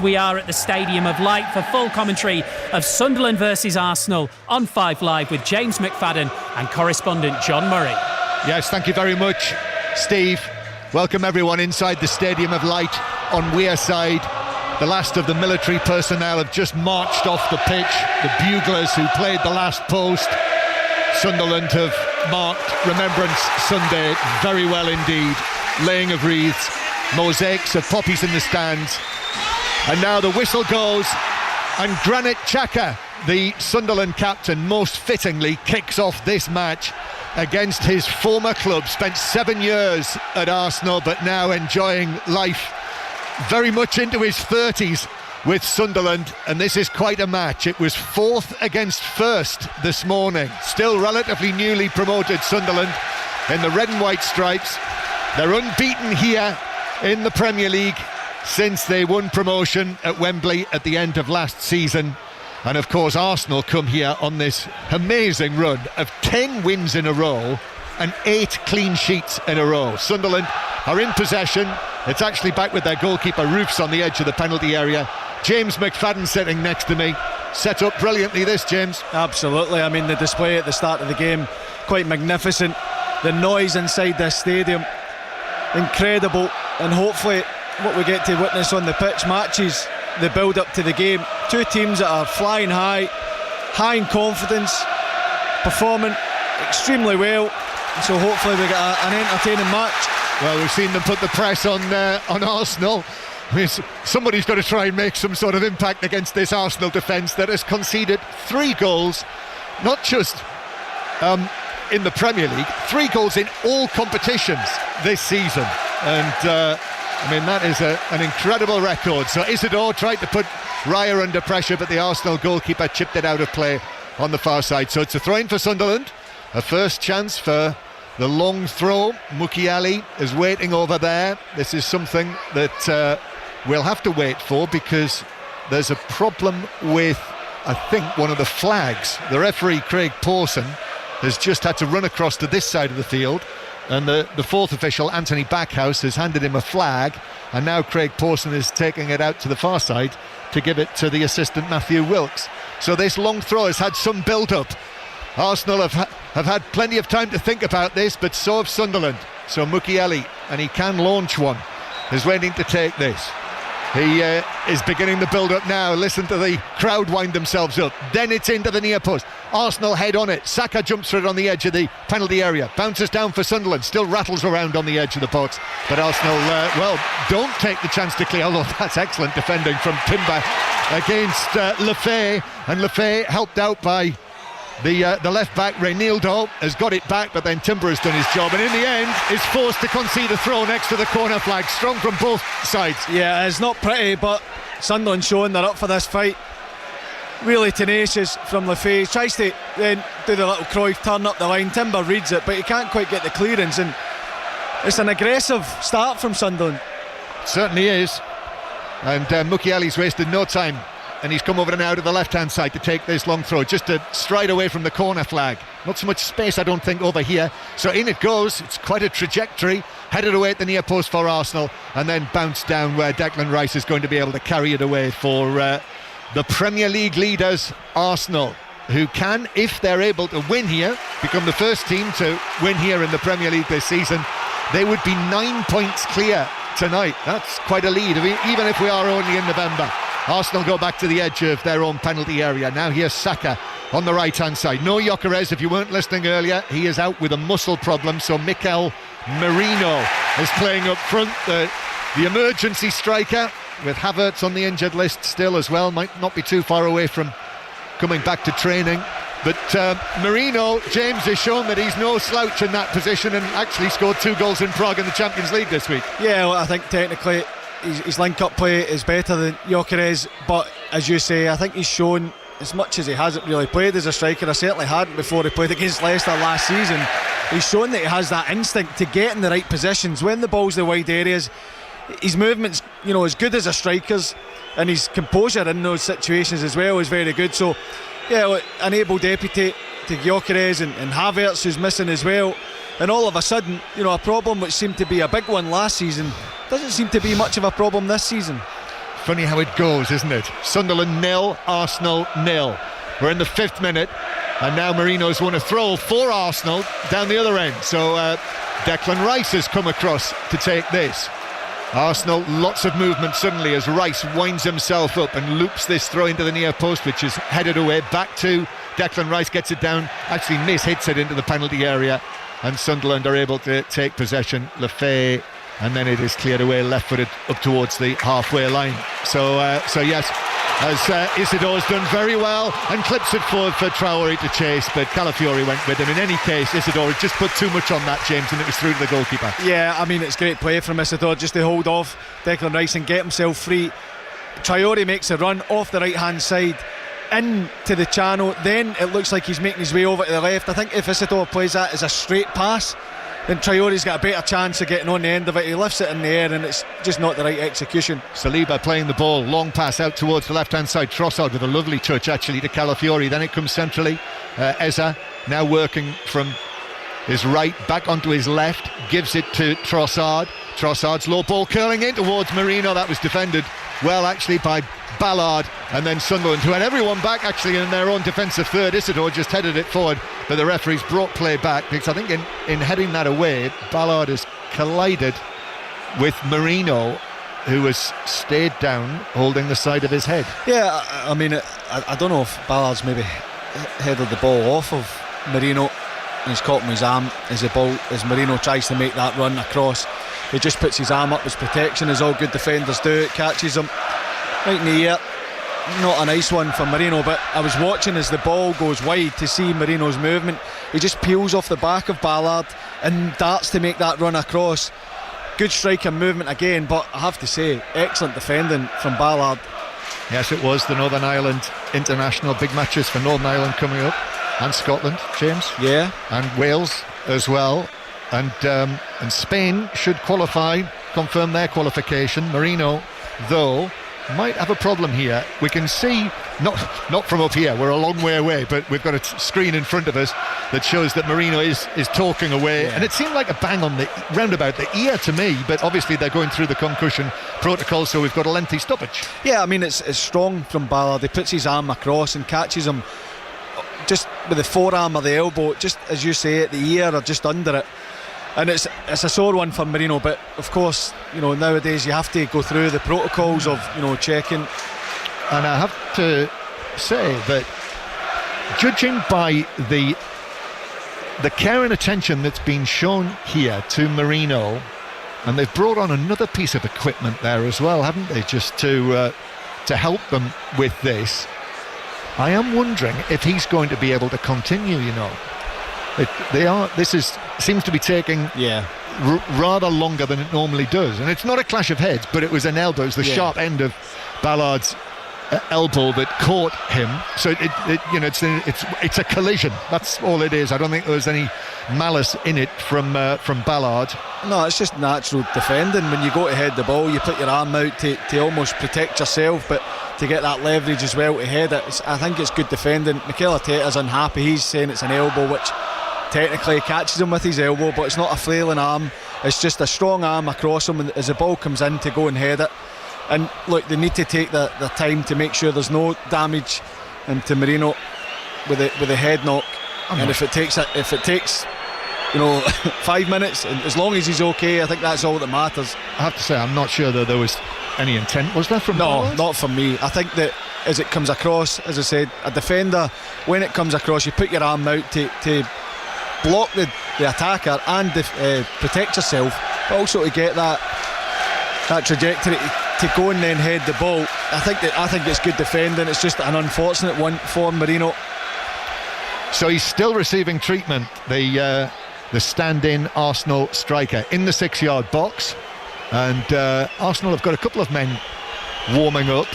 We are at the Stadium of Light for full commentary of Sunderland versus Arsenal on 5 Live with James McFadden and correspondent John Murray. Yes, thank you very much, Steve. Welcome everyone inside the Stadium of Light on Wearside. The last of the military personnel have just marched off the pitch. The buglers who played the last post. Sunderland have marked Remembrance Sunday very well indeed. Laying of wreaths, mosaics of poppies in the stands. And now the whistle goes, and Granit Xhaka, the Sunderland captain, most fittingly kicks off this match against his former club. Spent 7 years at Arsenal, but now enjoying life very much into his 30s with Sunderland, and this is quite a match. It was 4th against 1st this morning. Still relatively newly promoted Sunderland in the red and white stripes. They're unbeaten here in the Premier League since they won promotion at Wembley at the end of last season. And of course Arsenal come here on this amazing run of 10 wins in a row and 8 clean sheets in a row. Sunderland are in possession. It's actually back with their goalkeeper Roofs on the edge of the penalty area. James McFadden sitting next to me. Set up brilliantly this, James. Absolutely. I mean, the display at the start of the game, quite magnificent. The noise inside this stadium, incredible. And hopefully what we get to witness on the pitch matches the build up to the game. Two teams that are flying high in confidence, performing extremely well, so hopefully we get an entertaining match. Well, we've seen them put the press on Arsenal. I mean, somebody's got to try and make some sort of impact against this Arsenal defence that has conceded 3 goals, not just in the Premier League, 3 goals in all competitions this season. And I mean, that is an incredible record. So Isidore tried to put Raya under pressure, but the Arsenal goalkeeper chipped it out of play on the far side. So it's a throw-in for Sunderland. A first chance for the long throw. Mukiele is waiting over there. This is something that we'll have to wait for, because there's a problem with, I think, one of the flags. The referee, Craig Pawson, has just had to run across to this side of the field, and the 4th official, Anthony Backhouse, has handed him a flag, and now Craig Pawson is taking it out to the far side to give it to the assistant Matthew Wilkes. So this long throw has had some build-up. Arsenal have had plenty of time to think about this, but so have Sunderland. So Mukiele, and he can launch one, is waiting to take this. He is beginning the build-up now. Listen to the crowd wind themselves up. Then it's into the near post. Arsenal head on it. Saka jumps for it on the edge of the penalty area. Bounces down for Sunderland. Still rattles around on the edge of the box. But Arsenal, don't take the chance to clear. Although that's excellent defending from Timber against Lefay. And Lefay, helped out by the left back, Reinildo, has got it back, but then Timber has done his job, and in the end is forced to concede a throw next to the corner flag. Strong from both sides. Yeah, it's not pretty, but Sunderland showing they're up for this fight. Really tenacious from Lefay. Tries to then do the little Cruyff turn up the line. Timber reads it, but he can't quite get the clearance, and it's an aggressive start from Sunderland. It certainly is. And Mukiele's wasted no time, and he's come over now to the left-hand side to take this long throw, just to stride away from the corner flag. Not so much space, I don't think, over here. So in it goes. It's quite a trajectory. Headed away at the near post for Arsenal, and then bounced down where Declan Rice is going to be able to carry it away for the Premier League leaders, Arsenal, who can, if they're able to win here, become the first team to win here in the Premier League this season. They would be 9 points clear tonight. That's quite a lead, even if we are only in November. Arsenal go back to the edge of their own penalty area. Now here's Saka on the right-hand side. No Gyökeres, if you weren't listening earlier. He is out with a muscle problem, so Mikel Merino is playing up front. The emergency striker, with Havertz on the injured list still as well. Might not be too far away from coming back to training. But Merino, James, has shown that he's no slouch in that position, and actually scored 2 goals in Prague in the Champions League this week. Yeah, well, I think technically his link-up play is better than Gyökeres, but as you say, I think he's shown, as much as he hasn't really played as a striker, I certainly hadn't before he played against Leicester last season, he's shown that he has that instinct to get in the right positions when the ball's in the wide areas. His movement's, as good as a striker's, and his composure in those situations as well is very good. So yeah, an able deputy to Gyökeres and Havertz, who's missing as well, and all of a sudden, a problem which seemed to be a big one last season doesn't seem to be much of a problem this season. Funny how it goes, isn't it? Sunderland 0, Arsenal 0. We're in the 5th minute, and now Marino's won a throw for Arsenal down the other end. So Declan Rice has come across to take this. Arsenal, lots of movement suddenly as Rice winds himself up and loops this throw into the near post, which is headed away back to Declan Rice, gets it down, actually hits it into the penalty area, and Sunderland are able to take possession. Lefay, and then it is cleared away left-footed up towards the halfway line. So yes, as Isidore's done very well and clips it forward for Traore to chase, but Calafiori went with him. In any case, Isidore just put too much on that, James, and it was through to the goalkeeper. Yeah, I mean, it's great play from Isidore just to hold off Declan Rice and get himself free. Traore makes a run off the right-hand side into the channel, then it looks like he's making his way over to the left. I think if Isidore plays that as a straight pass, then Traore's got a better chance of getting on the end of it. He lifts it in the air and it's just not the right execution. Saliba playing the ball, long pass out towards the left hand side. Trossard with a lovely touch actually to Calafiori. Then it comes centrally. Eza now working from his right back onto his left, gives it to Trossard. Trossard's low ball curling in towards Marino. That was defended well actually by Ballard, and then Sunderland, who had everyone back actually in their own defensive third. Isidore just headed it forward, but the referees brought play back because I think in heading that away, Ballard has collided with Marino, who has stayed down holding the side of his head. Yeah, I mean, I don't know if Ballard's maybe headed the ball off of Marino and he's caught him his arm as Marino tries to make that run across. He just puts his arm up as protection, as all good defenders do. It catches him right in the ear. Not a nice one for Marino, but I was watching as the ball goes wide to see Marino's movement. He just peels off the back of Ballard and darts to make that run across. Good striking movement again, but I have to say, excellent defending from Ballard. Yes, it was the Northern Ireland international. Big matches for Northern Ireland coming up, and Scotland, James. Yeah, and Wales as well. And Spain should confirm their qualification. Marino, though, might have a problem here. We can see, not from up here, we're a long way away, but we've got a screen in front of us that shows that Marino is talking away, and it seemed like a bang on the roundabout the ear to me, but obviously they're going through the concussion protocol, so we've got a lengthy stoppage. Yeah, I mean, it's strong from Ballard. He puts his arm across and catches him just with the forearm or the elbow, just as you say, at the ear or just under it. And it's a sore one for Marino, but of course, nowadays you have to go through the protocols of checking. And I have to say that judging by the care and attention that's been shown here to Marino, and they've brought on another piece of equipment there as well, haven't they, just to help them with this. I am wondering if he's going to be able to continue. Seems to be taking rather longer than it normally does, and it's not a clash of heads, but it was an elbow. It was the sharp end of Ballard's elbow that caught him. So it's a collision. That's all it is. I don't think there was any malice in it from Ballard. No, it's just natural defending. When you go to head the ball, you put your arm out to almost protect yourself, but to get that leverage as well to head it. I think it's good defending. Mikel Arteta's unhappy. He's saying it's an elbow, which technically catches him with his elbow, but it's not a flailing arm. It's just a strong arm across him as the ball comes in to go and head it. And look, they need to take their time to make sure there's no damage into Marino with a head knock. And if it takes 5 minutes, and as long as he's okay, I think that's all that matters. I have to say, I'm not sure that there was any intent, was there, from No, Ballard? not from me. I think that as it comes across, as I said, a defender, when it comes across, you put your arm out to block the attacker and protect yourself, but also to get that trajectory to go and then head the ball. I think it's good defending. It's just an unfortunate one for Marino. So he's still receiving treatment, the stand-in Arsenal striker, in the 6-yard box, and Arsenal have got a couple of men warming up,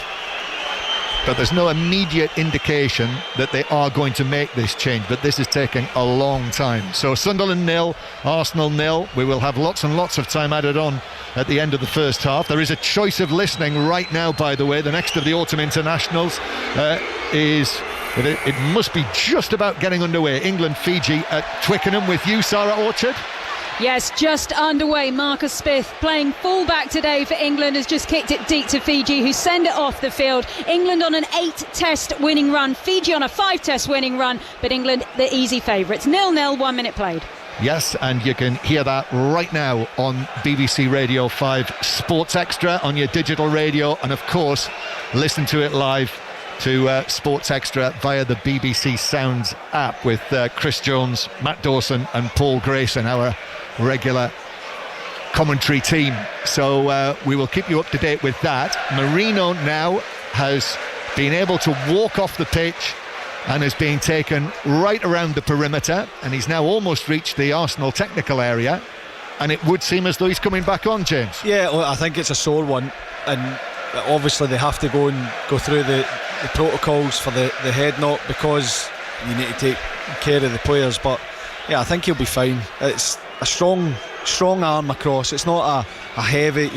but there's no immediate indication that they are going to make this change, but this is taking a long time. So Sunderland 0, Arsenal 0. We will have lots and lots of time added on at the end of the first half. There is a choice of listening right now, by the way. The next of the autumn internationals it must be just about getting underway. England-Fiji at Twickenham with you, Sarah Orchard. Yes, just underway. Marcus Smith playing full-back today for England has just kicked it deep to Fiji, who send it off the field. England on an 8-test winning run, Fiji on a 5-test winning run, but England the easy favourites. 0-0, 1 minute played. Yes, and you can hear that right now on BBC Radio 5 Sports Extra on your digital radio, and of course listen to it live to Sports Extra via the BBC Sounds app with Chris Jones, Matt Dawson and Paul Grayson, our regular commentary team. So we will keep you up to date with that. Marino now has been able to walk off the pitch and is being taken right around the perimeter, and he's now almost reached the Arsenal technical area, and it would seem as though he's coming back on, James. Yeah, well, I think it's a sore one, and obviously they have to go through the protocols for the head knock, because you need to take care of the players. But yeah, I think he'll be fine. It's a strong arm across. It's not a heavy,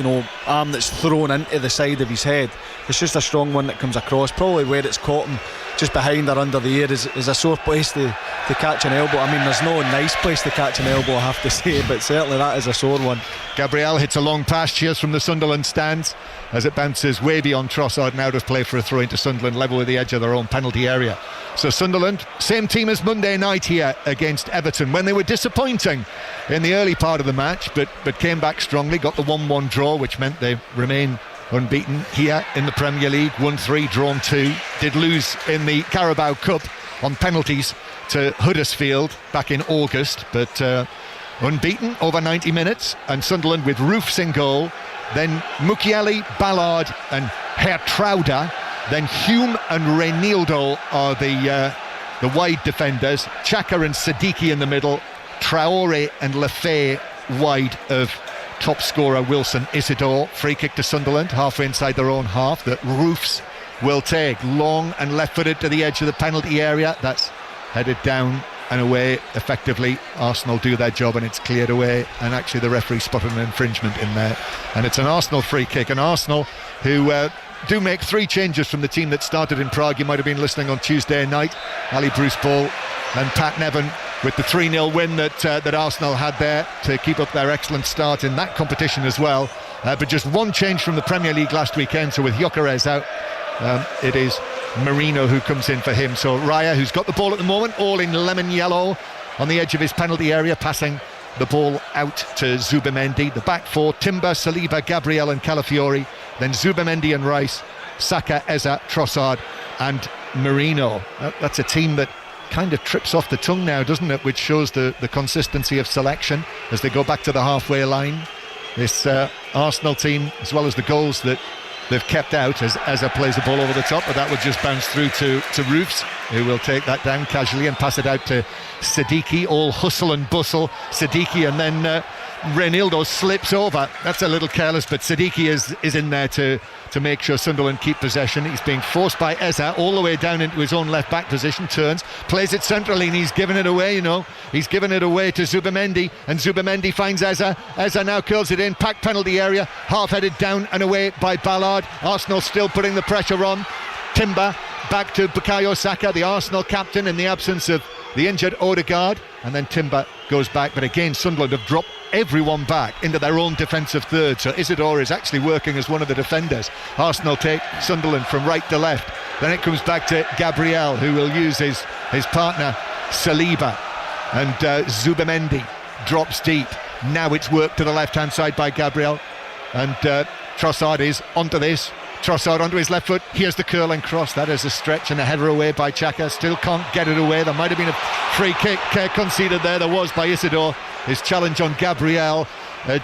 arm that's thrown into the side of his head. It's just a strong one that comes across. Probably where it's caught him, just behind or under the ear, is a sore place to catch an elbow. I mean, there's no nice place to catch an elbow, I have to say, but certainly that is a sore one. Gabriel hits a long pass, cheers from the Sunderland stands as it bounces way beyond Trossard and out of play for a throw into Sunderland, level with the edge of their own penalty area. So Sunderland, same team as Monday night here against Everton, when they were disappointing in the early part of the match, but came back strongly, got the 1-1 draw, which meant they remain unbeaten here in the Premier League. 1-3, drawn 2. Did lose in the Carabao Cup on penalties to Huddersfield back in August, but unbeaten over 90 minutes. And Sunderland with Roofs in goal, then Mukiele, Ballard and Hertrauda, then Hume and Reinildo are the wide defenders, Xhaka and Siddiqui in the middle, Traore and Lefebvre wide of top scorer Wilson Isidore. Free kick to Sunderland, halfway inside their own half, that Roofs will take. Long and left-footed to the edge of the penalty area. That's headed down and away. Effectively, Arsenal do their job and it's cleared away. And actually the referee spotted an infringement in there. And it's an Arsenal free kick. And Arsenal, who do make 3 changes from the team that started in Prague. You might have been listening on Tuesday night. Ali Bruce Ball and Pat Nevin, with the 3-0 win that Arsenal had there to keep up their excellent start in that competition as well. But just 1 change from the Premier League last weekend, so with Gyökeres out, it is Marino who comes in for him. So Raya, who's got the ball at the moment, all in lemon yellow on the edge of his penalty area, passing the ball out to Zubimendi. The back 4, Timber, Saliba, Gabriel and Calafiori, then Zubimendi and Rice, Saka, Eza, Trossard and Marino. That's a team that kind of trips off the tongue now, doesn't it, which shows the consistency of selection as they go back to the halfway line. This Arsenal team, as well as the goals that they've kept out, as Eza plays the ball over the top, but that would just bounce through to Roofs, who will take that down casually and pass it out to Siddiqui. All hustle and bustle, Siddiqui, and then Reinildo slips over. That's a little careless, but Siddiqui is in there to make sure Sunderland keep possession. He's being forced by Eza all the way down into his own left back position, turns, plays it centrally, and he's given it away, he's given it away to Zubimendi, and Zubimendi finds Eza now curls it in, packed penalty area, half-headed down and away by Ballard. Arsenal still putting the pressure on. Timber back to Bukayo Saka, the Arsenal captain, in the absence of the injured Odegaard, and then Timber goes back, but again Sunderland have dropped everyone back into their own defensive third, so Isidore is actually working as one of the defenders. Arsenal take Sunderland from right to left, then it comes back to Gabriel, who will use his partner Saliba, and Zubimendi drops deep. Now it's worked to the left hand side by Gabriel, and Trossard is onto this. Trossard onto his left foot. Here's the curl and cross. That is a stretch, and a header away by Xhaka. Still can't get it away. There might have been a free kick conceded there. There was by Isidore. His challenge on Gabriel.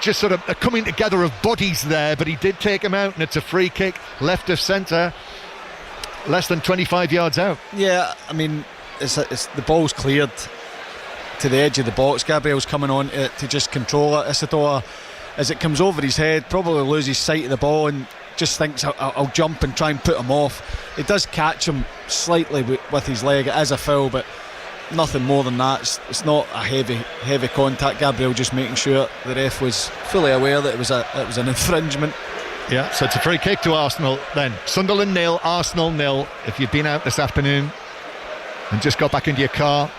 Just sort of a coming together of bodies there, but he did take him out, and it's a free kick left of centre, less than 25 yards out. Yeah, I mean, it's the ball's cleared to the edge of the box. Gabriel's coming on to just control it. Isidore, as it comes over his head, probably loses sight of the ball and just thinks I'll jump and try and put him off. It does catch him slightly with his leg. It is a foul, but nothing more than that. It's not a heavy contact. Gabriel just making sure the ref was fully aware that it was an infringement. Yeah, so it's a free kick to Arsenal then. Sunderland 0, Arsenal 0. If you've been out this afternoon and just got back into your car,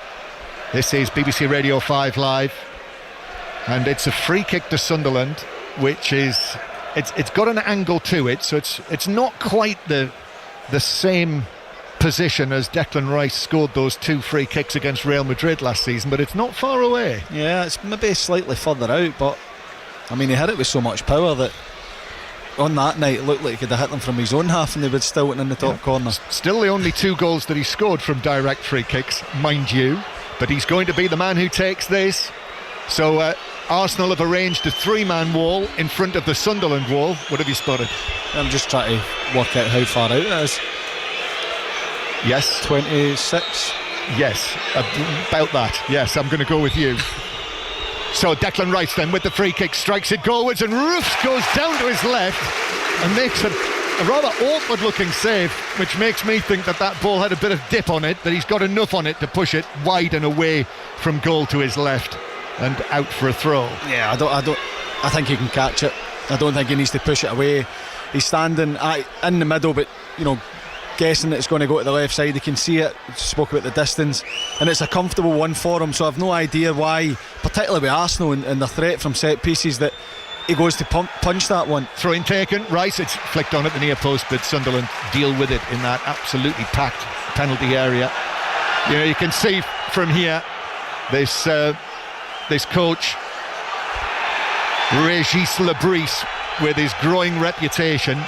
this is BBC Radio 5 Live. and it's a free kick to Sunderland, which is it's got an angle to it, so it's not quite the same position as Declan Rice scored those 2 free kicks against Real Madrid last season, but it's not far away. Yeah, it's maybe slightly further out, but I mean, he hit it with so much power that on that night it looked like he could have hit them from his own half and they would still went in the top corner. Still the only 2 goals that he scored from direct free kicks, mind you, but he's going to be the man who takes this. So Arsenal have arranged a 3-man wall in front of the Sunderland wall. What have you spotted? I'm just trying to work out how far out it is. Yes. 26? Yes, about that. Yes, I'm going to go with you. So Declan Rice then with the free kick strikes it goalwards, and Roofs goes down to his left and makes a rather awkward looking save, which makes me think that ball had a bit of dip on it, that he's got enough on it to push it wide and away from goal to his left and out for a throw. Yeah, I think he can catch it. I don't think he needs to push it away. He's standing in the middle, but guessing that it's going to go to the left side. He can see it. Spoke about the distance, and it's a comfortable one for him, so I've no idea why, particularly with Arsenal and the threat from set pieces, that he goes to punch that one. Throw-in taken. Rice, it's flicked on at the near post, but Sunderland deal with it in that absolutely packed penalty area. You can see from here this coach Régis Lebris, with his growing reputation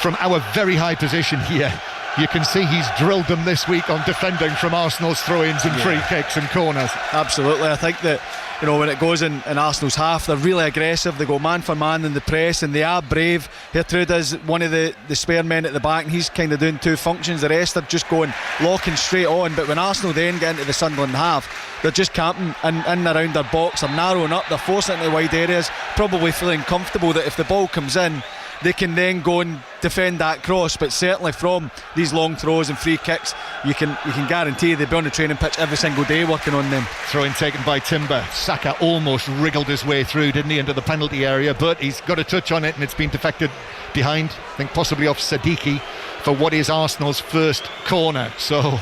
from our very high position here. You can see he's drilled them this week on defending from Arsenal's throw-ins and free kicks and corners. Absolutely. I think that when it goes in Arsenal's half, they're really aggressive. They go man for man in the press, and they are brave. Gertrude's one of the spare men at the back, and he's kind of doing 2 functions. The rest are just locking straight on. But when Arsenal then get into the Sunderland half, they're just camping in and around their box. They're narrowing up, they're forcing into wide areas, probably feeling comfortable that if the ball comes in, they can then go and defend that cross. But certainly from these long throws and free kicks, you can guarantee they'll be on the training pitch every single day working on them. Throw-in taken by Timber. Saka almost wriggled his way through, didn't he, into the penalty area, but he's got a touch on it, and it's been deflected behind, I think possibly off Sadiki, for what is Arsenal's first corner. So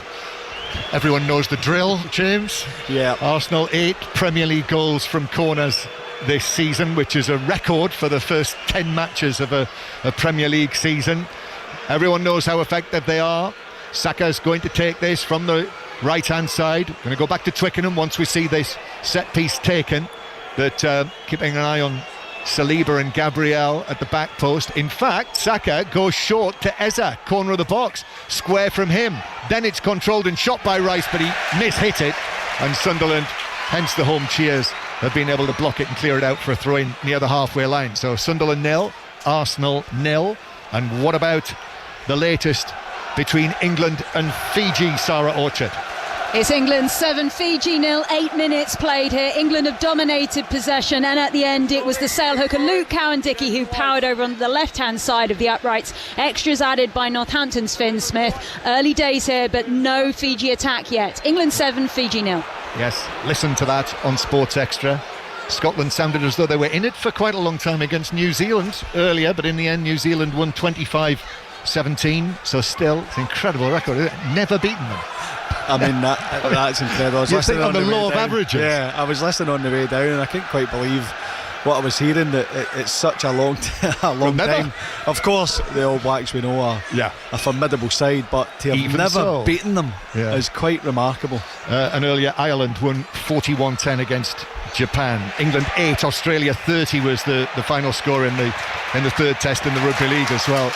everyone knows the drill, James. Yeah. Arsenal 8 Premier League goals from corners this season, which is a record for the first 10 matches of a Premier League season. Everyone knows how effective they are. Saka's going to take this from the right hand side. Going to go back to Twickenham once we see this set piece taken, but keeping an eye on Saliba and Gabriel at the back post. In fact, Saka goes short to Eza, corner of the box, square from him. Then it's controlled and shot by Rice, but he mishit it, and Sunderland, hence the home cheers, have been able to block it and clear it out for a throw-in near the halfway line. So Sunderland 0, Arsenal 0. And what about the latest between England and Fiji, Sarah Orchard? It's England 7, Fiji 0, 8 minutes played here. England have dominated possession, and at the end it was the sail hooker Luke Cowan-Dickey who powered over on the left-hand side of the uprights. Extras added by Northampton's Finn Smith. Early days here, but no Fiji attack yet. England 7, Fiji 0. Yes, listen to that on Sports Extra. Scotland sounded as though they were in it for quite a long time against New Zealand earlier, but in the end New Zealand won 25-17, so still it's an incredible record, isn't it? Never beaten them. I mean, that's incredible. I was listening on the law of averages. Yeah, I was listening on the way down, and I couldn't quite believe what I was hearing, that it's such a long time. Of course, the All Blacks, we know, are a formidable side, but to have never beaten them is quite remarkable. And earlier, Ireland won 41-10 against Japan. England 8, Australia 30 was the final score in the third test in the Rugby League as well.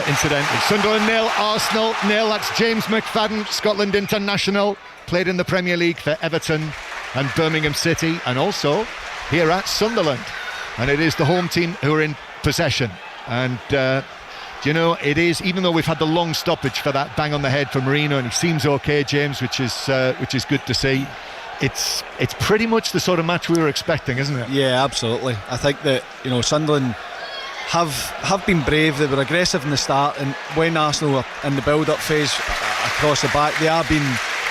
Incidentally, Sunderland 0, Arsenal 0. That's James McFadden, Scotland international, played in the Premier League for Everton and Birmingham City, and also here at Sunderland, and it is the home team who are in possession. And it is, even though we've had the long stoppage for that bang on the head from Marino, and he seems okay, James, which is good to see. It's pretty much the sort of match we were expecting, isn't it? Yeah, absolutely. I think that Sunderland have been brave. They were aggressive in the start, and when Arsenal were in the build-up phase across the back, they are being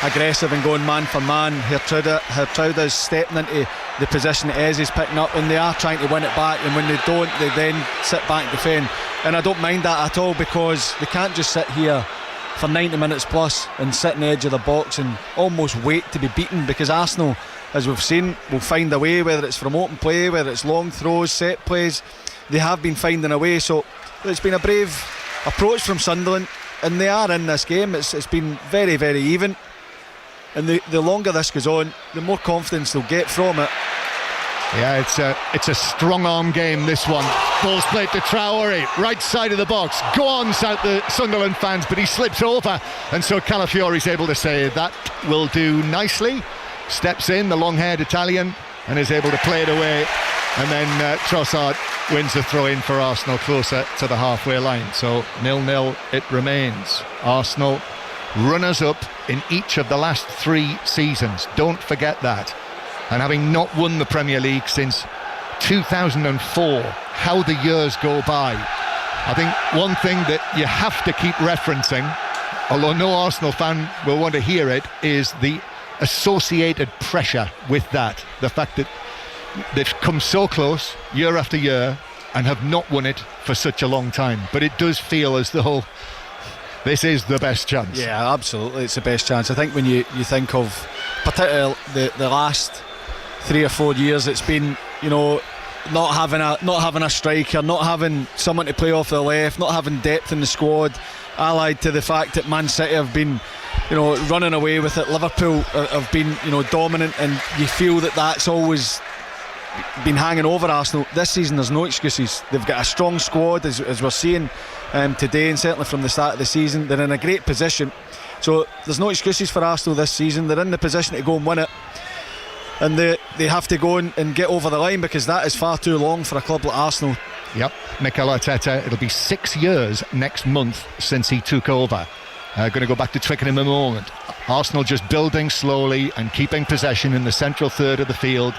aggressive and going man for man. Gertrude's stepping into the position that Ez is picking up, and they are trying to win it back, and when they don't, they then sit back and defend. And I don't mind that at all, because they can't just sit here for 90 minutes plus and sit on the edge of the box and almost wait to be beaten, because Arsenal, as we've seen, will find a way, whether it's from open play, whether it's long throws, set plays. They have been finding a way. So it's been a brave approach from Sunderland, and they are in this game. It's been very, very even, and the longer this goes on, the more confidence they'll get from it. Yeah, it's a strong arm game, this one. Ball's played to Traore, right side of the box. Go on, shout the Sunderland fans, but he slips over, and so Calafiore's able to say that will do nicely. Steps in, the long-haired Italian, and is able to play it away. And then Trossard wins the throw-in for Arsenal closer to the halfway line. So 0-0 it remains. Arsenal runners-up in each of the last 3 seasons. Don't forget that. And having not won the Premier League since 2004, how the years go by. I think one thing that you have to keep referencing, although no Arsenal fan will want to hear it, is the associated pressure with that. The fact that they've come so close year after year and have not won it for such a long time. But it does feel as though this is the best chance. Yeah, absolutely, it's the best chance. I think when you think of particularly the last 3 or 4 years, it's been, not having a striker, not having someone to play off the left, not having depth in the squad, allied to the fact that Man City have been running away with it. Liverpool have been dominant, and you feel that that's always been hanging over Arsenal. This season there's no excuses. They've got a strong squad, as we're seeing today, and certainly from the start of the season. They're in a great position, so there's no excuses for Arsenal this season. They're in the position to go and win it, and they have to go and get over the line, because that is far too long for a club like Arsenal. Yep, Mikel Arteta, it'll be 6 years next month since he took over. Going to go back to Twickenham in a moment. Arsenal just building slowly and keeping possession in the central third of the field,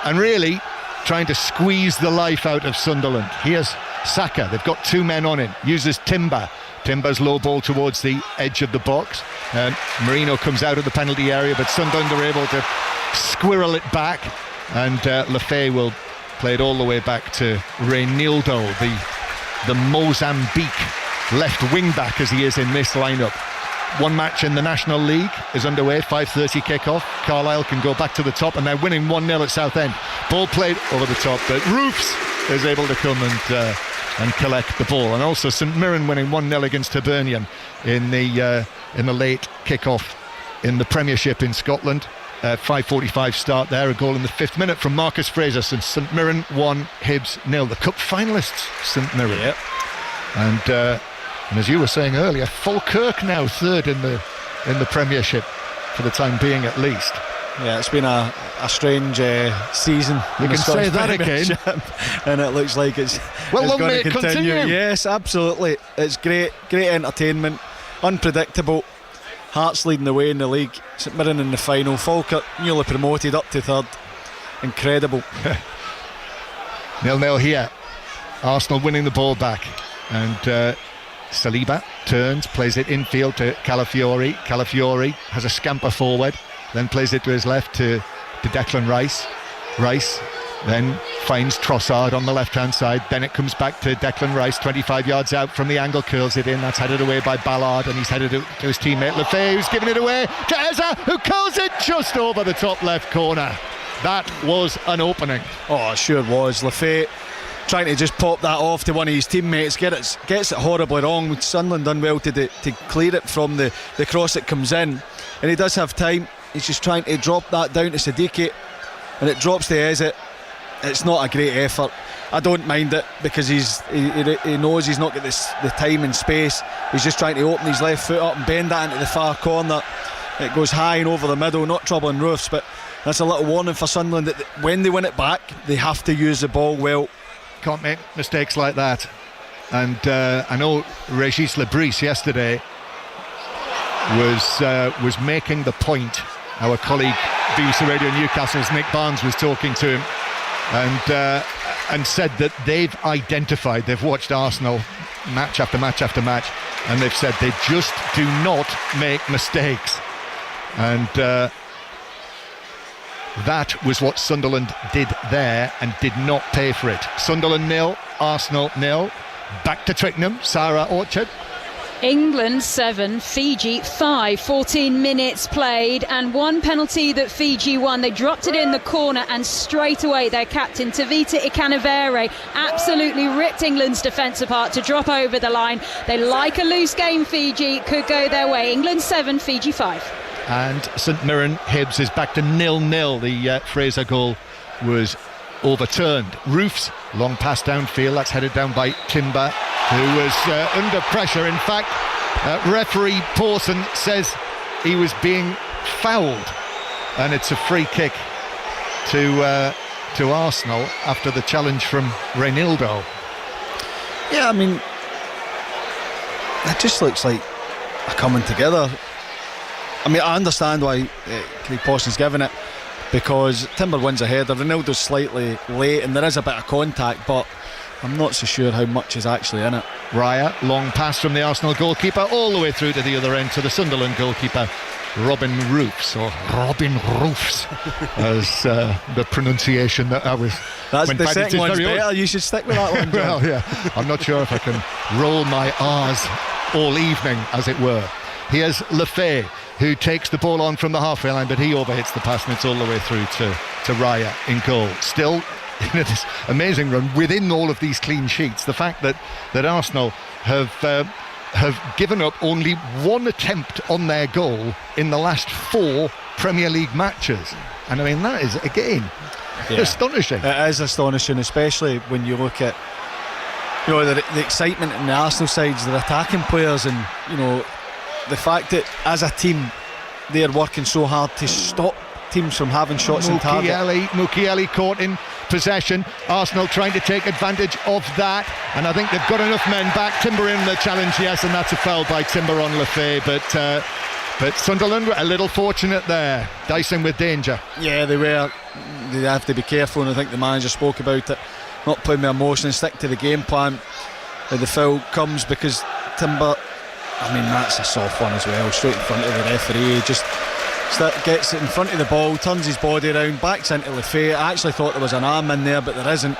and really trying to squeeze the life out of Sunderland. Here's Saka, they've got 2 men on him, uses Timber's low ball towards the edge of the box. Marino comes out of the penalty area, but Sunderland are able to squirrel it back, and Lefebvre will play it all the way back to Reinildo, the Mozambique left wing back, as he is in this lineup. One match in the National League is underway, 5:30 kickoff. Carlisle can go back to the top, and they're winning 1-0 at Southend. Ball played over the top, but Roofs is able to come and collect the ball. And also St Mirren winning 1-0 against Hibernian in the late kickoff in the Premiership in Scotland. 5:45 start there, a goal in the 5th minute from Marcus Fraser. St Mirren 1, Hibs 0. The cup finalists, St Mirren. Yep. And as you were saying earlier, Falkirk now 3rd in the Premiership for the time being, at least. Yeah, it's been a strange season. You can say that again. And it looks like it's long going may to it continue. Yes, absolutely. It's great entertainment, unpredictable. Hearts leading the way in the league, St Mirren in the final, Falkirk newly promoted up to 3rd. Incredible. 0-0 here. Arsenal winning the ball back, and Saliba turns, plays it infield to Calafiori. Calafiori has a scamper forward, then plays it to his left to Declan Rice. Rice then finds Trossard on the left-hand side. Then it comes back to Declan Rice, 25 yards out from the angle, curls it in. That's headed away by Ballard, and he's headed to his teammate Lefebvre, who's giving it away to Eza, who curls it just over the top left corner. That was an opening. Oh, it sure was. Lefebvre trying to just pop that off to one of his teammates, gets it horribly wrong. Sunderland done well to clear it from the cross that comes in, and he does have time. He's just trying to drop that down to Siddiqui, and it drops to Eze. It's not a great effort. I don't mind it, because he knows he's not got the time and space. He's just trying to open his left foot up and bend that into the far corner. It goes high and over the middle, not troubling Roofs, but that's a little warning for Sunderland that when they win it back, they have to use the ball well. Can't make mistakes like that. And I know Régis Lebris yesterday was making the point. Our colleague BBC Radio Newcastle's Nick Barnes was talking to him, and said that they've watched Arsenal match after match after match, and they've said they just do not make mistakes. And that was what Sunderland did there, and did not pay for it. Sunderland 0, Arsenal 0. Back to Twickenham, Sarah Orchard. England 7, Fiji 5, 14 minutes played, and one penalty that Fiji won. They dropped it in the corner, and straight away their captain Tavita Ikanavere absolutely ripped England's defence apart to drop over the line. They like a loose game, Fiji, could go their way. England 7, Fiji 5. And St Mirren Hibs is back to 0-0. The Fraser goal was overturned. Roofs, long pass downfield, that's headed down by Timber, who was under pressure. In fact, referee Pawson says he was being fouled, and it's a free kick to Arsenal after the challenge from Reinildo. Yeah, I mean, it just looks like a coming together. I mean, I understand why Craig Pawson's given it, because Timber wins a header, Ronaldo's slightly late, and there is a bit of contact, but I'm not so sure how much is actually in it. Raya, long pass from the Arsenal goalkeeper all the way through to the other end to the Sunderland goalkeeper Robin Roofs, or Robin Roofs, as the pronunciation that I was. That's the second one's better. You should stick with that one, John. Well, yeah, I'm not sure if I can roll my R's all evening, as it were. Here's Lefay, who takes the ball on from the halfway line, but he overhits the pass, and it's all the way through to Raya in goal. Still, this amazing run within all of these clean sheets. The fact that Arsenal have given up only one attempt on their goal in the last 4 Premier League matches, and I mean that is again astonishing. It is astonishing, especially when you look at the excitement in the Arsenal sides, their attacking players, and the fact that as a team they're working so hard to stop teams from having shots on target. Mukiele caught in possession. Arsenal trying to take advantage of that, and I think they've got enough men back. Timber in the challenge, yes, and that's a foul by Timber on Lefay, but Sunderland were a little fortunate there, dicing with danger. Yeah, they were. They have to be careful, and I think the manager spoke about it, not playing with emotion, stick to the game plan. The foul comes because Timber, I mean, that's a soft one as well, straight in front of the referee. Just gets it in front of the ball, turns his body around, backs into Lefay. I actually thought there was an arm in there, but there isn't,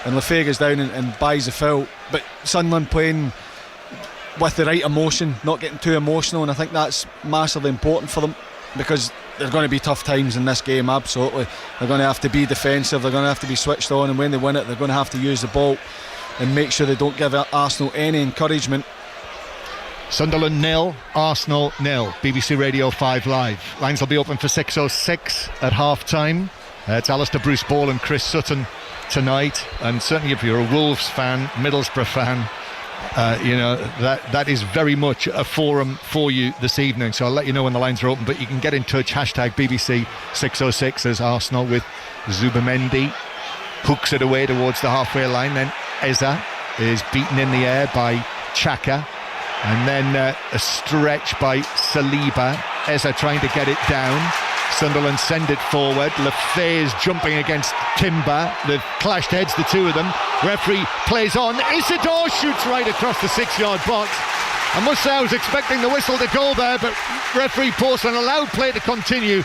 and Lefay goes down and buys the foul. But Sunderland playing with the right emotion, not getting too emotional, and I think that's massively important for them, because there's going to be tough times in this game. Absolutely, they're going to have to be defensive, they're going to have to be switched on, and when they win it, they're going to have to use the ball and make sure they don't give Arsenal any encouragement. Sunderland 0, Arsenal 0. BBC Radio 5 Live. Lines will be open for 6:06 at half time. It's Alistair Bruce Ball and Chris Sutton tonight, and certainly if you're a Wolves fan, Middlesbrough fan, that is very much a forum for you this evening. So I'll let you know when the lines are open, but you can get in touch, hashtag BBC 606 as Arsenal, with Zubamendi hooks it away towards the halfway line. Then Eza is beaten in the air by Xhaka, and then a stretch by Saliba. Eza trying to get it down. Sunderland send it forward. Lefay is jumping against Timber. They've clashed heads, the two of them. Referee plays on. Isidore shoots right across the 6-yard box. I must say I was expecting the whistle to go there, but referee Pawson allowed play to continue,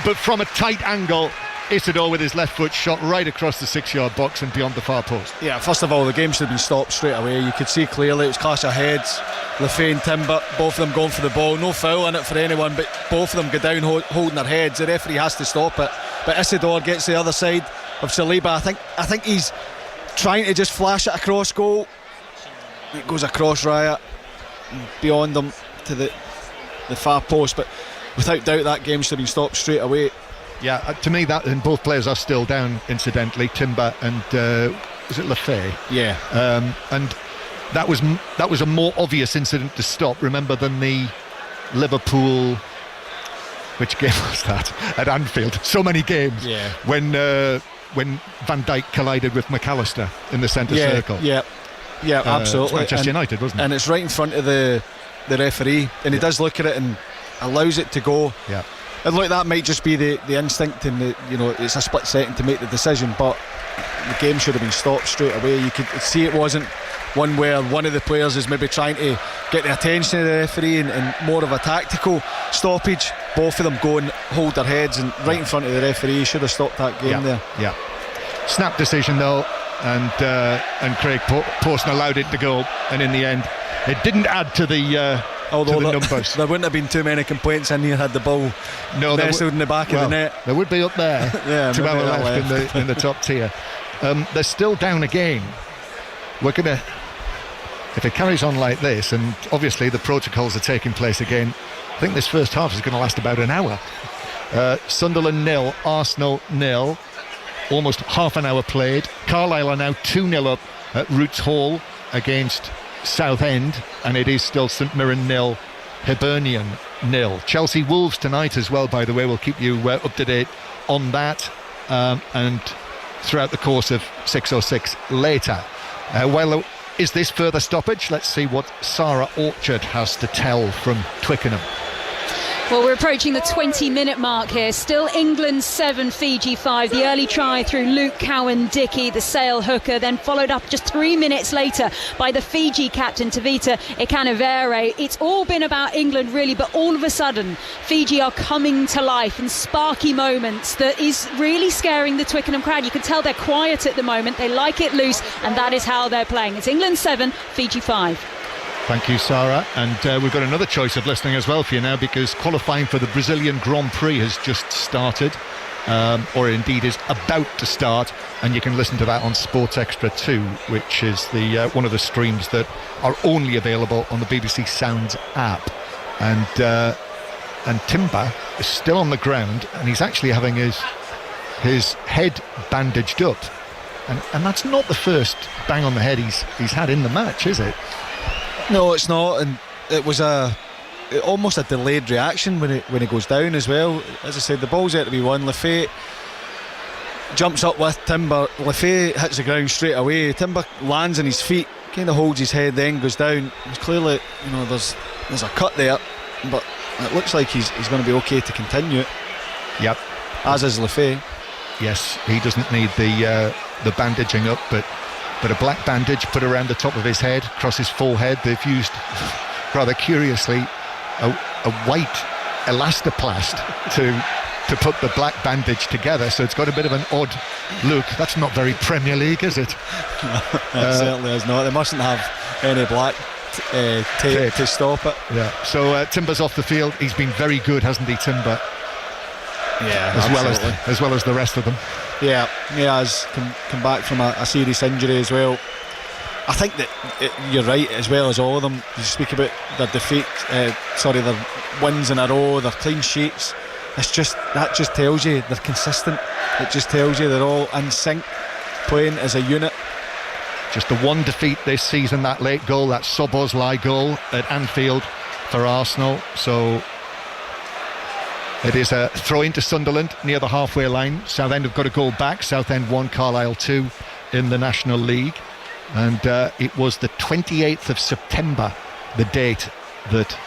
but from a tight angle. Isidore with his left foot shot right across the 6-yard box and beyond the far post. Yeah, first of all, the game should have been stopped straight away. You could see clearly it was clash of heads. Lefay and Timber, both of them going for the ball. No foul in it for anyone, but both of them go down holding their heads. The referee has to stop it. But Isidore gets the other side of Saliba. I think he's trying to just flash it across goal. It goes across Raya, beyond them to the far post. But without doubt, that game should have been stopped straight away. Yeah, to me, that, and both players are still down, incidentally, Timber and was it Lefay? Yeah. And that was a more obvious incident to stop, remember, than the Liverpool, which game was that? At Anfield. So many games. Yeah. When Van Dijk collided with McAllister in the centre circle. Yeah, absolutely. Manchester United, wasn't it? And it's right in front of the referee, and he does look at it and allows it to go. Yeah. And look, that might just be the instinct, and it's a split second to make the decision, but the game should have been stopped straight away. You could see it wasn't one where one of the players is maybe trying to get the attention of the referee and more of a tactical stoppage. Both of them go and hold their heads and right in front of the referee. Should have stopped that game there. Yeah. Snap decision though, and Craig Pawson allowed it to go, and in the end it didn't add to the numbers. There wouldn't have been too many complaints in here had the ball nestled in the back of the net. There would be up there. Yeah, 2 hours left in the top tier. They're still down a game. We're going to, if it carries on like this, and obviously the protocols are taking place again, I think this first half is going to last about an hour. Sunderland 0, Arsenal 0. Almost half an hour played. Carlisle are now 2-0 up at Roots Hall against Southend, and it is still St Mirren 0, Hibernian 0. Chelsea Wolves tonight as well, by the way. We'll keep you up to date on that, and throughout the course of 606 later. Well, is this further stoppage? Let's see what Sarah Orchard has to tell from Twickenham. Well, we're approaching the 20-minute mark here. Still England 7, Fiji 5. The early try through Luke Cowan-Dickey, the Sale hooker, then followed up just 3 minutes later by the Fiji captain, Tavita Ikanavere. It's all been about England, really, but all of a sudden, Fiji are coming to life in sparky moments that is really scaring the Twickenham crowd. You can tell they're quiet at the moment. They like it loose, and that is how they're playing. It's England 7, Fiji 5. Thank you, Sarah. And we've got another choice of listening as well for you now, because qualifying for the Brazilian Grand Prix has just started, or indeed is about to start, and you can listen to that on Sports Extra 2, which is the one of the streams that are only available on the BBC Sounds app. And Timber is still on the ground, and he's actually having his head bandaged up, and that's not the first bang on the head he's had in the match, is it? No, it's not, and it was almost a delayed reaction when he goes down as well. As I said, the ball's there to be won. Lefay jumps up with Timber. Lefay hits the ground straight away. Timber lands on his feet, kind of holds his head, then goes down. It's clearly, there's a cut there, but it looks like he's going to be okay to continue it. Yep. As is Lefay. Yes, he doesn't need the bandaging up, but a black bandage put around the top of his head, across his forehead. They've used, rather curiously, a white elastoplast to put the black bandage together, so it's got a bit of an odd look. That's not very Premier League, is it? No, it certainly is not. They mustn't have any black tape to stop it. Yeah. So Timber's off the field. He's been very good, hasn't he, Timber? Yeah, as well as the rest of them. Yeah, has come back from a serious injury as well. I think that you're right, as well as all of them. You speak about their their wins in a row, their clean sheets. That just tells you they're consistent. It just tells you they're all in sync, playing as a unit. Just the one defeat this season, that late goal, that Szoboszlai goal at Anfield for Arsenal. So it is a throw into Sunderland near the halfway line. Southend have got a goal back. Southend 1, Carlisle 2 in the National League. And it was the 28th of September, the date that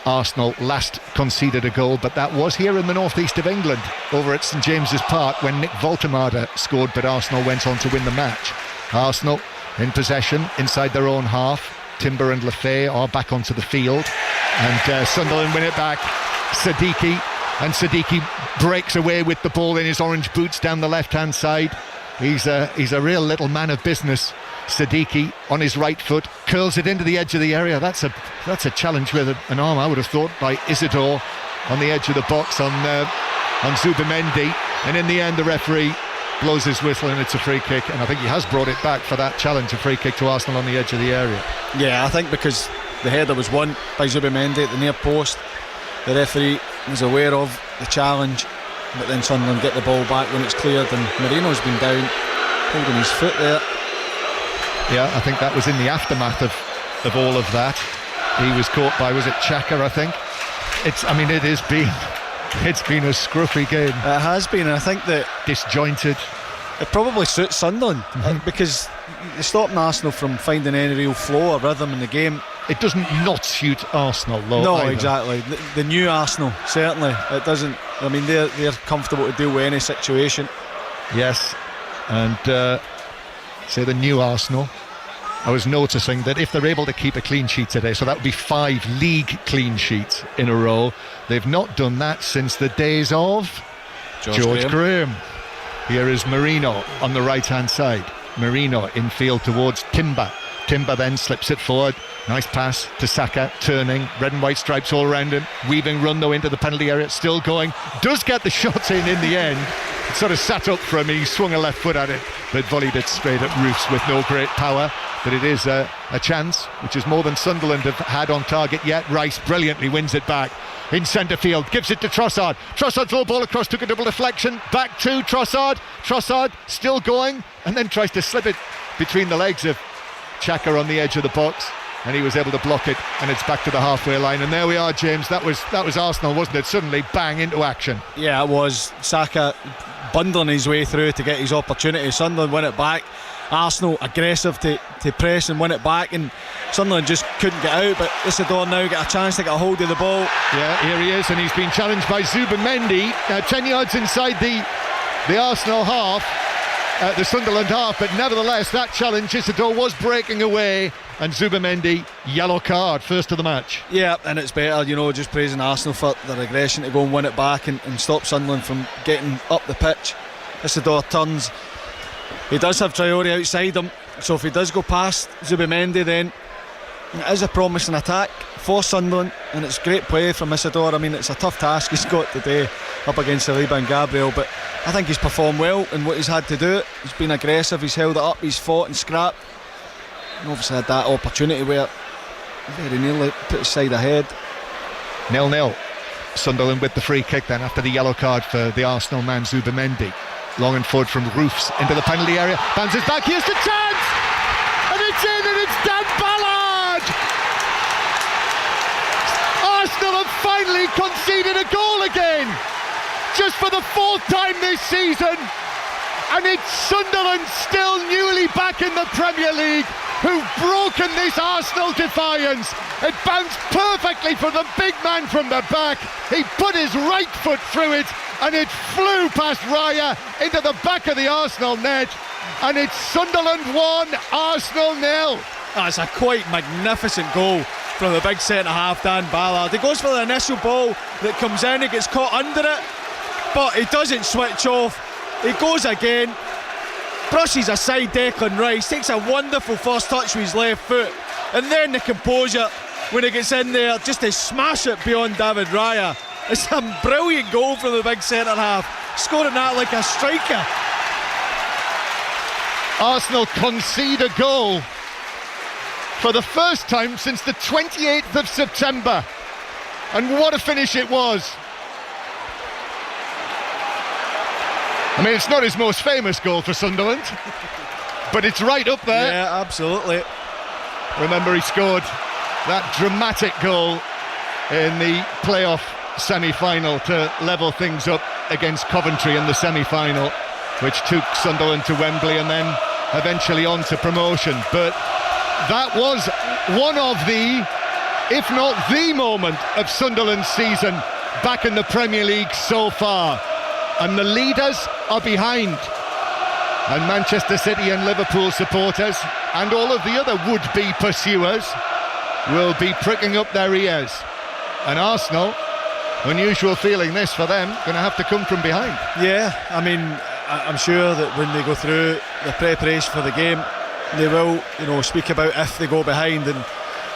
Arsenal last conceded a goal. But that was here in the northeast of England, over at St James's Park, when Nick Voltemade scored, but Arsenal went on to win the match. Arsenal in possession inside their own half. Timber and Lefay are back onto the field, and Sunderland win it back. Siddiqui breaks away with the ball in his orange boots down the left-hand side. He's a real little man of business. Siddiqui on his right foot curls it into the edge of the area. That's a challenge with an arm, I would have thought, by Isidore on the edge of the box on Zubimendi, and in the end the referee blows his whistle and it's a free kick, and I think he has brought it back for that challenge, a free kick to Arsenal on the edge of the area. Yeah, I think because the header was won by Zubimendi at the near post, the referee was aware of the challenge, but then Sunderland get the ball back when it's cleared, and Marino's been down holding his foot there. Yeah, I think that was in the aftermath of all of that. He was caught by, was it Xhaka, I think? It's been a scruffy game. It has been, and I think that disjointed. It probably suits Sunderland, because they're stopping Arsenal from finding any real flow or rhythm in the game. It doesn't not suit Arsenal, though. No, either. Exactly. The new Arsenal, certainly. It doesn't. I mean, they're comfortable to deal with any situation. Yes, and say the new Arsenal. I was noticing that if they're able to keep a clean sheet today, so that would be 5 league clean sheets in a row. They've not done that since the days of George Graham. Here is Marino on the right-hand side. Marino in field towards Timber. Timber then slips it forward. Nice pass to Saka, turning, red and white stripes all around him. Weaving run though into the penalty area, still going. Does get the shot in the end. It sort of sat up for him, he swung a left foot at it, but volleyed it straight at Roofs with no great power. But it is a chance, which is more than Sunderland have had on target yet. Rice brilliantly wins it back in centre field, gives it to Trossard. Trossard's low ball across, took a double deflection, back to Trossard. Trossard still going, and then tries to slip it between the legs of Xhaka on the edge of the box, and he was able to block it, and it's back to the halfway line. And there we are, James. That was Arsenal, wasn't it? Suddenly bang into action. Yeah, it was. Saka bundling his way through to get his opportunity. Sunderland win it back. Arsenal aggressive to press and win it back, and Sunderland just couldn't get out. But Isidore now get a chance to get a hold of the ball. Yeah, here he is, and he's been challenged by Zubamendi 10 yards inside the Arsenal half, the Sunderland half. But nevertheless, that challenge, Isidore was breaking away, and Zubamendi, yellow card, first of the match. Yeah, and it's better, just praising Arsenal for their aggression to go and win it back and stop Sunderland from getting up the pitch. Isidore turns. He does have Traore outside him, so if he does go past Zubamendi, then it is a promising attack for Sunderland, and it's great play from Isidore. I mean, it's a tough task he's got today up against Saliba and Gabriel, but I think he's performed well in what he's had to do. He's been aggressive, he's held it up, he's fought and scrapped, and obviously had that opportunity where very nearly put his side ahead. 0-0. Sunderland with the free kick then after the yellow card for the Arsenal man Zubamendi. Long and forward from Roofs into the penalty area. Bounces back, here's the chance! And it's in, and it's Dan Ballard! Arsenal have finally conceded a goal again! Just for the fourth time this season! And it's Sunderland, still newly back in the Premier League, who've broken this Arsenal defiance. It bounced perfectly for the big man from the back. He put his right foot through it, and it flew past Raya into the back of the Arsenal net, and it's Sunderland 1, Arsenal 0. That's a quite magnificent goal from the big centre-half Dan Ballard. He goes for the initial ball that comes in, he gets caught under it, but he doesn't switch off. He goes again, brushes aside Declan Rice, takes a wonderful first touch with his left foot, and then the composure when he gets in there just to smash it beyond David Raya. It's a brilliant goal from the big centre-half, scoring that like a striker. Arsenal concede a goal for the first time since the 28th of September, and what a finish it was. I mean, it's not his most famous goal for Sunderland, but it's right up there. Yeah, absolutely. Remember, he scored that dramatic goal in the playoff semi-final to level things up against Coventry in the semi-final, which took Sunderland to Wembley and then eventually on to promotion. But that was one of the, if not the moment of Sunderland's season back in the Premier League so far. And the leaders are behind, and Manchester City and Liverpool supporters and all of the other would-be pursuers will be pricking up their ears. And Arsenal, unusual feeling this for them, going to have to come from behind. Yeah, I mean, I'm sure that when they go through the preparation for the game, they will, speak about if they go behind, and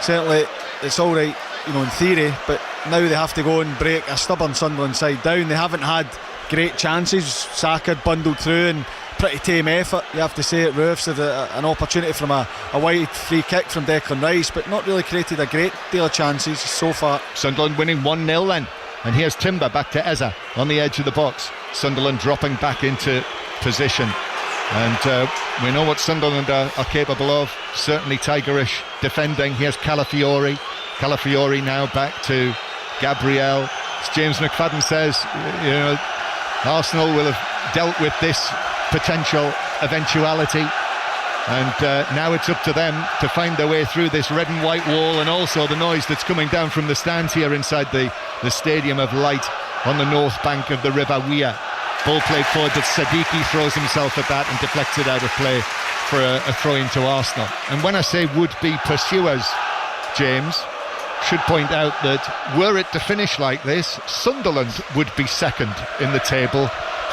certainly it's all right, in theory, but now they have to go and break a stubborn Sunderland side down. They haven't had great chances. Saka bundled through and pretty tame effort, you have to say. At Roofs had an opportunity from a wide free kick from Declan Rice, but not really created a great deal of chances so far. Sunderland winning 1-0 then, and here's Timber back to Eza on the edge of the box. Sunderland dropping back into position, and we know what Sunderland are capable of. Certainly tigerish defending. Here's Calafiori now back to Gabriel. As James McFadden says, Arsenal will have dealt with this potential eventuality, and now it's up to them to find their way through this red and white wall, and also the noise that's coming down from the stands here inside the Stadium of Light on the north bank of the River Wear. Ball played forward, but Sadiki throws himself at that and deflects it out of play for a throw-in to Arsenal. And when I say would-be pursuers, James, should point out that were it to finish like this, Sunderland would be second in the table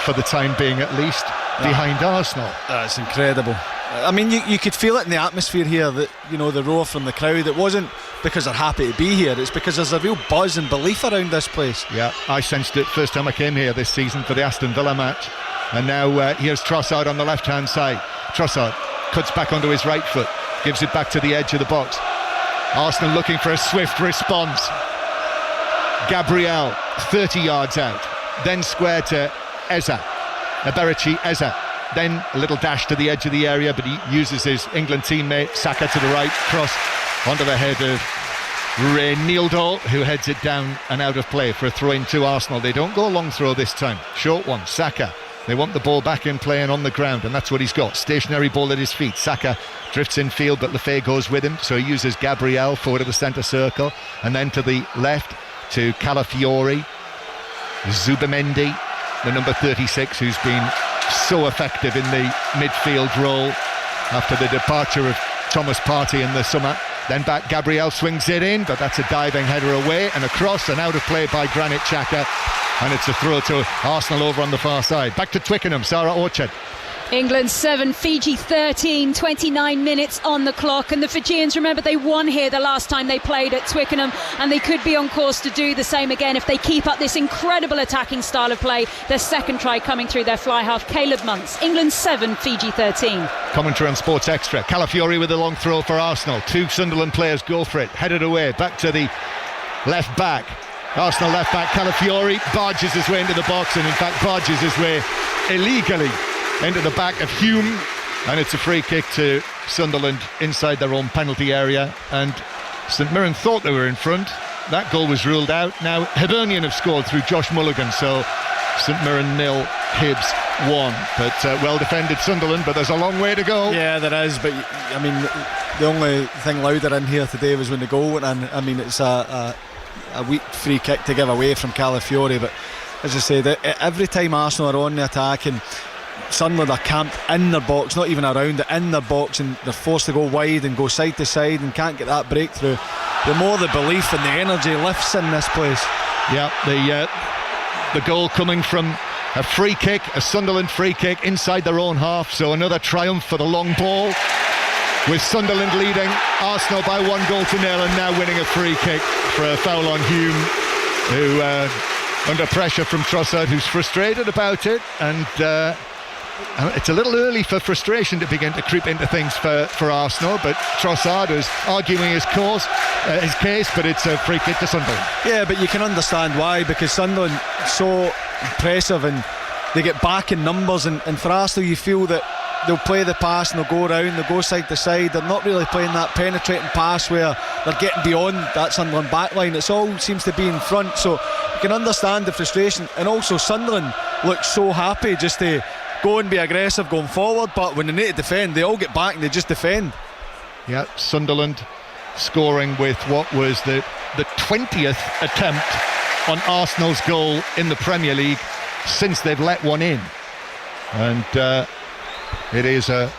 for the time being, at least, behind Arsenal. That's incredible. I mean, you could feel it in the atmosphere here, that, you know, the roar from the crowd. It wasn't because they're happy to be here, it's because there's a real buzz and belief around this place. Yeah, I sensed it first time I came here this season for the Aston Villa match. And now here's Trossard on the left hand side. Trossard cuts back onto his right foot, gives it back to the edge of the box. Arsenal looking for a swift response. Gabriel 30 yards out, then square to Eza, Eberici Eza, then a little dash to the edge of the area, but he uses his England teammate Saka to the right, cross onto the head of Reinildo, who heads it down and out of play for a throw-in to Arsenal. They don't go long throw this time, short one. Saka, they want the ball back in play and on the ground, and that's what he's got. Stationary ball at his feet. Saka drifts in field, but Lefebvre goes with him, so he uses Gabriel forward of the centre circle, and then to the left to Calafiori, Zubimendi, the number 36, who's been so effective in the midfield role after the departure of Thomas Partey in the summer. Then back, Gabriel swings it in, but that's a diving header away and across and out of play by Granit Xhaka, and it's a throw to Arsenal over on the far side. Back to Twickenham, Sarah Orchard. England 7, Fiji 13, 29 minutes on the clock, and the Fijians, remember, they won here the last time they played at Twickenham, and they could be on course to do the same again if they keep up this incredible attacking style of play. Their second try coming through their fly half, Caleb Muntz. England 7, Fiji 13. Commentary on Sports Extra. Calafiori with a long throw for Arsenal. Two Sunderland players go for it, headed away, back to the left back. Arsenal left back Calafiori barges his way into the box, and in fact barges his way illegally into the back of Hume, and it's a free kick to Sunderland inside their own penalty area. And St Mirren thought they were in front. That goal was ruled out. Now Hibernian have scored through Josh Mulligan, so St Mirren 0, Hibs 1. But well defended Sunderland, but there's a long way to go. Yeah, there is, but I mean, the only thing louder in here today was when the goal went in. I mean, it's a weak free kick to give away from Calafiori, but as I said, every time Arsenal are on the attack and Sunderland are camped in their box, not even around it, in their box, and they're forced to go wide and go side to side and can't get that breakthrough, the more the belief and the energy lifts in this place. Yeah, the goal coming from a free kick, a Sunderland free kick inside their own half, so another triumph for the long ball, with Sunderland leading Arsenal by 1-0 and now winning a free kick for a foul on Hume, who under pressure from Trossard, who's frustrated about it, and it's a little early for frustration to begin to creep into things for Arsenal, but Trossard is arguing his case, but it's a free kick to Sunderland. Yeah, but you can understand why, because Sunderland so impressive and they get back in numbers, and for Arsenal you feel that they'll play the pass and they'll go around, they'll go side to side. They're not really playing that penetrating pass where they're getting beyond that Sunderland backline. It all seems to be in front, so you can understand the frustration. And also Sunderland look so happy just to go and be aggressive going forward, but when they need to defend, they all get back and they just defend. Yeah, Sunderland scoring with what was the 20th attempt on Arsenal's goal in the Premier League since they've let one in, and it is a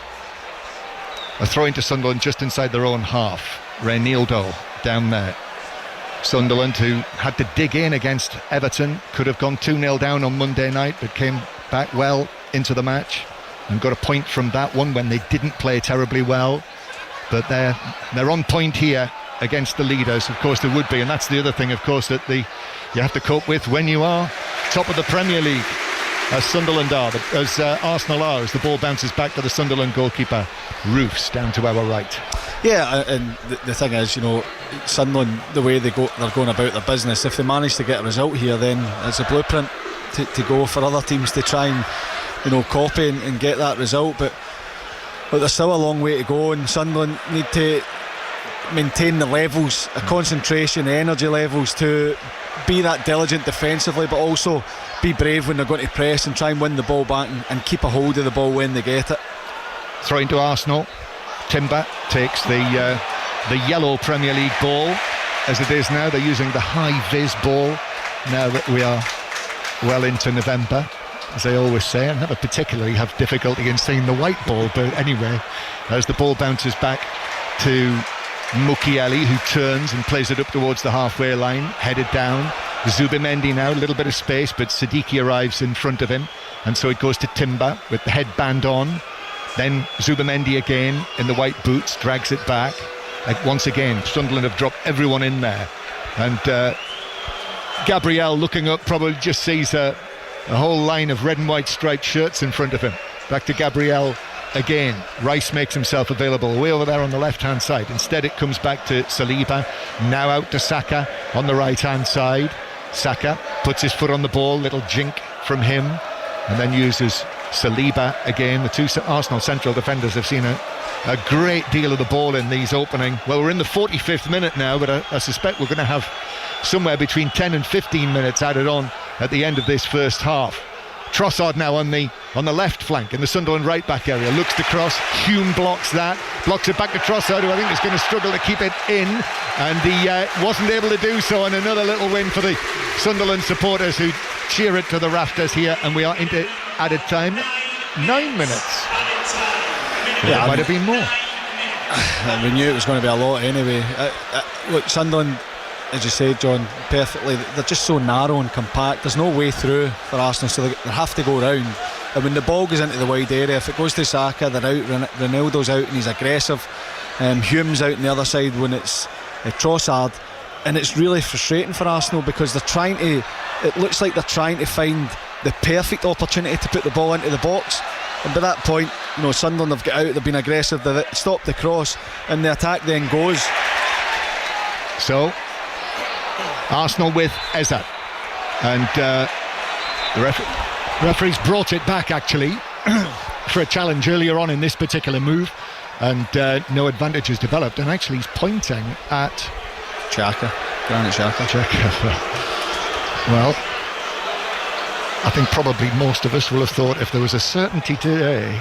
throw into Sunderland just inside their own half. Reinildo down there. Sunderland, who had to dig in against Everton, could have gone 2-0 down on Monday night, but came back well into the match and got a point from that one when they didn't play terribly well. But they're on point here against the leaders. Of course they would be, and that's the other thing, of course, that you have to cope with when you are top of the Premier League, as Sunderland are, as Arsenal are, as the ball bounces back to the Sunderland goalkeeper Roofs down to our right. Yeah, and the thing is, you know, Sunderland, the way they're going about their business, if they manage to get a result here, then it's a blueprint to go for other teams to try and, you know, copy and get that result. But there's still a long way to go, and Sunderland need to maintain the levels of concentration, the energy levels, to be that diligent defensively, but also be brave when they're going to press and try and win the ball back and keep a hold of the ball when they get it. Throw into Arsenal. Timber takes the yellow Premier League ball as it is now. They're using the high-vis ball now that we are well into November, as they always say. I never particularly have difficulty in seeing the white ball, but anyway, as the ball bounces back to Mukiele, who turns and plays it up towards the halfway line, headed down. Zubimendi now, a little bit of space, but Siddiqui arrives in front of him, and so it goes to Timber with the headband on. Then Zubamendi again in the white boots, drags it back. Like once again, Sunderland have dropped everyone in there. And Gabriel, looking up, probably just sees a whole line of red and white striped shirts in front of him. Back to Gabriel again. Rice makes himself available way over there on the left-hand side. Instead it comes back to Saliba. Now out to Saka on the right-hand side. Saka puts his foot on the ball, little jink from him, and then uses Saliba again. The two Arsenal central defenders have seen a great deal of the ball in these opening. Well, we're in the 45th minute now, but I suspect we're going to have somewhere between 10 and 15 minutes added on at the end of this first half. Trossard now on the left flank in the Sunderland right back area, looks to cross. Hume blocks that, blocks it back to Trossard, who I think is going to struggle to keep it in, and he wasn't able to do so. And another little win for the Sunderland supporters, who cheer it to the rafters here. And we are into added time. 9 minutes. Yeah, might have been more. We knew it was going to be a lot anyway. Look, Sunderland, as you said, John, perfectly, they're just so narrow and compact. There's no way through for Arsenal, so they have to go round. And when the ball goes into the wide area, if it goes to Saka, they're out. Ronaldo's out and he's aggressive. Hume's out on the other side when it's Trossard, and it's really frustrating for Arsenal because it looks like they're trying to find the perfect opportunity to put the ball into the box. And by that point, Sunderland have got out, they've been aggressive, they've stopped the cross, and the attack then goes. So Arsenal with Eza, and the referee's brought it back actually for a challenge earlier on in this particular move, and no advantage is developed, and actually he's pointing at Granit Xhaka. Well, I think probably most of us will have thought if there was a certainty today,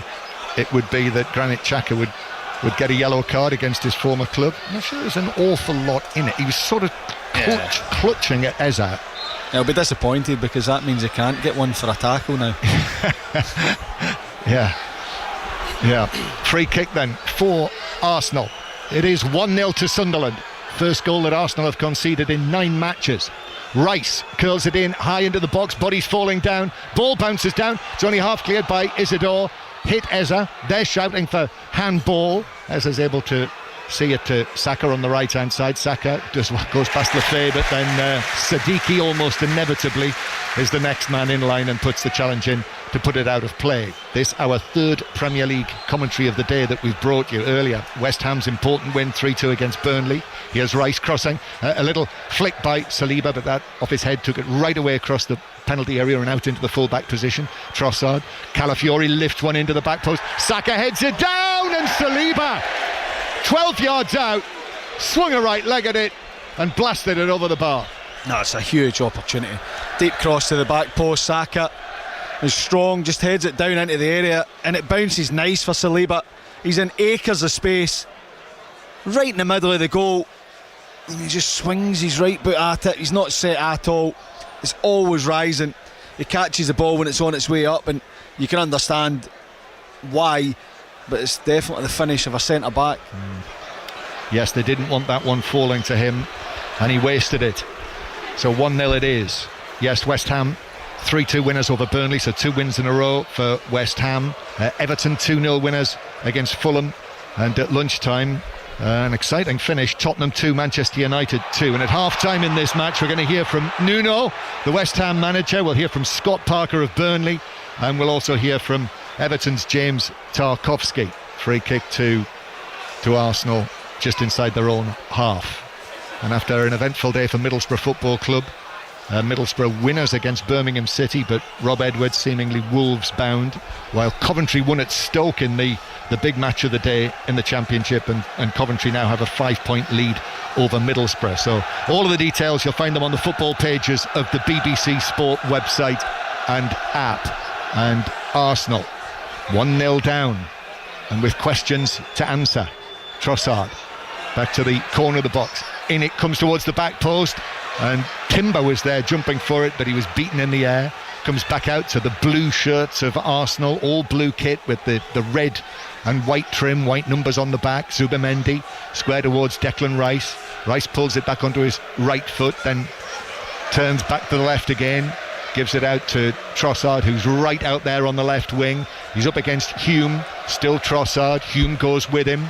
it would be that Granit Xhaka would get a yellow card against his former club. I'm not sure there's an awful lot in it. He was sort of clutching at Eza. He'll be disappointed because that means he can't get one for a tackle now. Yeah. Free kick then for Arsenal. It is 1-0 to Sunderland. First goal that Arsenal have conceded in 9 matches. Rice curls it in high into the box, body's falling down, ball bounces down, it's only half cleared by Isidore. Hit Eza, they're shouting for handball. Eza's able to see it to Saka on the right hand side. Saka just goes past Lefebvre, but then Sadiki almost inevitably is the next man in line and puts the challenge in to put it out of play. This our third Premier League commentary of the day that we've brought you earlier. West Ham's important win 3-2 against Burnley. Here's Rice crossing, a little flick by Saliba, but that off his head took it right away across the penalty area and out into the full-back position. Trossard, Calafiori lifts one into the back post, Saka heads it down, and Saliba 12 yards out, swung a right leg at it and blasted it over the bar. No, it's a huge opportunity. Deep cross to the back post. Saka is strong, just heads it down into the area, and it bounces nice for Saliba. He's in acres of space right in the middle of the goal, and he just swings his right boot at it. He's not set at all, it's always rising. He catches the ball when it's on its way up, and you can understand why, but it's definitely the finish of a centre back. Yes, they didn't want that one falling to him, and he wasted it. So 1-0 it is. Yes, West Ham 3-2 winners over Burnley, so 2 wins in a row for West Ham. Everton 2-0 winners against Fulham, and at lunchtime an exciting finish, Tottenham 2, Manchester United 2. And at half-time in this match we're going to hear from Nuno, the West Ham manager. We'll hear from Scott Parker of Burnley, and we'll also hear from Everton's James Tarkowski. Free kick to Arsenal just inside their own half. And after an eventful day for Middlesbrough Football Club, Middlesbrough winners against Birmingham City, but Rob Edwards seemingly Wolves bound, while Coventry won at Stoke in the big match of the day in the Championship, and Coventry now have a 5-point lead over Middlesbrough. So all of the details, you'll find them on the football pages of the BBC Sport website and app. And Arsenal 1-0 down, and with questions to answer. Trossard back to the corner of the box, in it comes towards the back post, and Timber was there jumping for it, but he was beaten in the air. Comes back out to the blue shirts of Arsenal, all blue kit with the red and white trim, white numbers on the back. Zubamendi square towards Declan Rice. Rice pulls it back onto his right foot, then turns back to the left again, gives it out to Trossard, who's right out there on the left wing. He's up against Hume, Still Trossard. Hume goes with him,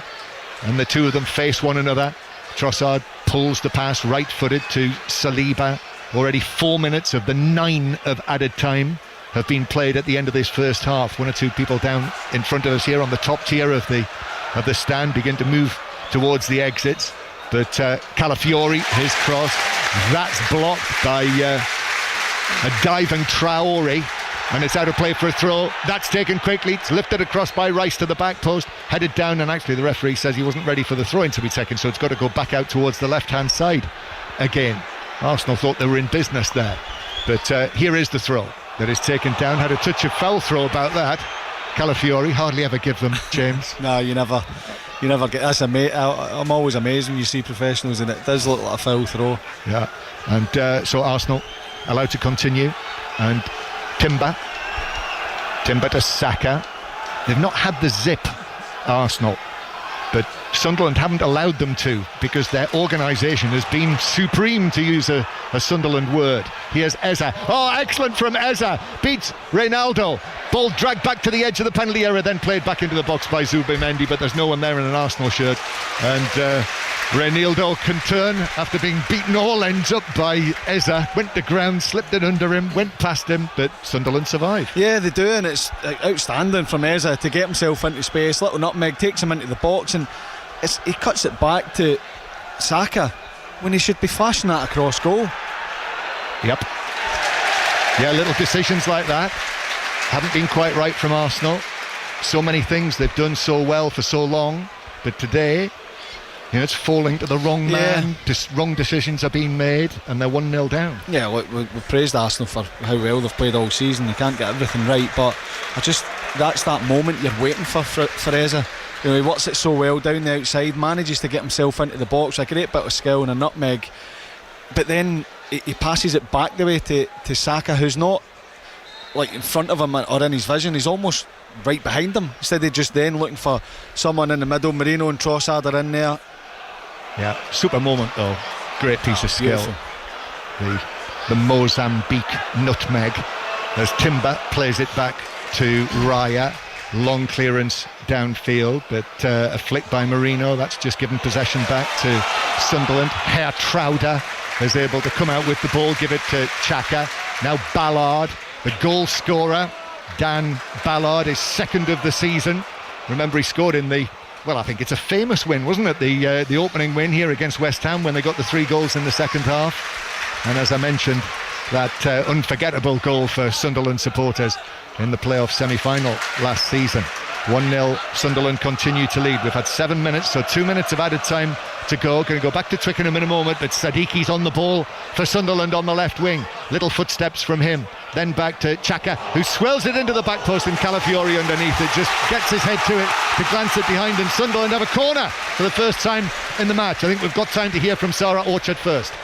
and the two of them face one another. Trossard pulls the pass right-footed to Saliba. Already 4 minutes of the 9 of added time have been played at the end of this first half. One or two people down in front of us here on the top tier of the stand begin to move towards the exits, but Calafiori, his cross, that's blocked by a diving Traore, and it's out of play for a throw. That's taken quickly, it's lifted across by Rice to the back post, headed down, and actually the referee says he wasn't ready for the throw-in to be taken, so it's got to go back out towards the left-hand side again. Arsenal thought they were in business there, but here is the throw that is taken down. Had a touch of foul throw about that. Calafiori, hardly ever give them, James. No, you never get. That's I'm always amazed when you see professionals, and it does look like a foul throw. Yeah, and so Arsenal allowed to continue, and Timber to Saka. They've not had the zip, Arsenal, but Sunderland haven't allowed them to, because their organisation has been supreme, to use a Sunderland word. Here's Eza. Oh, excellent from Eza. Beats Reynaldo. Ball dragged back to the edge of the penalty area, then played back into the box by Zubimendi, but there's no one there in an Arsenal shirt. And Reynaldo can turn after being beaten all ends up by Eza. Went to ground, slipped it under him, went past him, but Sunderland survived. Yeah, they do, and it's outstanding from Eza to get himself into space. Little nutmeg, takes him into the box, and he cuts it back to Saka when he should be flashing that across goal. Yep. Yeah, little decisions like that haven't been quite right from Arsenal. So many things they've done so well for so long, but today, it's falling to the wrong man. Wrong decisions are being made, and they're 1-0 down. Yeah, look, we've praised Arsenal for how well they've played all season. They can't get everything right, but that's that moment you're waiting for Eza. He works it so well down the outside, manages to get himself into the box, a great bit of skill and a nutmeg, but then he passes it back the way to Saka, who's not like in front of him or in his vision. He's almost right behind him, instead of just then looking for someone in the middle. Marino and Trossard are in there. Yeah, super moment though. Great piece of skill. Beautiful. The Mozambique nutmeg, as Timber plays it back to Raya. Long clearance downfield, but a flick by Marino. That's just given possession back to Sunderland. Herr Trauder is able to come out with the ball, give it to Xhaka. Now Ballard, the goal scorer. Dan Ballard is second of the season. Remember, he scored in I think it's a famous win, wasn't it? The opening win here against West Ham when they got the 3 goals in the second half. And as I mentioned, that unforgettable goal for Sunderland supporters in the playoff semi-final last season. 1-0, Sunderland continue to lead. We've had 7 minutes, so 2 minutes of added time to go. Going to go back to Twickenham in a moment, but Sadiki's on the ball for Sunderland on the left wing. Little footsteps from him. Then back to Xhaka, who swells it into the back post, and Calafiori underneath it just gets his head to it to glance it behind, and Sunderland have a corner for the first time in the match. I think we've got time to hear from Sarah Orchard first.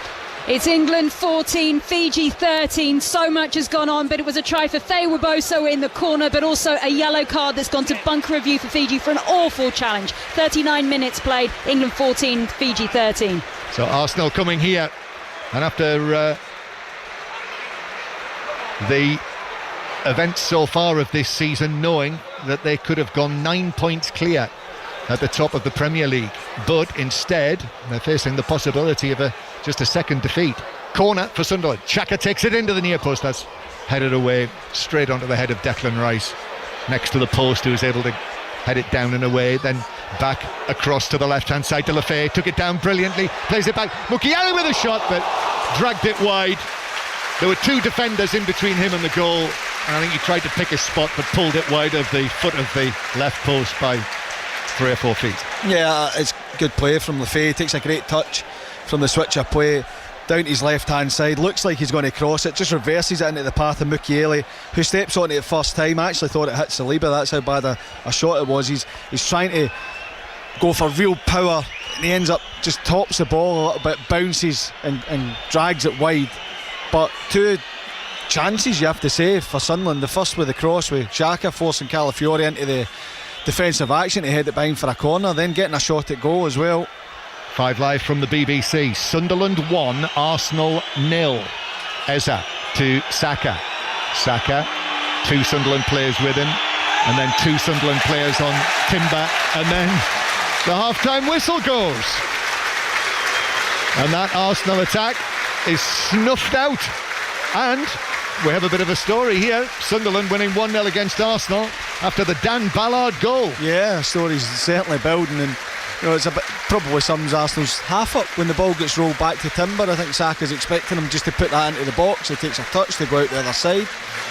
It's England 14, Fiji 13. So much has gone on, but it was a try for Faye Weboso in the corner, but also a yellow card that's gone to bunker review for Fiji for an awful challenge. 39 minutes played, England 14, Fiji 13. So Arsenal coming here, and after the events so far of this season, knowing that they could have gone 9 points clear at the top of the Premier League, but instead they're facing the possibility of just a second defeat. Corner for Sunderland. Xhaka takes it into the near post. That's headed away straight onto the head of Declan Rice, next to the post, who was able to head it down and away. Then back across to the left hand side to Lafay, took it down brilliantly, plays it back. Mukiele with a shot, but dragged it wide. There were 2 defenders in between him and the goal, and I think he tried to pick a spot but pulled it wide of the foot of the left post by 3 or 4 feet. Yeah, it's good play from Lafay. Takes a great touch from the switch of play down to his left hand side. Looks like he's going to cross it, just reverses it into the path of Mukiele, who steps on it first time. I actually thought it hit Saliba. That's how bad a shot it was. He's trying to go for real power, and he ends up just tops the ball a little bit, bounces and drags it wide. But 2 chances, you have to say, for Sunderland. The first with the cross with Xhaka forcing Calafiori into the defensive action to head it behind for a corner, then getting a shot at goal as well. 5 Live from the BBC. Sunderland 1, Arsenal 0. Eza to Saka. Saka, 2 Sunderland players with him. and then 2 Sunderland players on timber, and then the half-time whistle goes. And that Arsenal attack is snuffed out. And we have a bit of a story here. Sunderland winning 1-0 against Arsenal after the Dan Ballard goal. Yeah, the story's certainly building, and it's a bit, probably sums Arsenal's half up when the ball gets rolled back to Timber. I think Saka's expecting him just to put that into the box. He takes a touch to go out the other side.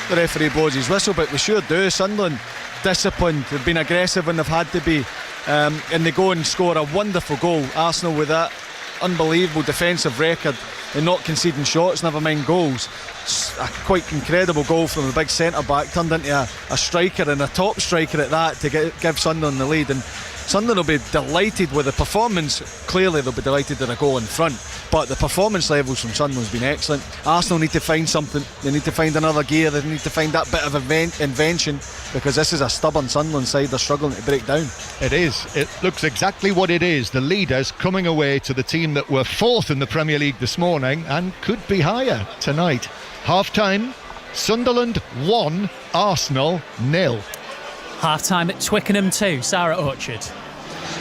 The referee blows his whistle, but we sure do. Sunderland disciplined, they've been aggressive when they've had to be, and they go and score a wonderful goal. Arsenal with that unbelievable defensive record and not conceding shots, never mind goals. It's a quite incredible goal from the big centre back, turned into a striker, and a top striker at that, to give Sunderland the lead. And Sunderland will be delighted with the performance. Clearly they'll be delighted with a goal in front, but the performance levels from Sunderland's been excellent. Arsenal need to find something. They need to find another gear. They need to find that bit of invention, because this is a stubborn Sunderland side. They're struggling to break down. It is. It looks exactly what it is. The leaders coming away to the team that were 4th in the Premier League this morning and could be higher tonight. Half-time, Sunderland 1, Arsenal 0. Half-time at Twickenham 2, Sarah Orchard.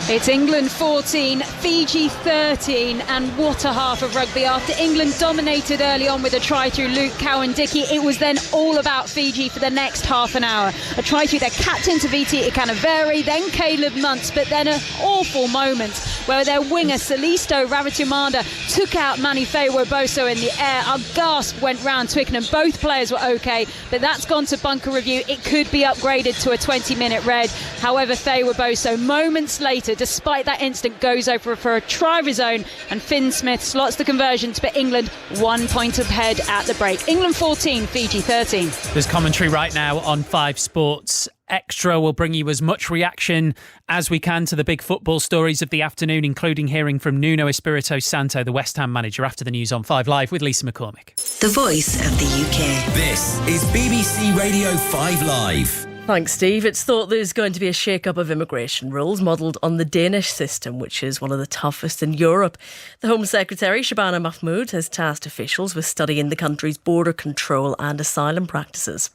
It's England 14, Fiji 13, and what a half of rugby. After England dominated early on with a try through Luke Cowan-Dickey, it was then all about Fiji for the next half an hour. A try through their captain Taviti Ikanaveri, then Caleb Muntz, but then an awful moment where their winger Salisto Ravitumanda took out Manny Fewo-Boso in the air. A gasp went round Twickenham. Both players were okay, but that's gone to bunker review. It could be upgraded to a 20-minute red. However, Fewo-Boso moments later, despite that instant, goes over for a try of his own, and Finn Smith slots the conversion to put England 1 point ahead at the break. England 14, Fiji 13. There's commentary right now on 5 Sports Extra. We'll bring you as much reaction as we can to the big football stories of the afternoon, including hearing from Nuno Espirito Santo, the West Ham manager, after the news on 5 Live with Lisa McCormick. The voice of the UK. This is BBC Radio 5 Live. Thanks, Steve. It's thought there's going to be a shake-up of immigration rules modelled on the Danish system, which is one of the toughest in Europe. The Home Secretary, Shabana Mahmood, has tasked officials with studying the country's border control and asylum practices.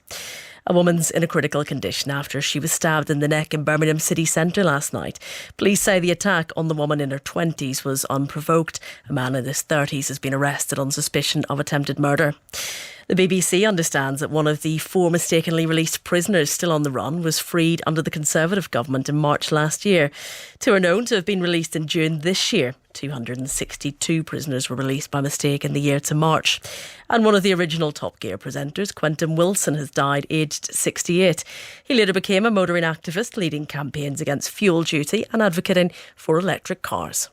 A woman's in a critical condition after she was stabbed in the neck in Birmingham city centre last night. Police say the attack on the woman in her 20s was unprovoked. A man in his 30s has been arrested on suspicion of attempted murder. The BBC understands that one of the 4 mistakenly released prisoners still on the run was freed under the Conservative government in March last year. 2 are known to have been released in June this year. 262 prisoners were released by mistake in the year to March. And one of the original Top Gear presenters, Quentin Wilson, has died aged 68. He later became a motoring activist, leading campaigns against fuel duty and advocating for electric cars.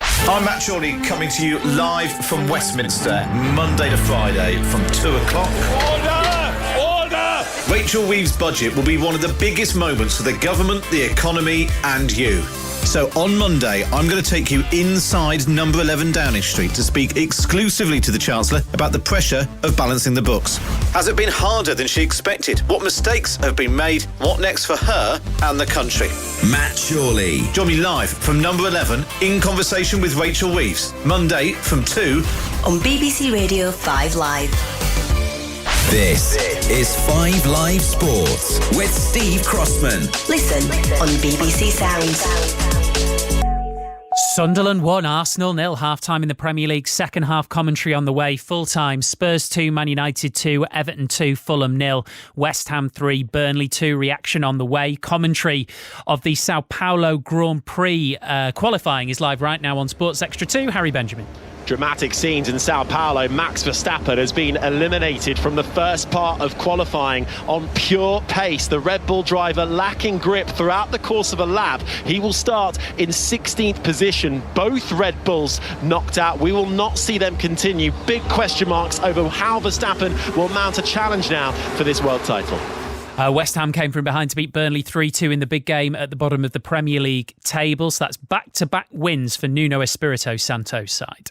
I'm Matt Chorley, coming to you live from Westminster, Monday to Friday from 2 o'clock. Order! Rachel Reeves' budget will be one of the biggest moments for the government, the economy and you. So on Monday, I'm going to take you inside number 11 Downing Street to speak exclusively to the Chancellor about the pressure of balancing the books. Has it been harder than she expected? What mistakes have been made? What next for her and the country? Matt Chorley. Join me live from number 11 in conversation with Rachel Reeves. Monday from 2 on BBC Radio 5 Live. This is 5 Live Sports with Steve Crossman. Listen on BBC Sounds. Sunderland 1, Arsenal 0, half-time in the Premier League, second half commentary on the way, full-time, Spurs 2, Man United 2, Everton 2, Fulham 0, West Ham 3, Burnley 2, reaction on the way, commentary of the Sao Paulo Grand Prix qualifying is live right now on Sports Extra 2, Harry Benjamin. Dramatic scenes in Sao Paulo. Max Verstappen has been eliminated from the first part of qualifying on pure pace. The Red Bull driver lacking grip throughout the course of a lap. He will start in 16th position. Both Red Bulls knocked out. We will not see them continue. Big question marks over how Verstappen will mount a challenge now for this world title. West Ham came from behind to beat Burnley 3-2 in the big game at the bottom of the Premier League table. So that's back-to-back wins for Nuno Espirito Santo's side.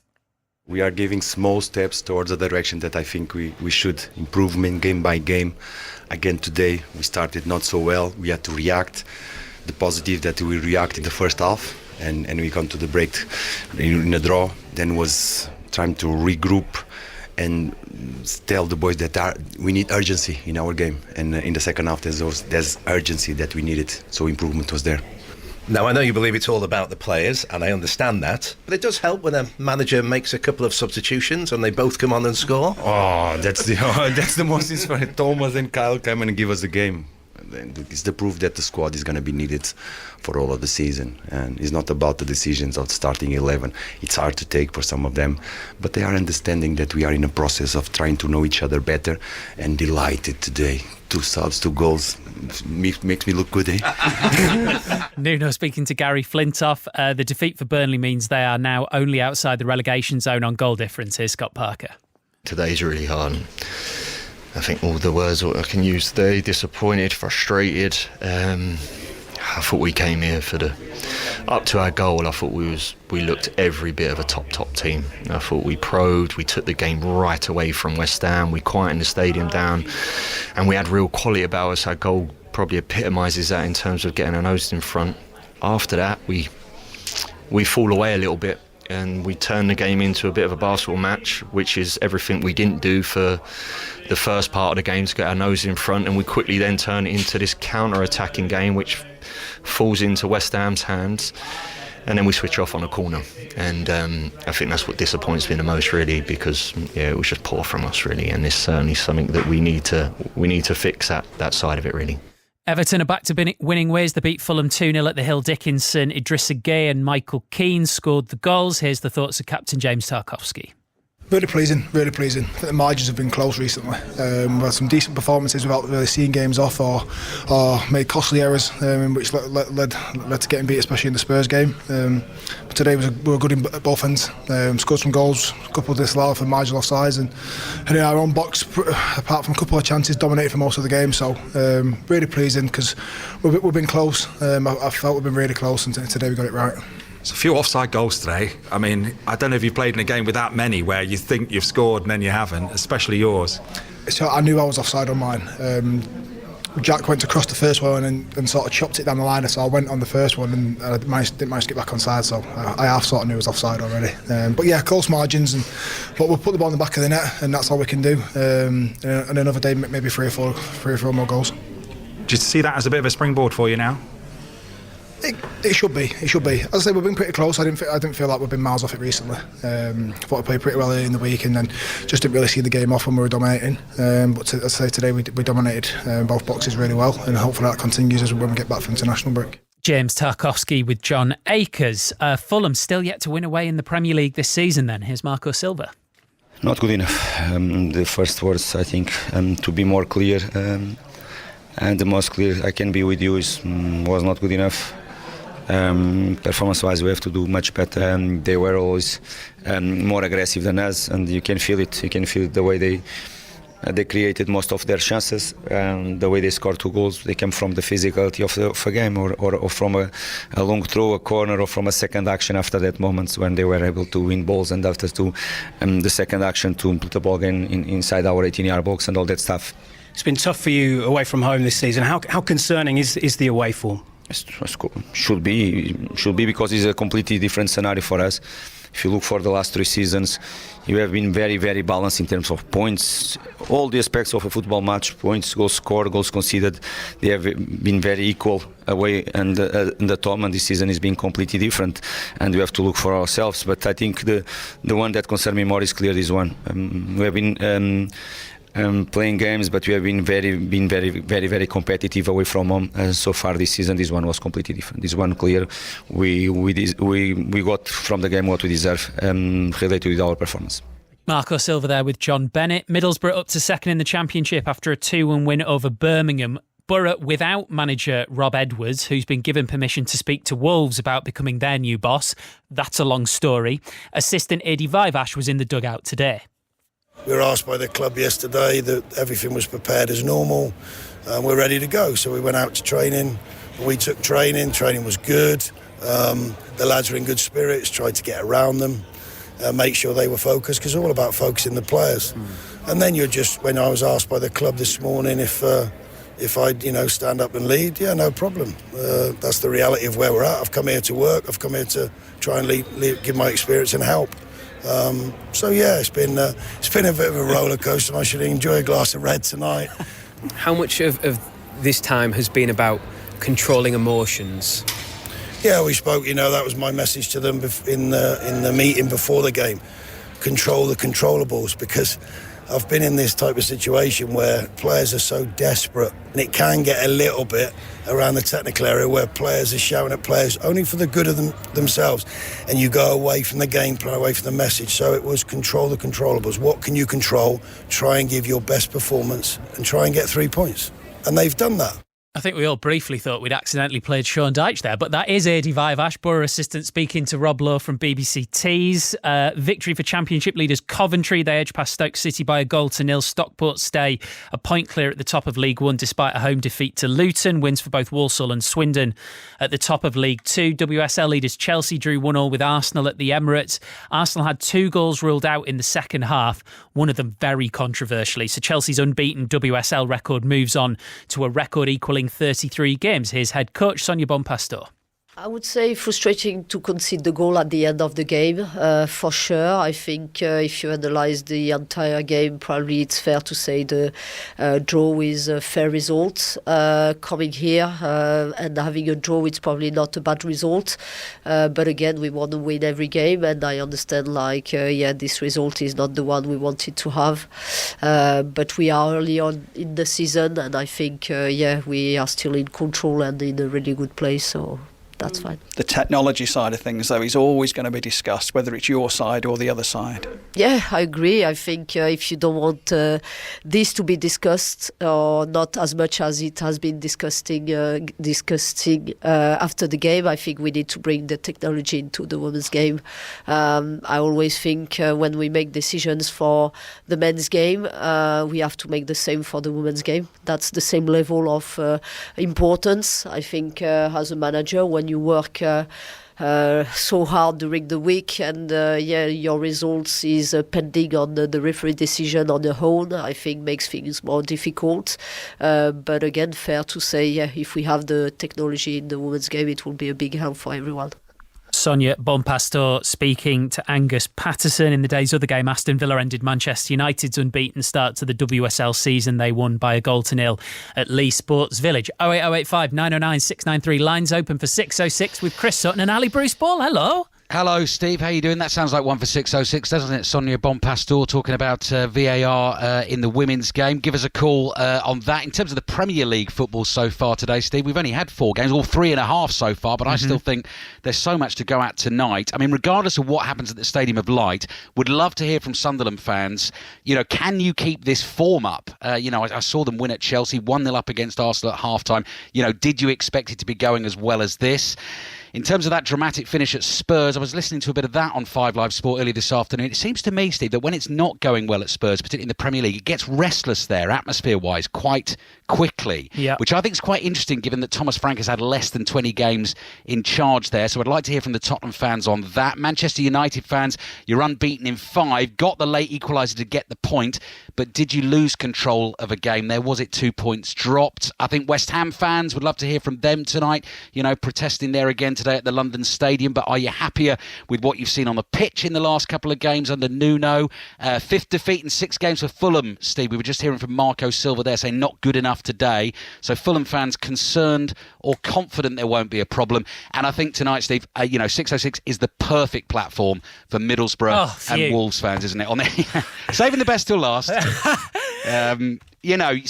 We are giving small steps towards the direction that I think we should improve game by game. Again, today we started not so well. We had to react. The positive that we reacted in the first half and we come to the break in a draw. Then was time to regroup and tell the boys that we need urgency in our game, and in the second half there's urgency that we needed, so improvement was there. Now, I know you believe it's all about the players, and I understand that, but it does help when a manager makes a couple of substitutions and they both come on and score. Oh, that's the most inspiring. Thomas and Kyle come and give us the game. It's the proof that the squad is going to be needed for all of the season, and it's not about the decisions of starting 11. It's hard to take for some of them, but they are understanding that we are in a process of trying to know each other better, and delighted today. 2 subs, 2 goals, makes me look good, eh? Nuno speaking to Gary Flintoff. The defeat for Burnley means they are now only outside the relegation zone on goal difference. Here's Scott Parker. Today's really hard. I think all the words I can use today: disappointed, frustrated. I thought we came here up to our goal. I thought we looked every bit of a top team. I thought we probed, we took the game right away from West Ham, we quietened the stadium down, and we had real quality about us. Our goal probably epitomises that in terms of getting our nose in front. After that, we fall away a little bit, and we turn the game into a bit of a basketball match, which is everything we didn't do for the first part of the game to get our nose in front, and we quickly then turn it into this counter-attacking game which falls into West Ham's hands, and then we switch off on a corner. And I think that's what disappoints me the most, really, because it was just poor from us, really, and it's certainly something that we need to fix that side of it, really. Everton are back to winning ways. They beat Fulham 2-0 at the Hill Dickinson. Idrissa Gueye and Michael Keane scored the goals. Here's the thoughts of captain James Tarkowski. Really pleasing, really pleasing. I think the margins have been close recently. We've had some decent performances without really seeing games off or made costly errors, which led to getting beat, especially in the Spurs game. But today we were good at both ends. Scored some goals, a couple disallowed for marginal offsides, and in our own box, apart from a couple of chances, dominated for most of the game. So really pleasing, because we've been close. I felt we've been really close, and today we got it right. It's a few offside goals today. I mean, I don't know if you've played in a game with that many where you think you've scored and then you haven't, especially yours. So I knew I was offside on mine. Jack went to cross the first one and sort of chopped it down the line, so I went on the first one and I didn't manage to get back on side, so I half sort of knew I was offside already. But yeah, close margins, but we'll put the ball in the back of the net, and that's all we can do. And another day, maybe three or four more goals. Do you see that as a bit of a springboard for you now? It should be. As I say, we've been pretty close. I didn't feel like we've been miles off it recently. Thought I played pretty well early in the week, and then just didn't really see the game off when we were dominating. But as I say, today we dominated both boxes really well, and hopefully that continues as when we get back from international break. James Tarkowski with John Akers. Fulham still yet to win away in the Premier League this season then. Here's Marco Silva. Not good enough. The first words, I think, to be more clear, and the most clear I can be with you was not good enough. Performance-wise, we have to do much better. They were always more aggressive than us, and you can feel it. You can feel the way they created most of their chances, the way they scored 2 goals. They came from the physicality of a game, or from a long throw, a corner, or from a second action after that moment when they were able to win balls, and after the second action to put the ball again inside our 18-yard box and all that stuff. It's been tough for you away from home this season. How concerning is the away form? Should be because it's a completely different scenario for us. If you look for the last 3 seasons, you have been very, very balanced in terms of points. All the aspects of a football match, points, goals scored, goals conceded, they have been very equal away and at home, and this season is being completely different, and we have to look for ourselves. But I think the one that concerns me more is clear this one. We have been playing games, but we have been very, very competitive away from home. So far this season, this one was completely different. This one clear, we got from the game what we deserve, related with our performance. Marco Silva there with John Bennett. Middlesbrough up to second in the Championship after a 2-1 win over Birmingham. Borough without manager Rob Edwards, who's been given permission to speak to Wolves about becoming their new boss. That's a long story. Assistant Eddie Vivash was in the dugout today. We were asked by the club yesterday that everything was prepared as normal and we're ready to go. So we went out to training. We took training. Training was good. The lads were in good spirits, tried to get around them, make sure they were focused, because it's all about focusing the players. And then when I was asked by the club this morning if I'd stand up and lead, yeah, no problem. That's the reality of where we're at. I've come here to work. I've come here to try and give my experience and help. So yeah, it's been a bit of a roller coaster. I should enjoy a glass of red tonight. How much of this time has been about controlling emotions? Yeah, we spoke. That was my message to them in the meeting before the game. Control the controllables, because I've been in this type of situation where players are so desperate, and it can get a little bit around the technical area where players are shouting at players only for the good of themselves, and you go away from the game plan, away from the message. So it was control the controllables. What can you control? Try and give your best performance and try and get 3 points. And they've done that. I think we all briefly thought we'd accidentally played Sean Dyche there, but that is Adi Vivash, Borough assistant, speaking to Rob Lowe from BBC Tees. Victory for Championship leaders Coventry. They edged past Stoke City by 1-0. Stockport stay a point clear at the top of League One despite a home defeat to Luton. Wins for both Walsall and Swindon at the top of League Two. WSL leaders Chelsea drew 1-1 with Arsenal at the Emirates. Arsenal had 2 goals ruled out in the second half, one of them very controversially. So Chelsea's unbeaten WSL record moves on to a record equaling 33 games. Here's head coach Sonia Bonpastor. I would say frustrating to concede the goal at the end of the game, for sure. I think if you analyse the entire game, probably it's fair to say the draw is a fair result. Coming here and having a draw, it's probably not a bad result. But again, we want to win every game, and I understand, this result is not the one we wanted to have. But we are early on in the season, and I think, we are still in control and in a really good place, so that's fine. The technology side of things, though, is always going to be discussed, whether it's your side or the other side. Yeah, I agree. I think if you don't want this to be discussed, or not as much as it has been discussing after the game, I think we need to bring the technology into the women's game. I always think when we make decisions for the men's game, we have to make the same for the women's game. That's the same level of importance. I think as a manager, when you work so hard during the week and your results is pending on the referee decision on your own, I think makes things more difficult. But again, fair to say, if we have the technology in the women's game, it will be a big help for everyone. Sonia Bonpastor speaking to Angus Patterson. In the day's other game, Aston Villa ended Manchester United's unbeaten start to the WSL season. They won by 1-0 at Lee Sports Village. 08085 909 693. Lines open for 606 with Chris Sutton and Ali Bruce Ball. Hello. Hello, Steve. How you doing? That sounds like one for 606, doesn't it? Sonia Bonpastor talking about VAR in the women's game. Give us a call on that. In terms of the Premier League football so far today, Steve, we've only had 4 games, or 3.5 so far, but I still think there's so much to go at tonight. I mean, regardless of what happens at the Stadium of Light, would love to hear from Sunderland fans. Can you keep this form up? I saw them win at Chelsea, 1-0 up against Arsenal at half-time. Did you expect it to be going as well as this? In terms of that dramatic finish at Spurs, I was listening to a bit of that on 5 Live Sport earlier this afternoon. It seems to me, Steve, that when it's not going well at Spurs, particularly in the Premier League, it gets restless there, atmosphere-wise, quite quickly, which I think is quite interesting given that Thomas Frank has had less than 20 games in charge there. So I'd like to hear from the Tottenham fans on that. Manchester United fans, you're unbeaten in 5, got the late equaliser to get the point, but did you lose control of a game there? Was it 2 points dropped? I think West Ham fans would love to hear from them tonight, protesting there again today at the London Stadium. But are you happier with what you've seen on the pitch in the last couple of games under Nuno? 5th defeat in 6 games for Fulham, Steve. We were just hearing from Marco Silva there saying not good enough today. So Fulham fans concerned or confident there won't be a problem. And I think tonight, Steve, 606 is the perfect platform for Middlesbrough and Wolves fans, isn't it? Saving the best till last.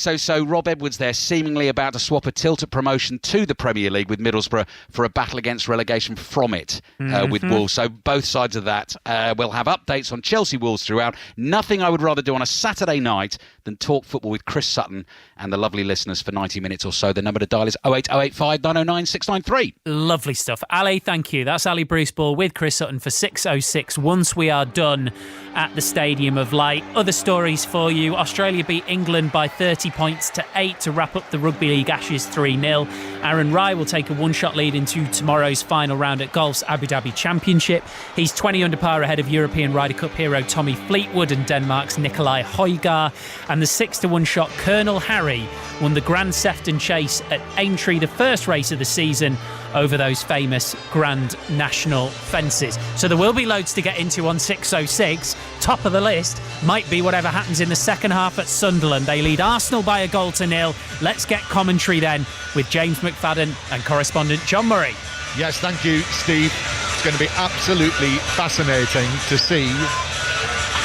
So Rob Edwards there seemingly about to swap a tilt at promotion to the Premier League with Middlesbrough for a battle against relegation from it with Wolves. So both sides of that. We'll have updates on Chelsea Wolves throughout. Nothing I would rather do on a Saturday night than talk football with Chris Sutton and the lovely listeners for 90 minutes or so. The number to dial is 08085 909 693. Lovely stuff. Ali, thank you. That's Ali Bruce Ball with Chris Sutton for 606. Once we are done at the Stadium of Light, other stories for you. Australia beat England by by 30 points to 8 to wrap up the Rugby League Ashes 3-0. Aaron Rai will take a one-shot lead into tomorrow's final round at golf's Abu Dhabi Championship. He's 20 under par ahead of European Ryder Cup hero Tommy Fleetwood and Denmark's Nikolai Højgaard. And the 6-1 shot Colonel Harry won the Grand Sefton Chase at Aintree, the first race of the season, over those famous Grand National fences. So there will be loads to get into on 606. Top of the list might be whatever happens in the second half at Sunderland. They lead Arsenal by 1-0. Let's get commentary then with James McFadden and correspondent John Murray. Yes, thank you, Steve. It's going to be absolutely fascinating to see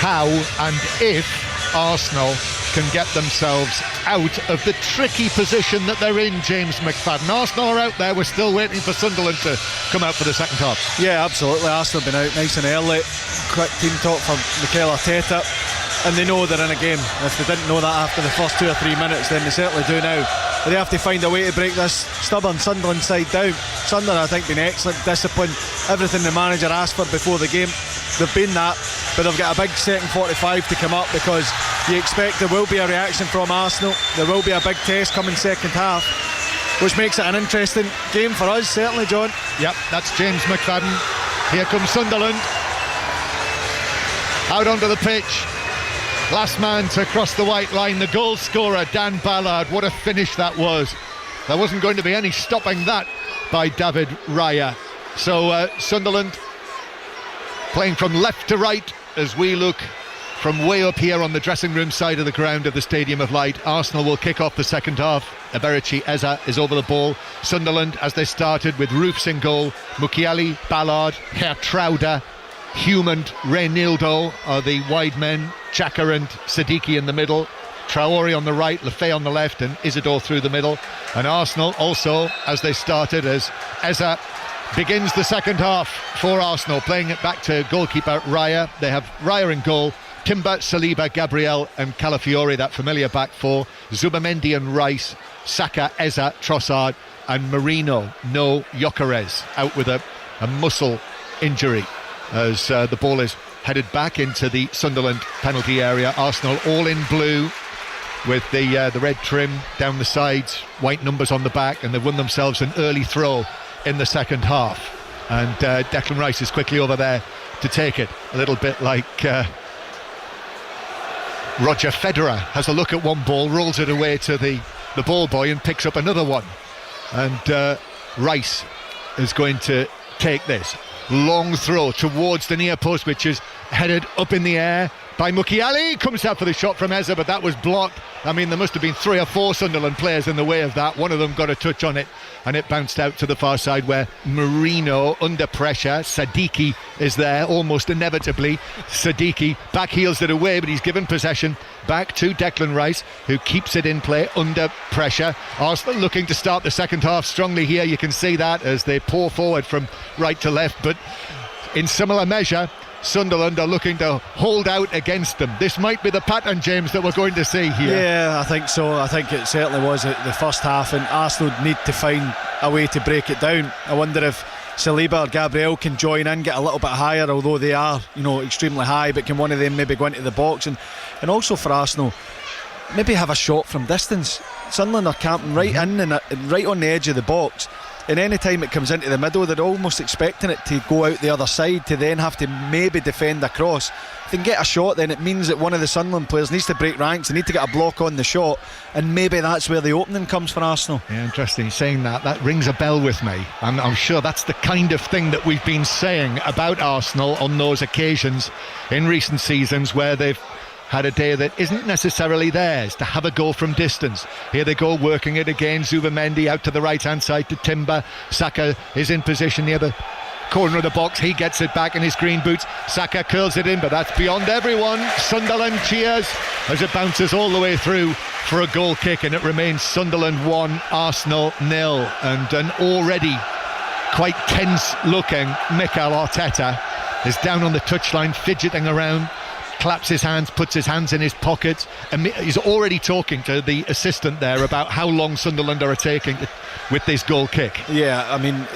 how and if Arsenal can get themselves out of the tricky position that they're in, James McFadden. Arsenal are out there. We're still waiting for Sunderland to come out for the second half. Yeah, absolutely. Arsenal have been out nice and early. Quick team talk from Mikel Arteta, and they know they're in a game. If they didn't know that after the first 2 or 3 minutes, then they certainly do now. But they have to find a way to break this stubborn Sunderland side down. Sunderland, I think, been excellent, discipline, everything the manager asked for before the game. They've been that, but they've got a big second 45 to come up, because you expect there will be a reaction from Arsenal. There will be a big test coming second half, which makes it an interesting game for us, certainly, John. Yep, that's James McFadden. Here comes Sunderland. Out onto the pitch. Last man to cross the white line, the goal scorer, Dan Ballard. What a finish that was. There wasn't going to be any stopping that by David Raya. So Sunderland playing from left to right as we look from way up here on the dressing room side of the ground of the Stadium of Light. Arsenal will kick off the second half. Eberici Eza is over the ball. Sunderland, as they started, with Roofs in goal. Mukiele, Ballard, Hertrauda, Humand, Reynildo are the wide men. Xhaka and Siddiqui in the middle. Traore on the right, Lefay on the left, and Isidore through the middle. And Arsenal also, as they started, as Eza begins the second half for Arsenal, playing it back to goalkeeper Raya. They have Raya in goal, Timber, Saliba, Gabriel and Calafiori, that familiar back four. Zubamendi and Rice, Saka, Eza, Trossard and Marino. No Gyökeres, out with a muscle injury as the ball is headed back into the Sunderland penalty area. Arsenal all in blue with the red trim down the sides, white numbers on the back, and they've won themselves an early throw in the second half. And Declan Rice is quickly over there to take it, a little bit like Roger Federer has a look at one ball, rolls it away to the ball boy and picks up another one. And Rice is going to take this long throw towards the near post, which is headed up in the air by Mukiele. Comes out for the shot from Eza, but that was blocked. I mean, there must have been 3 or 4 Sunderland players in the way of that. One of them got a touch on it, and it bounced out to the far side where Marino under pressure. Siddiqui is there almost inevitably. Siddiqui backheels it away, but he's given possession back to Declan Rice, who keeps it in play under pressure. Arsenal looking to start the second half strongly here. You can see that as they pour forward from right to left, but in similar measure Sunderland are looking to hold out against them. This might be the pattern, James, that we're going to see here. Yeah, I think so. I think it certainly was the first half, and Arsenal need to find a way to break it down. I wonder if Saliba or Gabriel can join in, get a little bit higher, although they are, extremely high, but can one of them maybe go into the box, and also for Arsenal, maybe have a shot from distance. Sunderland are camping right in and right on the edge of the box, and any time it comes into the middle, they're almost expecting it to go out the other side to then have to maybe defend across. If they can get a shot, then it means that one of the Sunderland players needs to break ranks. They need to get a block on the shot, and maybe that's where the opening comes for Arsenal. Yeah, interesting saying that rings a bell with me. I'm sure that's the kind of thing that we've been saying about Arsenal on those occasions in recent seasons where they've had a day that isn't necessarily theirs, to have a goal from distance. Here they go, working it again. Zubamendi out to the right hand side to Timber. Saka is in position near the corner of the box. He gets it back in his green boots. Saka curls it in, but that's beyond everyone. Sunderland cheers as it bounces all the way through for a goal kick, and it remains Sunderland 1, Arsenal 0. And an already quite tense looking Mikel Arteta is down on the touchline, fidgeting around, claps his hands, puts his hands in his pockets, and he's already talking to the assistant there about how long Sunderland are taking with this goal kick. Yeah, I mean,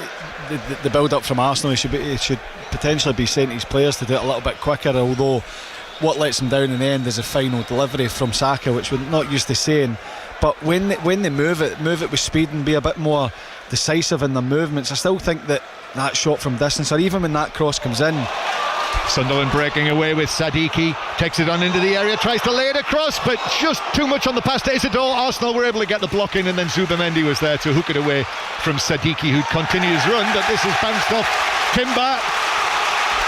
the build up from Arsenal, he should potentially be saying to his players to do it a little bit quicker, although what lets them down in the end is a final delivery from Saka, which we're not used to seeing. But when they move it with speed and be a bit more decisive in their movements, I still think that shot from distance, or even when that cross comes in. Sunderland breaking away with Sadiki, takes it on into the area, tries to lay it across, but just too much on the pass to Isidore. Arsenal were able to get the block in, and then Zubamendi was there to hook it away from Sadiki, who'd continued his run, but this is bounced off Timber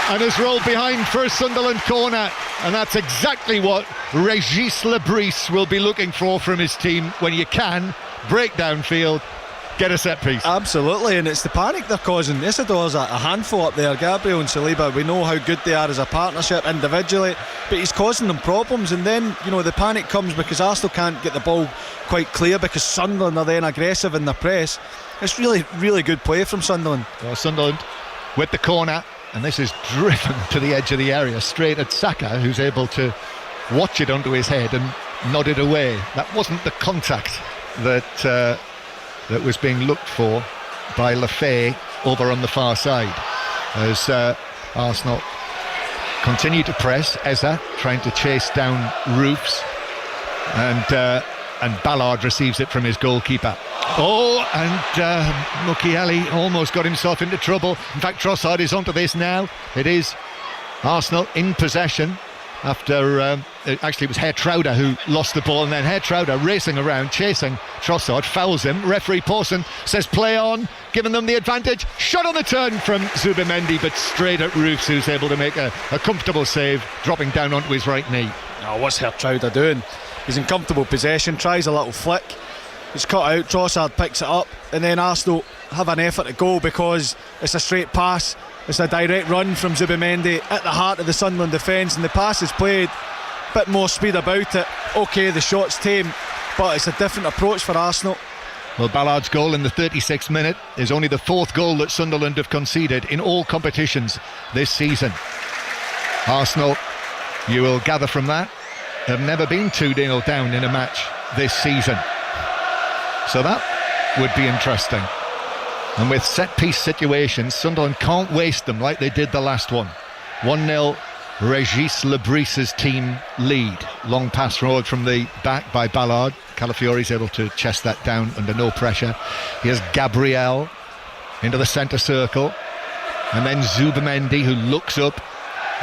and has rolled behind for a Sunderland corner, and that's exactly what Régis Lebris will be looking for from his team. When you can break downfield, get a set piece. Absolutely, and it's the panic they're causing. Isidore's a handful up there. Gabriel and Saliba, we know how good they are as a partnership individually, but he's causing them problems, and then the panic comes because Arsenal can't get the ball quite clear because Sunderland are then aggressive in their press. It's really, really good play from Sunderland. Well, Sunderland with the corner, and this is driven to the edge of the area straight at Saka, who's able to watch it onto his head and nod it away. That wasn't the contact that was being looked for by Lefebvre over on the far side, as Arsenal continue to press. Eza trying to chase down Roofs, and Ballard receives it from his goalkeeper. And Mukiele almost got himself into trouble. In fact, Trossard is onto this now. It is Arsenal in possession after actually it was Hertrauder who lost the ball, and then Hertrauder racing around chasing Trossard, fouls him. Referee Pawson says play on, giving them the advantage. Shot on the turn from Zubamendi, but straight at Roofs, who's able to make a comfortable save, dropping down onto his right knee. What's Hertrauder doing? He's in comfortable possession, tries a little flick, it's cut out, Trossard picks it up, and then Arsenal have an effort to go because it's a straight pass. It's a direct run from Zubamendi at the heart of the Sunderland defence, and the pass is played, a bit more speed about it. OK, the shot's tame, but it's a different approach for Arsenal. Well, Ballard's goal in the 36th minute is only the fourth goal that Sunderland have conceded in all competitions this season. Arsenal, you will gather from that, have never been 2-0 down in a match this season. So that would be interesting. And with set-piece situations, Sunderland can't waste them like they did the last one. 1-0, Régis Lebris's team lead. Long pass forward from the back by Ballard. Calafiori's able to chest that down under no pressure. Here's Gabriel into the centre circle. And then Zubamendi, who looks up,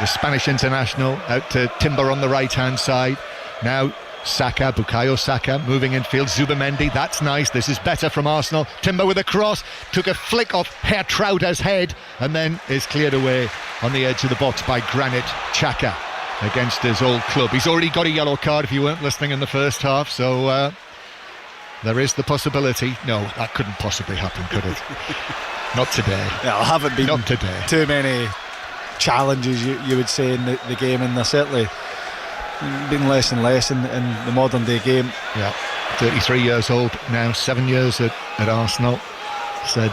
the Spanish international, out to Timber on the right-hand side. Now Saka, Bukayo Saka moving infield. Zubamendi, that's nice, this is better from Arsenal. Timber with a cross, took a flick off Hertrauder's head, and then is cleared away on the edge of the box by Granit Xhaka against his old club. He's already got a yellow card if you weren't listening in the first half, so there is the possibility. No, that couldn't possibly happen, could it? Not today. Yeah, there haven't been not today. Too many challenges you would say in the game, and they're certainly been less and less in the modern day game. Yeah, 33 years old now, 7 years at Arsenal. Said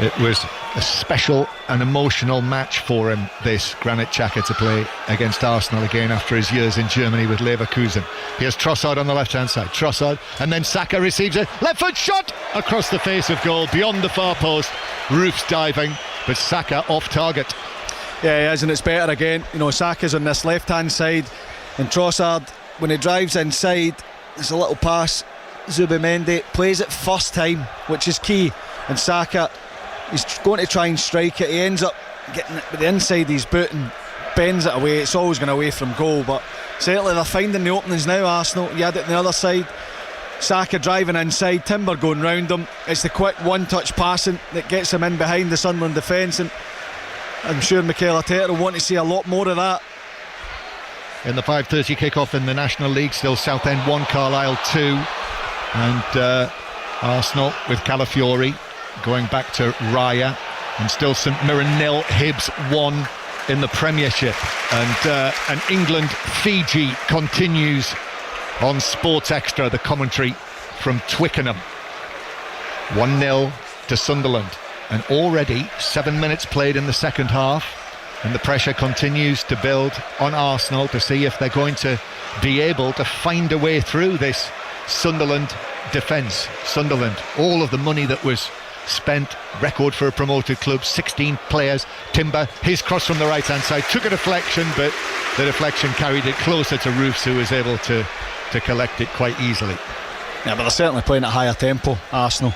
it was a special and emotional match for him, this Granit Xhaka, to play against Arsenal again after his years in Germany with Leverkusen. Here's Trossard on the left hand side. Trossard, and then Saka receives it. Left foot shot across the face of goal, beyond the far post. Roofs diving, but Saka off target. Yeah, he is, and it's better again. Saka's on this left hand side, and Trossard, when he drives inside, there's a little pass. Zubamendi plays it first time, which is key, and Saka, he's going to try and strike it. He ends up getting it with the inside of his boot and bends it away. It's always going away from goal, but certainly they're finding the openings now, Arsenal. You had it on the other side, Saka driving inside, Timber going round him. It's the quick one-touch passing that gets him in behind the Sunderland defence, and I'm sure Mikel Arteta will want to see a lot more of that. In the 5:30 kick-off in the National League, still Southend 1, Carlisle 2, and Arsenal with Calafiori going back to Raya, and still St Mirren 0, Hibs 1 in the Premiership, and England-Fiji continues on Sports Extra, the commentary from Twickenham. 1-0 to Sunderland. And already 7 minutes played in the second half, and the pressure continues to build on Arsenal to see if they're going to be able to find a way through this Sunderland defence. Sunderland, all of the money that was spent, record for a promoted club, 16 players. Timber, his cross from the right hand side, took a deflection, but the deflection carried it closer to Roofs, who was able to collect it quite easily. Yeah, but they're certainly playing at a higher tempo, Arsenal.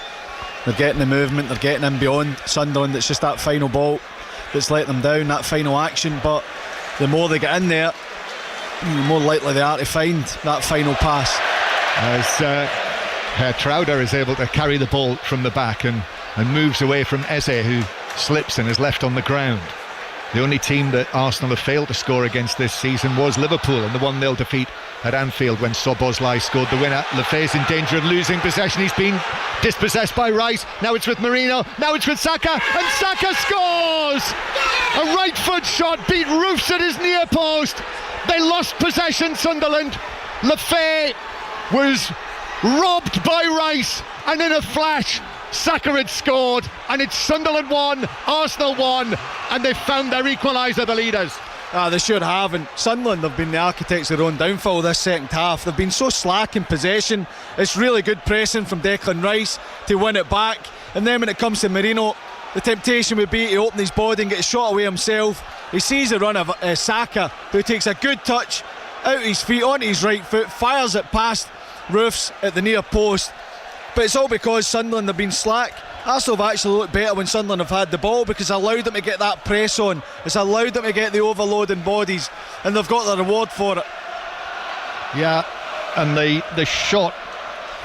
They're getting the movement, they're getting in beyond Sunderland. It's just that final ball that's let them down, that final action. But the more they get in there, the more likely they are to find that final pass. As Trauder is able to carry the ball from the back and moves away from Eze, who slips and is left on the ground. The only team that Arsenal have failed to score against this season was Liverpool in the 1-0 defeat at Anfield when Szoboszlai scored the winner. Lefay's in danger of losing possession. He's been dispossessed by Rice. Now it's with Marino. Now it's with Saka. And Saka scores! A right foot shot beat Roofs at his near post. They lost possession, Sunderland. Lefay was robbed by Rice. And in a flash, Saka had scored, and it's Sunderland 1, Arsenal 1, and they've found their equaliser, the leaders. They should have, and Sunderland have been the architects of their own downfall this second half. They've been so slack in possession. It's really good pressing from Declan Rice to win it back, and then when it comes to Marino, the temptation would be to open his body and get shot away himself. He sees the run of Saka, who takes a good touch out his feet onto his right foot, fires it past Roofs at the near post. But it's all because Sunderland have been slack. Arsenal have actually looked better when Sunderland have had the ball, because it's allowed them to get that press on. It's allowed them to get the overloading bodies, and they've got the reward for it. Yeah, and the shot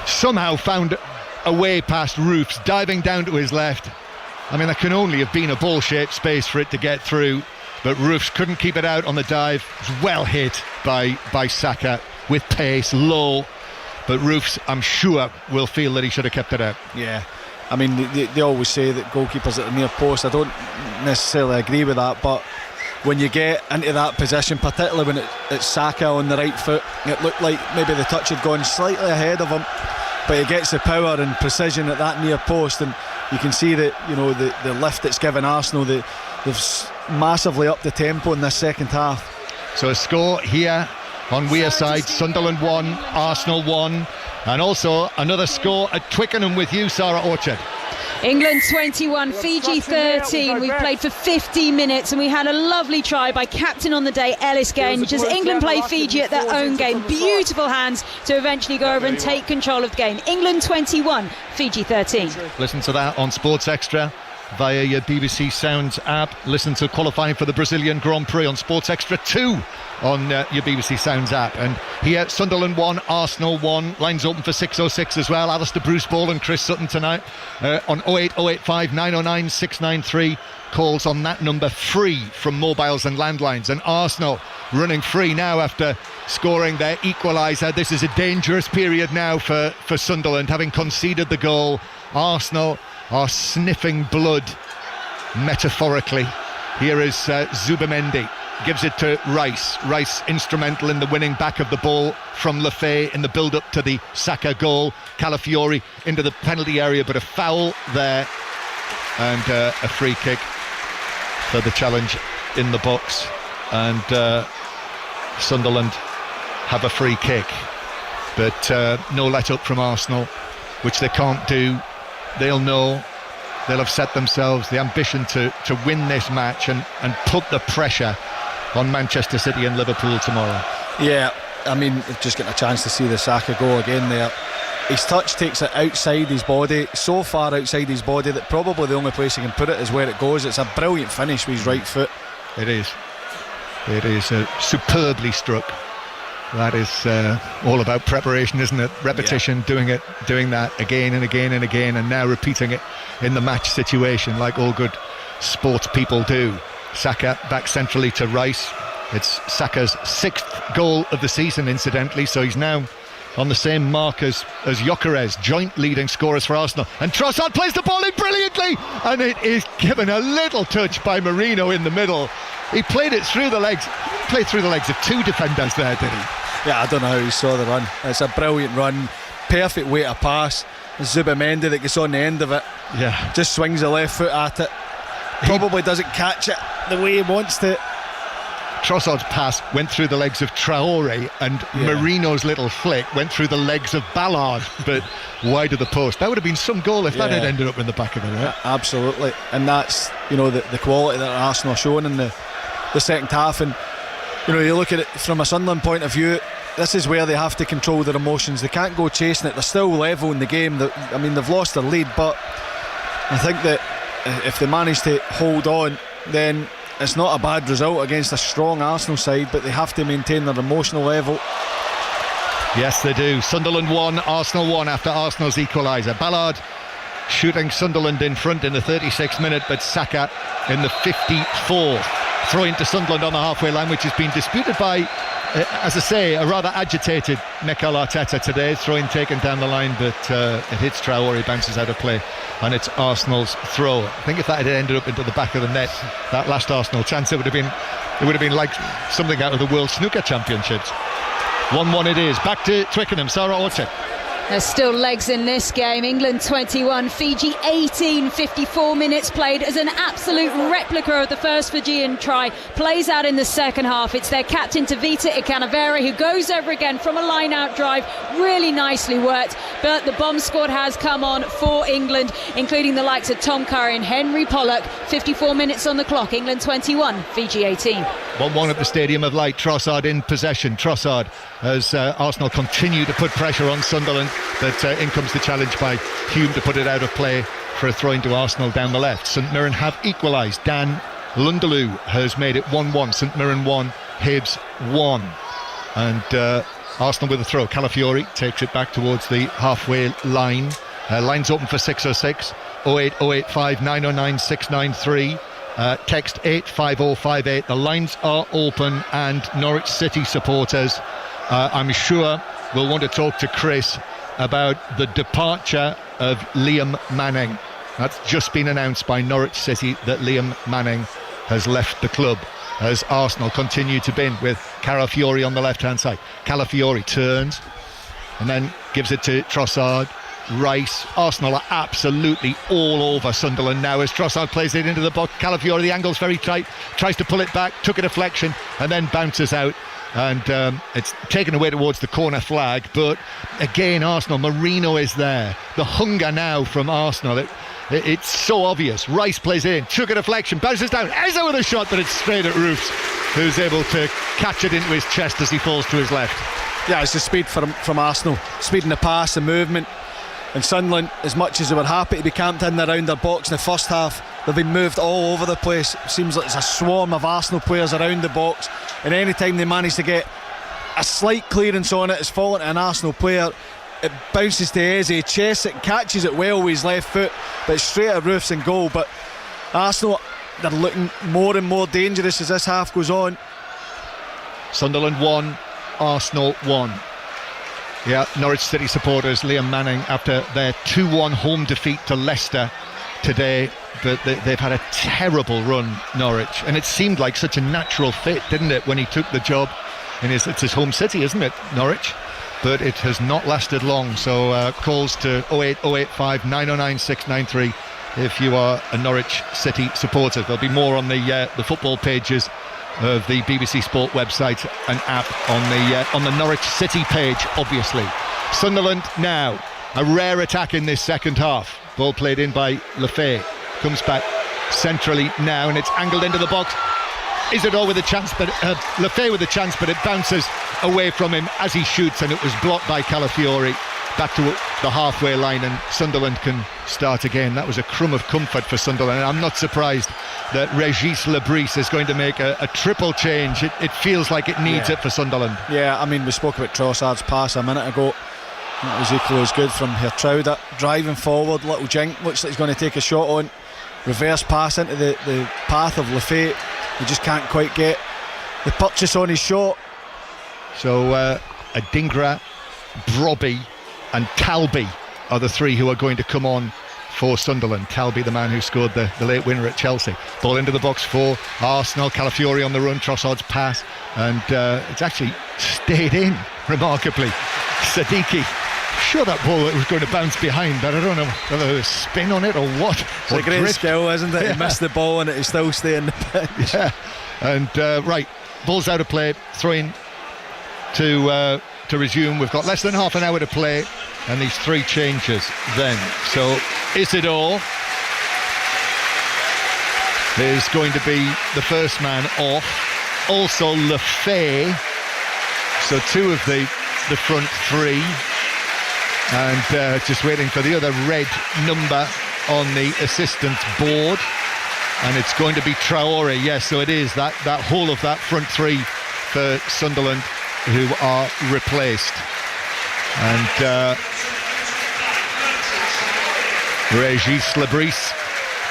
somehow found a way past Roofs, diving down to his left. I mean, there can only have been a ball-shaped space for it to get through, but Roofs couldn't keep it out on the dive. It was well hit by Saka with pace, low. But Roofs, I'm sure, will feel that he should have kept it out. Yeah, I mean, they always say that goalkeepers at the near post. I don't necessarily agree with that, but when you get into that position, particularly when it's Saka on the right foot, it looked like maybe the touch had gone slightly ahead of him, but he gets the power and precision at that near post, and you can see that, you know, the lift it's given Arsenal. They've massively upped the tempo in this second half. So a score here on Wearside: Sunderland 1, Arsenal 1, and also another score at Twickenham with you, Sarah Orchard. England 21, Fiji 13. We've played for 50 minutes and we had a lovely try by captain on the day, Ellis Genge, as England play Fiji at their own game. Beautiful hands to eventually go over and take control of the game. England 21, Fiji 13. Listen to that on Sports Extra via your BBC Sounds app. Listen to qualifying for the Brazilian Grand Prix on Sports Extra 2 on your BBC Sounds app. And here, Sunderland 1, Arsenal 1. Lines open for 606 as well. Alistair Bruce Ball and Chris Sutton tonight on 08085 909 693. Calls on that number free from mobiles and landlines. And Arsenal running free now after scoring their equaliser. This is a dangerous period now for Sunderland, having conceded the goal. Arsenal are sniffing blood, metaphorically. Here is Zubamendi, gives it to Rice. Rice instrumental in the winning back of the ball from Lefay in the build-up to the Saka goal. Calafiori into the penalty area, but a foul there, and a free kick for the challenge in the box. And Sunderland have a free kick, but no let up from Arsenal, which they can't do. They'll know, they'll have set themselves the ambition to win this match and put the pressure on Manchester City and Liverpool tomorrow. Yeah, I mean, just getting a chance to see the Saka goal again there. His touch takes it outside his body, so far outside his body that probably the only place he can put it is where it goes. It's a brilliant finish with his right foot. It is superbly struck. That is all about preparation, isn't it? Repetition, yeah. doing that again and again and again, and now repeating it in the match situation like all good sports people do. Saka back centrally to Rice. It's Saka's 6th goal of the season, incidentally, so he's now on the same mark as Gyökeres, joint leading scorers for Arsenal. And Trossard plays the ball in brilliantly, and it is given a little touch by Marino in the middle. He played it through the legs. Played through the legs of 2 defenders there, did he? Yeah, I don't know how he saw the run. It's a brilliant run, perfect way to pass. Zubamendi that gets on the end of it, yeah, just swings the left foot at it. Probably doesn't catch it the way he wants to. Trossard's pass went through the legs of Traore, and Marino's little flick went through the legs of Ballard, but wide of the post. That would have been some goal if that had ended up in the back of the net. Absolutely, and that's, you know, the quality that Arsenal are showing in the second half. And You look at it from a Sunderland point of view, this is where they have to control their emotions. They can't go chasing it. They're still level in the game. They've lost their lead, but I think that if they manage to hold on, then it's not a bad result against a strong Arsenal side, but they have to maintain their emotional level. Yes, they do. Sunderland 1, Arsenal 1 after Arsenal's equaliser. Ballard shooting Sunderland in front in the 36th minute, but Saka in the 54th. Throw into Sunderland on the halfway line, which has been disputed by, as I say, a rather agitated Mikel Arteta today. Throw-in taken down the line, but it hits Traore, bounces out of play, and it's Arsenal's throw. I think if that had ended up into the back of the net, that last Arsenal chance, it would have been like something out of the World Snooker Championships. 1-1 it is. Back to Twickenham. Sarah Orchard. There's still legs in this game. England 21, Fiji 18, 54 minutes played as an absolute replica of the first Fijian try plays out in the second half. It's their captain Tavita Ikanavere who goes over again from a line-out drive. Really nicely worked, but the bomb squad has come on for England, including the likes of Tom Curry and Henry Pollock. 54 minutes on the clock. England 21, Fiji 18. 1-1 at the Stadium of Light. Trossard in possession. Trossard, as Arsenal continue to put pressure on Sunderland, but in comes the challenge by Hume to put it out of play for a throw into Arsenal down the left. St Mirren have equalised. Dan Lundaloo has made it 1-1. St Mirren 1, Hibs 1. And Arsenal with a throw. Calafiori takes it back towards the halfway line. Lines open for 606 08085 909 693. Text 85058. The lines are open, and Norwich City supporters, I'm sure, will want to talk to Chris about the departure of Liam Manning. That's just been announced by Norwich City, that Liam Manning has left the club, as Arsenal continue to bin with Calafiori on the left-hand side. Calafiori turns and then gives it to Trossard. Rice. Arsenal are absolutely all over Sunderland now as Trossard plays it into the box. Calafiori, the angle's very tight, tries to pull it back, took a deflection and then bounces out, and it's taken away towards the corner flag. But again, Arsenal, Marino is there. The hunger now from Arsenal, it's so obvious. Rice plays it in, took a deflection, bounces down, Eza with a shot, but it's straight at Roofs, who's able to catch it into his chest as he falls to his left. Yeah, it's the speed from Arsenal, speed in the pass, the movement. And Sunderland, as much as they were happy to be camped in around their box in the first half, they've been moved all over the place. It seems like it's a swarm of Arsenal players around the box, and any time they manage to get a slight clearance on it, it's fallen to an Arsenal player. It bounces to Eze, chests it, catches it well with his left foot, but it's straight at Roofs and goal. But Arsenal, they're looking more and more dangerous as this half goes on. Sunderland 1, Arsenal 1. Yeah, Norwich City supporters, Liam Manning, after their 2-1 home defeat to Leicester today, but they've had a terrible run, Norwich, and it seemed like such a natural fit, didn't it, when he took the job it's his home city, isn't it, Norwich? But it has not lasted long. So calls to 08085 909 693 if you are a Norwich City supporter. There'll be more on the football pages of the BBC Sport website and app on the Norwich City page, obviously. Sunderland now, a rare attack in this second half. Ball played in by Lefebvre, comes back centrally now, and it's angled into the box. Isidore with a chance, but Lefebvre with a chance, but it bounces away from him as he shoots, and it was blocked by Calafiori. Back to the halfway line, and Sunderland can start again. That was a crumb of comfort for Sunderland, and I'm not surprised that Régis Lebris is going to make a triple change. It feels like it needs it for Sunderland. Yeah, I mean, we spoke about Trossard's pass a minute ago. That was equally as good from Hertrauda, driving forward. Little jink, looks like he's going to take a shot on. Reverse pass into the path of Lefebvre. He just can't quite get the purchase on his shot. So Adingra, Brobby and Talby are the three who are going to come on for Sunderland. Talby, the man who scored the late winner at Chelsea. Ball into the box for Arsenal. Calafiori on the run, Trossard's pass, and it's actually stayed in remarkably. Sadiki, sure that ball was going to bounce behind, but I don't know whether there was spin on it or what. It's a great skill, isn't it? Yeah. He missed the ball and it is still staying the pitch. Yeah, and right, ball's out of play, throw in to resume. We've got less than half an hour to play, and these three changes then. So Isidore is going to be the first man off. also Lefay. So two of the front three. And just waiting for the other red number on the assistant's board. And it's going to be Traore. Yes, so it is that whole of that front three for Sunderland who are replaced. And Régis Lebris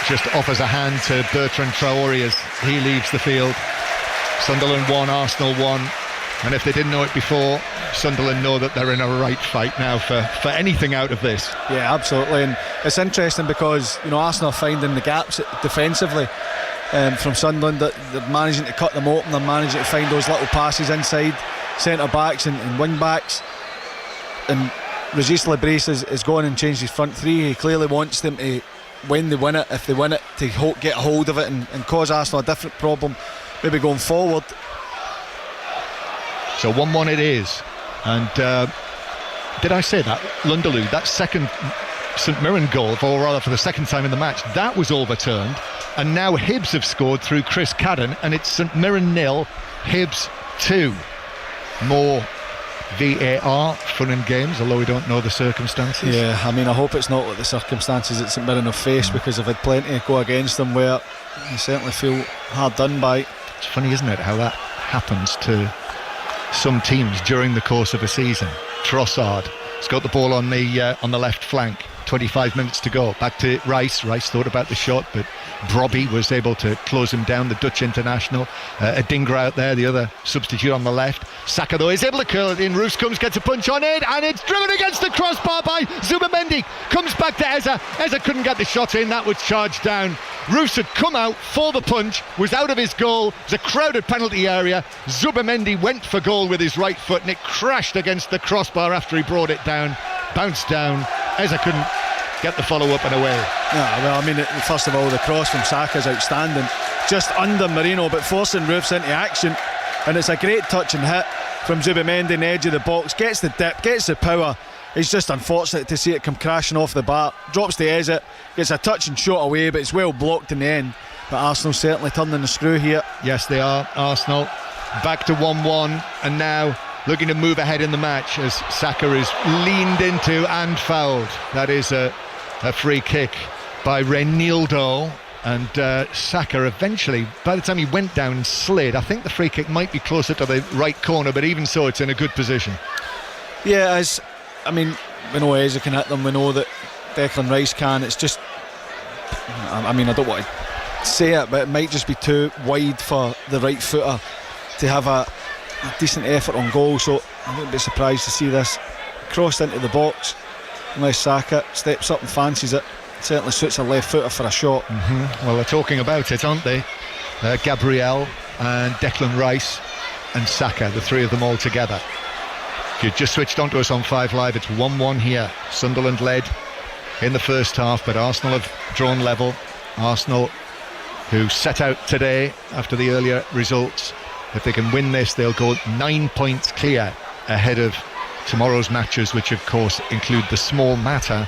just offers a hand to Bertrand Traore as he leaves the field. Sunderland 1, Arsenal 1. And if they didn't know it before, Sunderland know that they're in a right fight now for anything out of this. Yeah, absolutely. And it's interesting because, Arsenal are finding the gaps defensively from Sunderland, that they're managing to cut them open. They're managing to find those little passes inside centre-backs and wing-backs. And Régis Lebris has gone and changed his front three. He clearly wants them to, when they win it, if they win it, to get a hold of it and cause Arsenal a different problem maybe going forward. So 1-1 it is. And did I say that? Lunderloo, that second St Mirren goal, or rather for the second time in the match, that was overturned. And now Hibs have scored through Chris Cadden, and it's St Mirren 0, Hibs 2. More VAR, fun and games, although we don't know the circumstances. Yeah, I mean, I hope it's not what the circumstances that St Mirren have faced, because I've had plenty go against them where you certainly feel hard done by. It's funny, isn't it, how that happens to some teams during the course of a season. Trossard has got the ball on the left flank. 25 minutes to go. Back to Rice. Rice thought about the shot, but Brobby was able to close him down, the Dutch international. Adingra out there, the other substitute on the left. Saka, though, is able to curl it in. Roos comes, gets a punch on it, and it's driven against the crossbar by Zubamendi. Comes back to Eza. Eza couldn't get the shot in. That was charged down. Roos had come out for the punch, was out of his goal. It was a crowded penalty area. Zubamendi went for goal with his right foot, and it crashed against the crossbar after he brought it down. Bounced down. Eza couldn't get the follow-up and away. Yeah, well, I mean, first of all, the cross from Saka's outstanding. Just under Marino, but forcing Roofs into action. And it's a great touch and hit from Zubamendi in the edge of the box. Gets the dip, gets the power. It's just unfortunate to see it come crashing off the bar. Drops the Eza, gets a touch and shot away, but it's well blocked in the end. But Arsenal certainly turning the screw here. Yes, they are. Arsenal back to 1-1, and now looking to move ahead in the match as Saka is leaned into and fouled. That is a free kick by Reinildo, and Saka eventually, by the time he went down and slid, I think the free kick might be closer to the right corner, but even so it's in a good position. Yeah, I mean, we know Eza can hit them, we know that Declan Rice can. It's just, I mean, I don't want to say it, but it might just be too wide for the right footer to have a decent effort on goal, so I wouldn't be surprised to see this crossed into the box unless Saka steps up and fancies it. Certainly suits a left footer for a shot. Well, they're talking about it, aren't they? Gabriel and Declan Rice and Saka, the three of them all together. If you just switched on to us on 5 Live, it's 1-1 here. Sunderland led in the first half, but Arsenal have drawn level. Arsenal, who set out today after the earlier results, if they can win this, they'll go 9 points clear ahead of tomorrow's matches, which of course include the small matter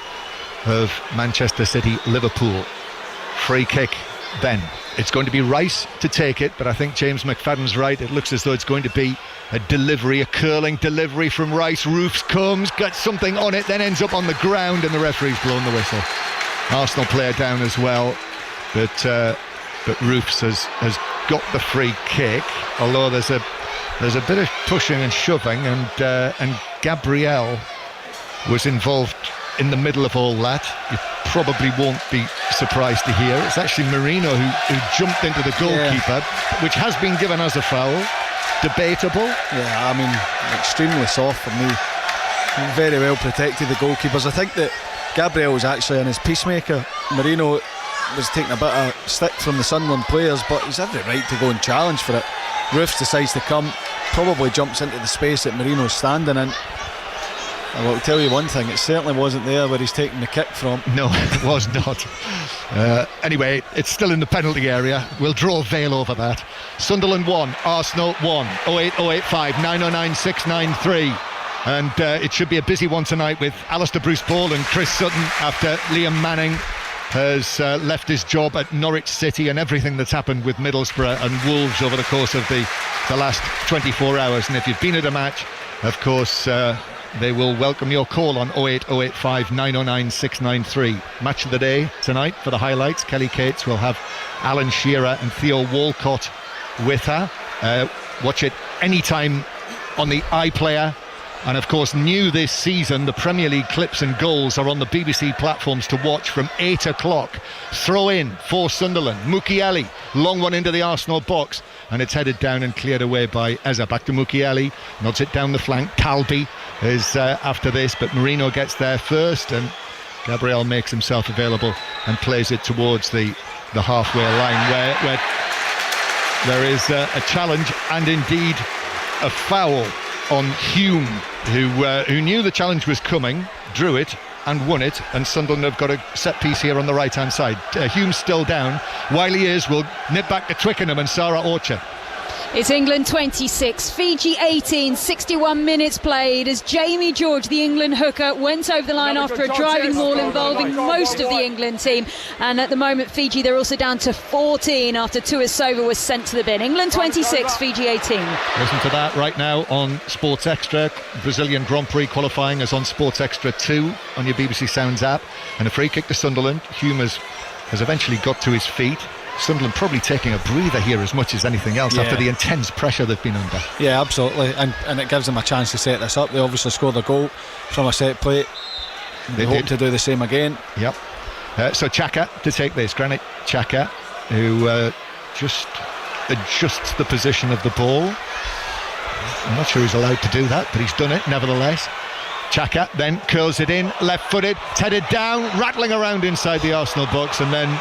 of Manchester City Liverpool. Free kick then. It's going to be Rice to take it, but I think James McFadden's right. It looks as though it's going to be a delivery, a curling delivery from Rice. Roofs comes, gets something on it, then ends up on the ground, and the referee's blown the whistle. Arsenal player down as well, but Roofs has got the free kick, although there's a bit of pushing and shoving, and Gabriel was involved in the middle of all that. You probably won't be surprised to hear it's actually Marino who jumped into the goalkeeper, which has been given as a foul. Debatable. Yeah, I mean, extremely soft for me. Very well protected, the goalkeepers. I think that Gabriel was actually in his peacemaker. Marino was taking a bit of stick from the Sunderland players, but he's every right to go and challenge for it. Roofs decides to come, probably jumps into the space that Marino's standing in. I will tell you one thing, it certainly wasn't there where he's taking the kick from. No, it was not. Anyway, it's still in the penalty area. We'll draw veil over that. Sunderland 1, Arsenal 1, 08085 909 693. And it should be a busy one tonight with Alistair Bruce Ball and Chris Sutton after Liam Manning has left his job at Norwich City, and everything that's happened with Middlesbrough and Wolves over the course of the last 24 hours. And if you've been at a match, of course, they will welcome your call on 08085 909 693. Match of the day tonight for the highlights. Kelly Cates will have Alan Shearer and Theo Walcott with her. Watch it anytime on the iPlayer. And of course, new this season, the Premier League clips and goals are on the BBC platforms to watch from 8 o'clock. Throw in for Sunderland. Mukiele, long one into the Arsenal box, and it's headed down and cleared away by Eza. Back to Mukiele, nods it down the flank. Calby is after this, but Marino gets there first, and Gabriel makes himself available and plays it towards the halfway line, where there is a challenge and indeed a foul on Hume, who knew the challenge was coming, drew it and won it, and Sunderland have got a set piece here on the right hand side. Hume's still down. Wiley will nip back to Twickenham and Sarah Orchard. It's England 26, Fiji 18, 61 minutes played as Jamie George, the England hooker, went over the line after a driving maul involving most of the England team. And at the moment, Fiji, they're also down to 14 after Tuisova was sent to the bin. England 26, Fiji 18. Listen to that right now on Sports Extra. Brazilian Grand Prix qualifying is on Sports Extra 2 on your BBC Sounds app. And a free kick to Sunderland. Hume has eventually got to his feet. Sunderland probably taking a breather here as much as anything else after the intense pressure they've been under. Yeah, absolutely, and it gives them a chance to set this up. They obviously scored a goal from a set play. They hope to do the same again. Yep. So Xhaka to take this. Granit Xhaka, who just adjusts the position of the ball. I'm not sure he's allowed to do that, but he's done it nevertheless. Xhaka then curls it in, left-footed, it's headed down, rattling around inside the Arsenal box, and then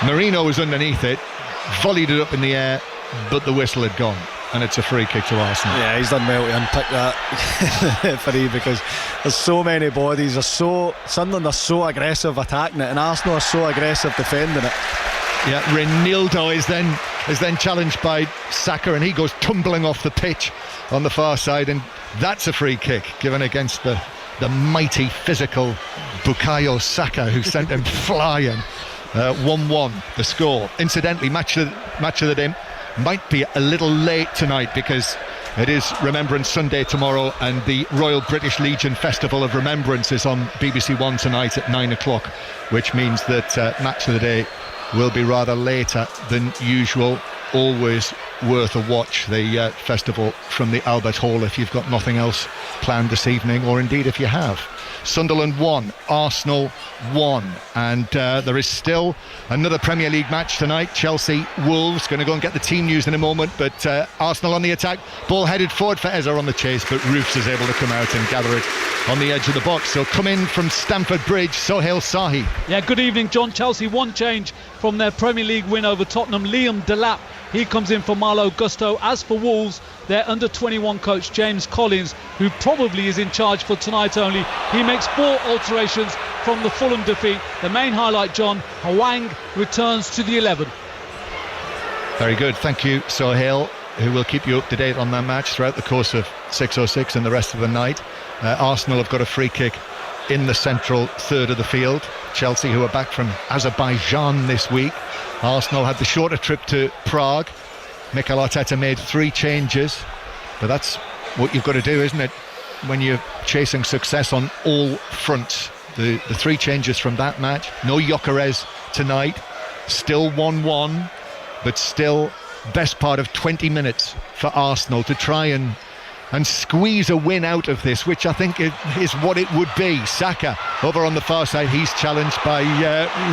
Marino was underneath it, volleyed it up in the air, but the whistle had gone, and it's a free kick to Arsenal. Yeah, he's done well to unpick that free, because there's so many bodies. Sunderland are so aggressive attacking it, and Arsenal are so aggressive defending it. Yeah, Reinildo is then challenged by Saka, and he goes tumbling off the pitch on the far side, and that's a free kick given against the mighty physical Bukayo Saka, who sent him flying. 1-1 the score. Incidentally, match of the day might be a little late tonight because it is Remembrance Sunday tomorrow, and the Royal British Legion Festival of Remembrance is on BBC One tonight at 9 o'clock, which means that match of the day will be rather later than usual. Always worth a watch, the festival from the Albert Hall, if you've got nothing else planned this evening, or indeed if you have. Sunderland 1, Arsenal 1, and there is still another Premier League match tonight. Chelsea Wolves, going to go and get the team news in a moment, but Arsenal on the attack, ball headed forward for Eza on the chase, but Roofs is able to come out and gather it on the edge of the box. So come in from Stamford Bridge, Sohail Sahi. Yeah, good evening, John. Chelsea one change from their Premier League win over Tottenham. Liam Delap, he comes in for Malo Gusto. As for Wolves, their under-21 coach James Collins, who probably is in charge for tonight only, he makes 4 alterations from the Fulham defeat. The main highlight, John, Hwang returns to the 11. Very good, thank you, Sohail, who will keep you up to date on that match throughout the course of 6:06 and the rest of the night. Arsenal have got a free kick in the central third of the field. Chelsea, who are back from Azerbaijan this week. Arsenal had the shorter trip to Prague. Mikel Arteta made 3 changes, but that's what you've got to do, isn't it, when you're chasing success on all fronts. The 3 changes from that match. No Gyökeres tonight, still 1-1, but still best part of 20 minutes for Arsenal to try and squeeze a win out of this, which I think is what it would be. Saka over on the far side, he's challenged by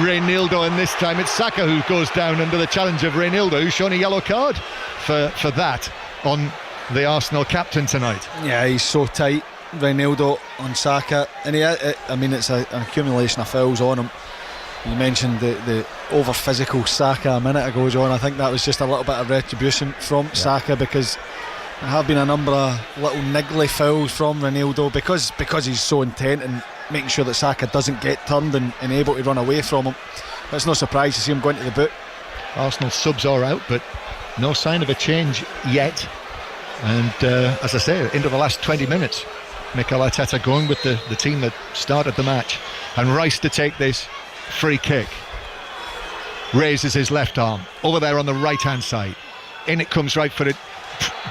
Reinildo, and this time it's Saka who goes down under the challenge of Reinildo, who's shown a yellow card for that on the Arsenal captain tonight. Yeah, he's so tight, Reinildo on Saka, and it's an accumulation of fouls on him. You mentioned the over physical Saka a minute ago, John. I think that was just a little bit of retribution from Saka, because there have been a number of little niggly fouls from Reinildo because he's so intent in making sure that Saka doesn't get turned and able to run away from him. But it's no surprise to see him going to the boot. Arsenal subs are out, but no sign of a change yet. And as I say, into the last 20 minutes, Mikel Arteta going with the team that started the match. And Rice to take this free kick. Raises his left arm over there on the right hand side. In it comes right footed,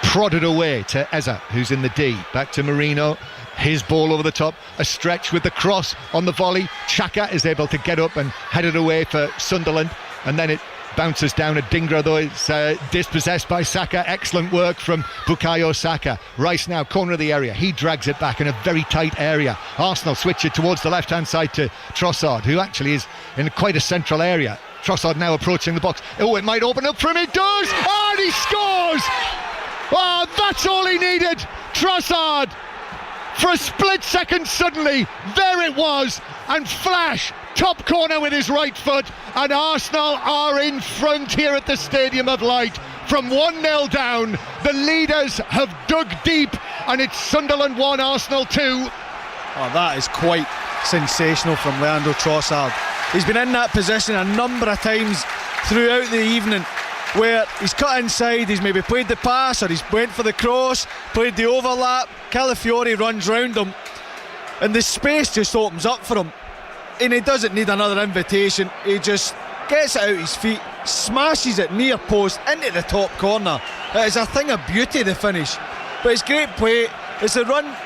prodded away to Eza, who's in the D. Back to Marino. His ball over the top, a stretch with the cross on the volley. Xhaka is able to get up and head it away for Sunderland, and then it bounces down. Adingra, though, it's dispossessed by Saka. Excellent work from Bukayo Saka. Rice now, corner of the area. He drags it back in a very tight area. Arsenal switch it towards the left-hand side to Trossard, who actually is in quite a central area. Trossard now approaching the box. Oh, it might open up for him. It does! Oh, and he scores! Oh, that's all he needed! Trossard! For a split second, suddenly, there it was, and flash, top corner with his right foot, and Arsenal are in front here at the Stadium of Light. From 1-0 down, the leaders have dug deep, and it's Sunderland 1, Arsenal 2. Oh, that is quite sensational from Leandro Trossard. He's been in that position a number of times throughout the evening, where he's cut inside, he's maybe played the pass or he's went for the cross, played the overlap. Calafiore runs round him and the space just opens up for him, and he doesn't need another invitation. He just gets it out his feet, smashes it near post into the top corner. It is a thing of beauty, the finish, but it's great play. It's a run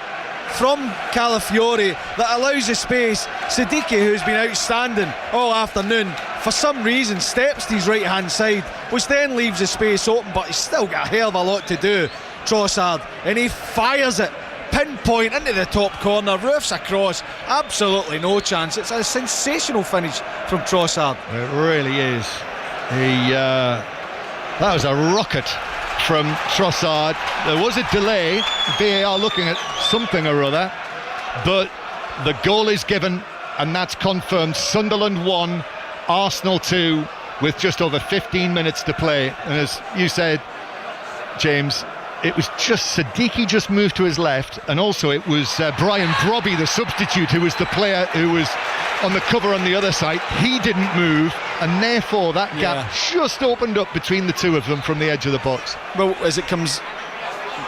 from Calafiore that allows the space. Siddiqui, who's been outstanding all afternoon, for some reason steps to his right hand side, which then leaves the space open, but he's still got a hell of a lot to do, Trossard, and he fires it pinpoint into the top corner, roofs across, absolutely no chance. It's a sensational finish from Trossard. It really is. That was a rocket from Trossard. There was a delay, VAR looking at something or other, but the goal is given, and that's confirmed. Sunderland 1, Arsenal 2, with just over 15 minutes to play. And as you said, James, it was just Siddiqui just moved to his left, and also it was Brian Brobby, the substitute, who was the player who was on the cover on the other side. He didn't move, and therefore that gap just opened up between the two of them from the edge of the box. Well, as it comes,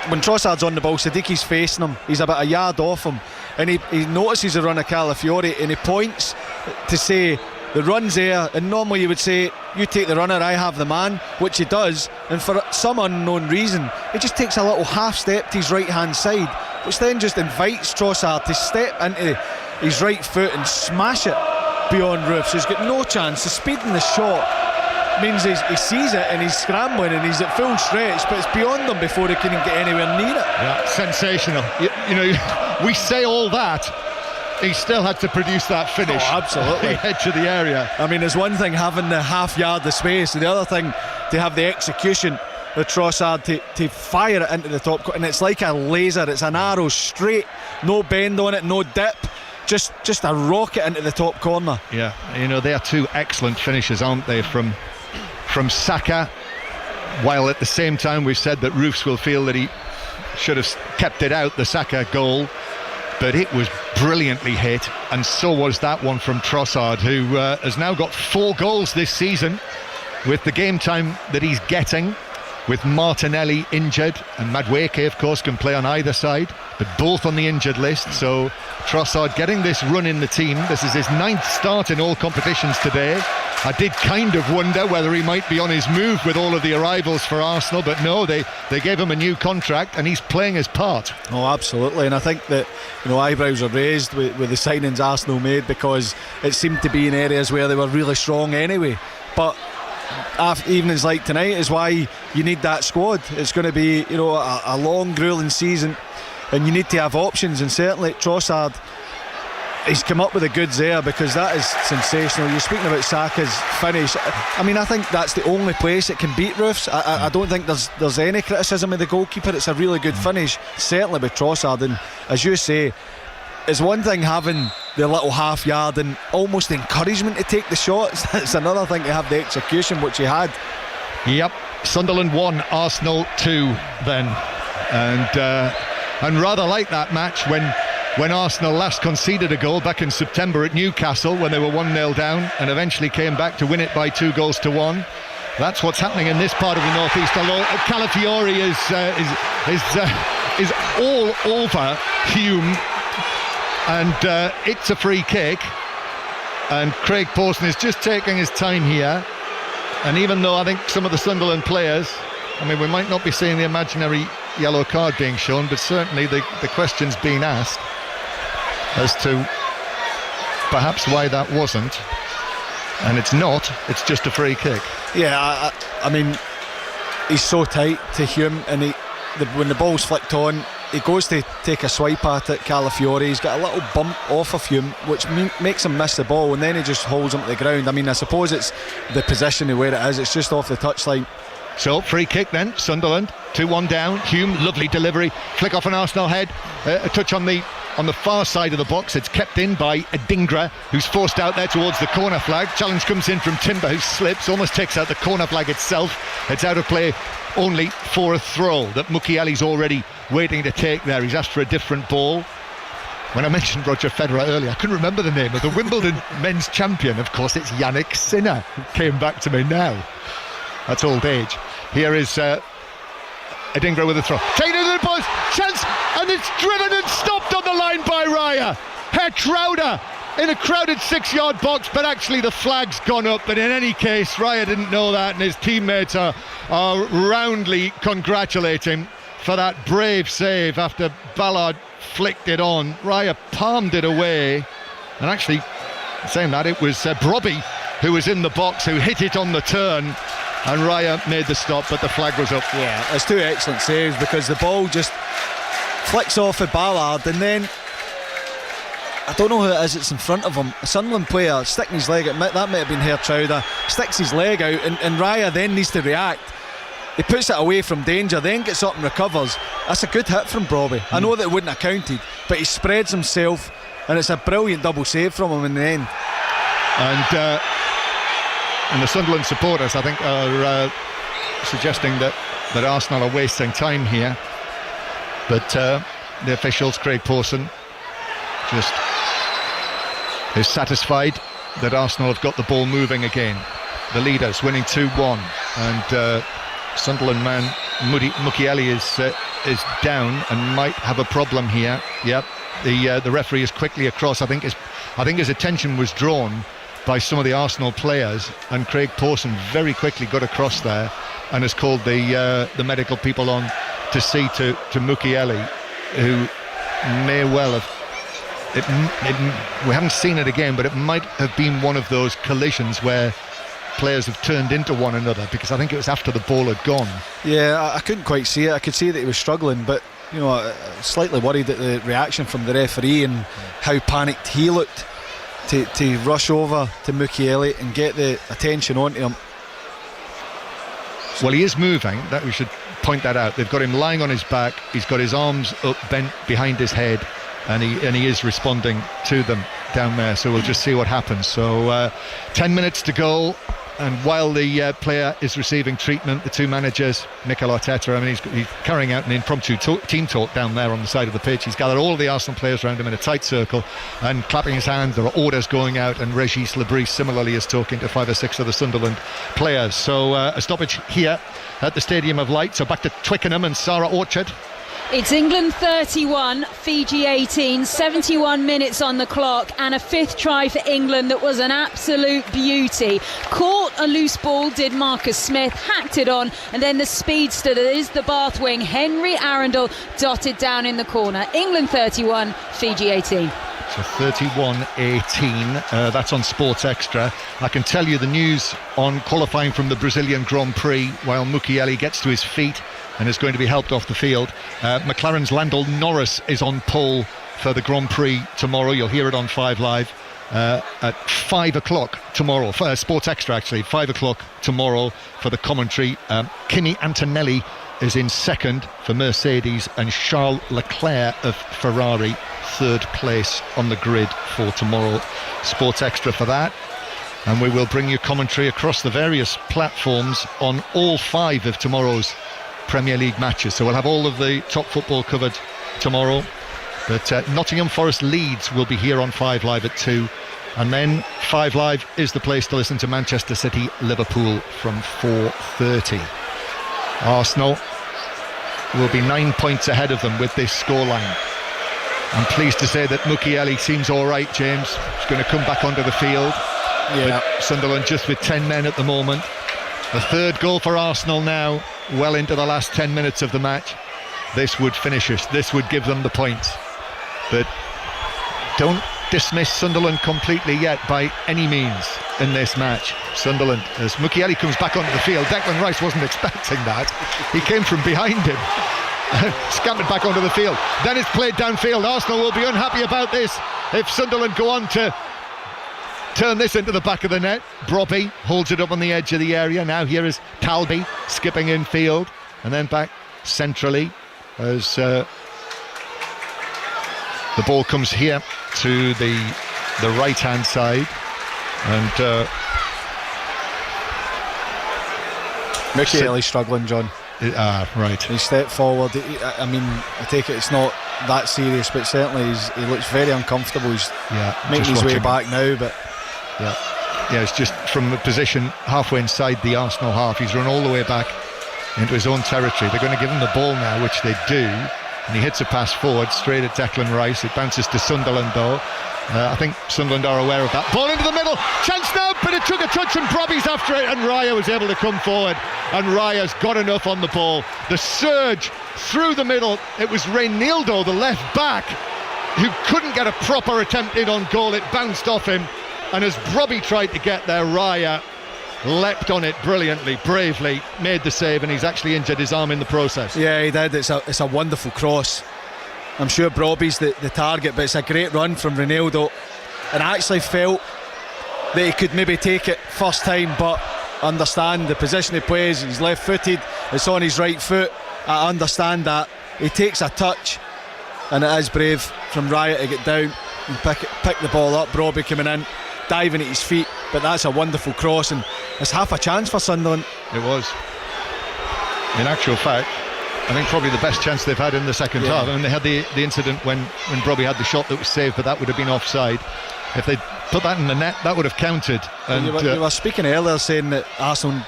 when Trossard's on the ball, Siddiqui's facing him, he's about a yard off him, and he notices the run of Calafiore, and he points to say the run's there, and normally you would say, you take the runner, I have the man, which he does, and for some unknown reason he just takes a little half step to his right hand side, which then just invites Trossard to step into his right foot and smash it beyond roofs. He's got no chance. The speed in the shot means he sees it and he's scrambling and he's at full stretch, but it's beyond him before he can get anywhere near it. Yeah, sensational. You know, we say all that, he still had to produce that finish. Oh, absolutely. Edge of the area. I mean, there's one thing having the half yard of space, and the other thing to have the execution of Trossard to fire it into the top, and it's like a laser. It's an arrow straight, no bend on it, no dip, just a rocket into the top corner. Yeah, you know, they are two excellent finishes, aren't they, from Saka, while at the same time we've said that Roofs will feel that he should have kept it out, the Saka goal, but it was brilliantly hit, and so was that one from Trossard, who has now got 4 goals this season with the game time that he's getting, with Martinelli injured, and Madueke of course can play on either side, but both on the injured list. So Trossard getting this run in the team. This is his 9th start in all competitions today. I did kind of wonder whether he might be on his move with all of the arrivals for Arsenal, but no, they gave him a new contract and he's playing his part. Oh, absolutely. And I think that, you know, eyebrows are raised with the signings Arsenal made, because it seemed to be in areas where they were really strong anyway. But evenings like tonight is why you need that squad. It's going to be, you know, a long grueling season, and you need to have options, and certainly Trossard, he's come up with the goods there, because that is sensational. You're speaking about Saka's finish. I mean, I think that's the only place it can beat Roofs. I don't think there's any criticism of the goalkeeper. It's a really good finish, certainly with Trossard, and as you say, it's one thing having the little half yard and almost the encouragement to take the shots. It's another thing to have the execution, which he had. Yep, Sunderland 1, Arsenal 2 then, and rather like that match when Arsenal last conceded a goal back in September at Newcastle, when they were 1-0 down and eventually came back to win it by 2-1. That's what's happening in this part of the northeast. Although Calafiore is all over Hume, and it's a free kick. And Craig Pawson is just taking his time here. And even though I think some of the Sunderland players, I mean, we might not be seeing the imaginary yellow card being shown, but certainly the question's being asked as to perhaps why that wasn't. And it's not, it's just a free kick. Yeah, I mean, he's so tight to Hume, and when the ball's flicked on, he goes to take a swipe at it, Calafiore. He's got a little bump off of Hume, which makes him miss the ball, and then he just holds him to the ground. I mean, I suppose it's the position of where it is. It's just off the touchline. So, free kick then, Sunderland, 2-1 down. Hume, lovely delivery, flick off an Arsenal head, a touch on the far side of the box. It's kept in by Adingra, who's forced out there towards the corner flag. Challenge comes in from Timber, who slips, almost takes out the corner flag itself. It's out of play only for a throw that Mukiele's already waiting to take there. He's asked for a different ball. When I mentioned Roger Federer earlier, I couldn't remember the name of the Wimbledon men's champion. Of course, it's Yannick Sinner. It came back to me now. That's old age. Here is Adingra with a throw. Taken to the post, chance, and it's driven and stopped on the line by Raya. Herr Crowder in a crowded 6-yard box, but actually the flag's gone up. But in any case, Raya didn't know that, and his teammates are roundly congratulating him for that brave save after Ballard flicked it on. Raya palmed it away, and actually, saying that, it was Brobby who was in the box who hit it on the turn. And Raya made the stop, but the flag was up. Yeah, it's two excellent saves, because the ball just flicks off of Ballard, and then I don't know who it is, it's in front of him. A Sunderland player sticking his leg out, that might have been Herr Crowder, sticks his leg out, and Raya then needs to react. He puts it away from danger, then gets up and recovers. That's a good hit from Brobby. I know that it wouldn't have counted, but he spreads himself, and it's a brilliant double save from him in the end. And the Sunderland supporters, I think, are suggesting that Arsenal are wasting time here. But the officials, Craig Pawson, just is satisfied that Arsenal have got the ball moving again. The leaders winning 2-1, and Sunderland man Mukiele is down and might have a problem here. Yep, the referee is quickly across. I think his attention was drawn by some of the Arsenal players, and Craig Pawson very quickly got across there and has called the medical people on to see to Mukiele, who may well have we haven't seen it again, but it might have been one of those collisions where players have turned into one another, because I think it was after the ball had gone. Yeah, I couldn't quite see it. I could see that he was struggling, but you know, slightly worried at the reaction from the referee and how panicked he looked to rush over to Mukiele and get the attention onto him. Well, he is moving, that we should point that out. They've got him lying on his back, he's got his arms up bent behind his head, and he is responding to them down there, so we'll just see what happens. So 10 minutes to go, and while the player is receiving treatment, the two managers, Mikel Arteta, I mean, he's carrying out an impromptu team talk down there on the side of the pitch. He's gathered all of the Arsenal players around him in a tight circle and clapping his hands. There are orders going out, and Régis Lebris similarly is talking to 5 or 6 of the Sunderland players. So a stoppage here at the Stadium of Light. So back to Twickenham and Sarah Orchard. It's England 31, Fiji 18, 71 minutes on the clock, and a fifth try for England that was an absolute beauty. Caught a loose ball, did Marcus Smith, hacked it on, and then the speedster that is the Bath wing, Henry Arundel, dotted down in the corner. England 31, Fiji 18. So 31-18, that's on Sports Extra. I can tell you the news on qualifying from the Brazilian Grand Prix while Mukiele gets to his feet and is going to be helped off the field. McLaren's Landel Norris is on pole for the Grand Prix tomorrow. You'll hear it on 5 Live at 5 o'clock tomorrow. Sports Extra, actually, 5 o'clock tomorrow for the commentary. Kimi Antonelli is in second for Mercedes, and Charles Leclerc of Ferrari third place on the grid for tomorrow. Sports Extra for that. And we will bring you commentary across the various platforms on all 5 of tomorrow's Premier League matches, so we'll have all of the top football covered tomorrow. But Nottingham Forest Leeds will be here on 5 Live at 2, and then 5 Live is the place to listen to Manchester City Liverpool from 4:30. Arsenal will be 9 points ahead of them with this scoreline. I'm pleased to say that Mukiele seems all right, James. He's going to come back onto the field. Yeah. But Sunderland just with 10 men at the moment. The third goal for Arsenal now, well into the last 10 minutes of the match. This would finish us. This would give them the points. But don't dismiss Sunderland completely yet by any means in this match. Sunderland, as Mukiele comes back onto the field, Declan Rice wasn't expecting that. He came from behind him. Scampered back onto the field. Then it's played downfield. Arsenal will be unhappy about this if Sunderland go on to turn this into the back of the net. Brobby holds it up on the edge of the area. Now here is Talby skipping in field and then back centrally as the ball comes here to the right hand side, and Mukiele's struggling, John. Right. He stepped forward. I mean, I take it it's not that serious, but certainly he looks very uncomfortable. He's making his way back now, but yeah, it's just from a position halfway inside the Arsenal half. He's run all the way back into his own territory. They're going to give him the ball now, which they do, and he hits a pass forward straight at Declan Rice. It bounces to Sunderland though. I think Sunderland are aware of that. Ball into the middle, chance now, but it took a touch and Brobby's after it, and Raya was able to come forward, and Raya's got enough on the ball. The surge through the middle, it was Reinildo, the left back, who couldn't get a proper attempt in on goal. It bounced off him, and as Brobby tried to get there, Raya leapt on it brilliantly, bravely, made the save, and he's actually injured his arm in the process. Yeah, he did. It's a wonderful cross. I'm sure Brobby's the target, but it's a great run from Reinildo, and I actually felt that he could maybe take it first time, but understand the position he plays. He's left footed, it's on his right foot. I understand that. He takes a touch, and it is brave from Raya to get down and pick the ball up. Brobby coming in, diving at his feet, but that's a wonderful cross, and it's half a chance for Sunderland. It was. In actual fact, I think probably the best chance they've had in the second half. I mean, they had the incident when Brobby had the shot that was saved, but that would have been offside. If they'd put that in the net, that would have counted. And you were speaking earlier saying that Arsenal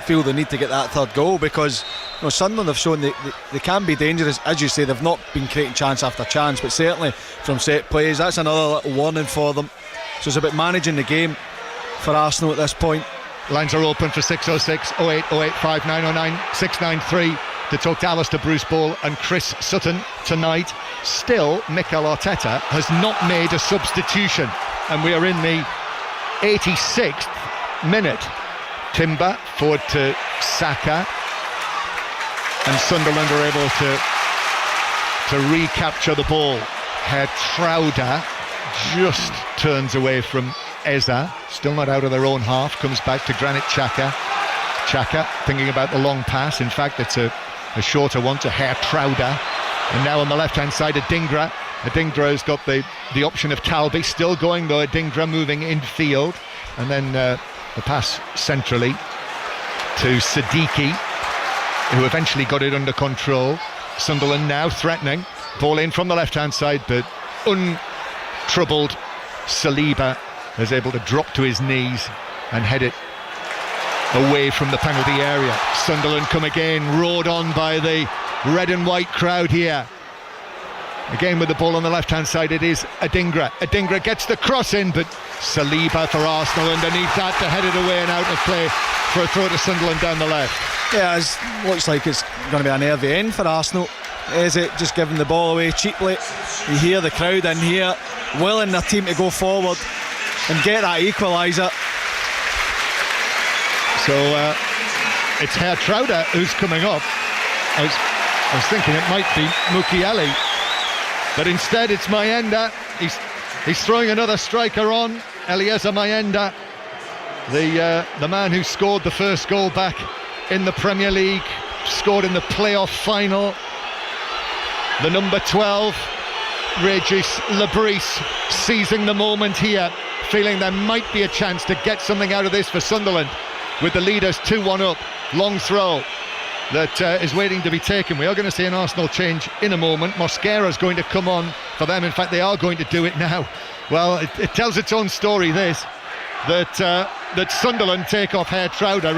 feel the need to get that third goal because Sunderland have shown they can be dangerous. As you say, they've not been creating chance after chance, but certainly from set plays, that's another little warning for them. So it's about managing the game for Arsenal at this point. Lines are open for 606 08 08 5909 693 to talk to Alistair Bruce Ball and Chris Sutton tonight. Still, Mikel Arteta has not made a substitution, and we are in the 86th minute. Timber forward to Saka, and Sunderland are able to recapture the ball. Hertrauda just turns away from Eza, still not out of their own half, comes back to Granit Xhaka. Xhaka thinking about the long pass. In fact, it's a shorter one to Hertrauda, and now on the left hand side Adingra has got the option of Talby, still going though. Adingra moving infield, and then the pass centrally to Siddiqui, who eventually got it under control. Sunderland now threatening, ball in from the left hand side, but untroubled Saliba is able to drop to his knees and head it away from the penalty area. Sunderland come again, roared on by the red and white crowd here. Again with the ball on the left hand side, it is Adingra. Adingra gets the cross in, but Saliba for Arsenal underneath that to head it away and out of play for a throw to Sunderland down the left. Yeah, it looks like it's going to be a nervy end for Arsenal. Is it just giving the ball away cheaply? You hear the crowd in here willing their team to go forward and get that equaliser. So it's Hertrauda who's coming up. I was thinking it might be Mukiele, but instead it's Mayenda. He's throwing another striker on. Eliezer Mayenda, the man who scored the first goal back in the Premier League, scored in the playoff final. The number 12, Regis Lebris, seizing the moment here, feeling there might be a chance to get something out of this for Sunderland, with the leaders 2-1 up. Long throw that is waiting to be taken. We are going to see an Arsenal change in a moment. Mosquera's going to come on for them. In fact, they are going to do it now. Well, it tells its own story, this, that Sunderland take off Hertrauda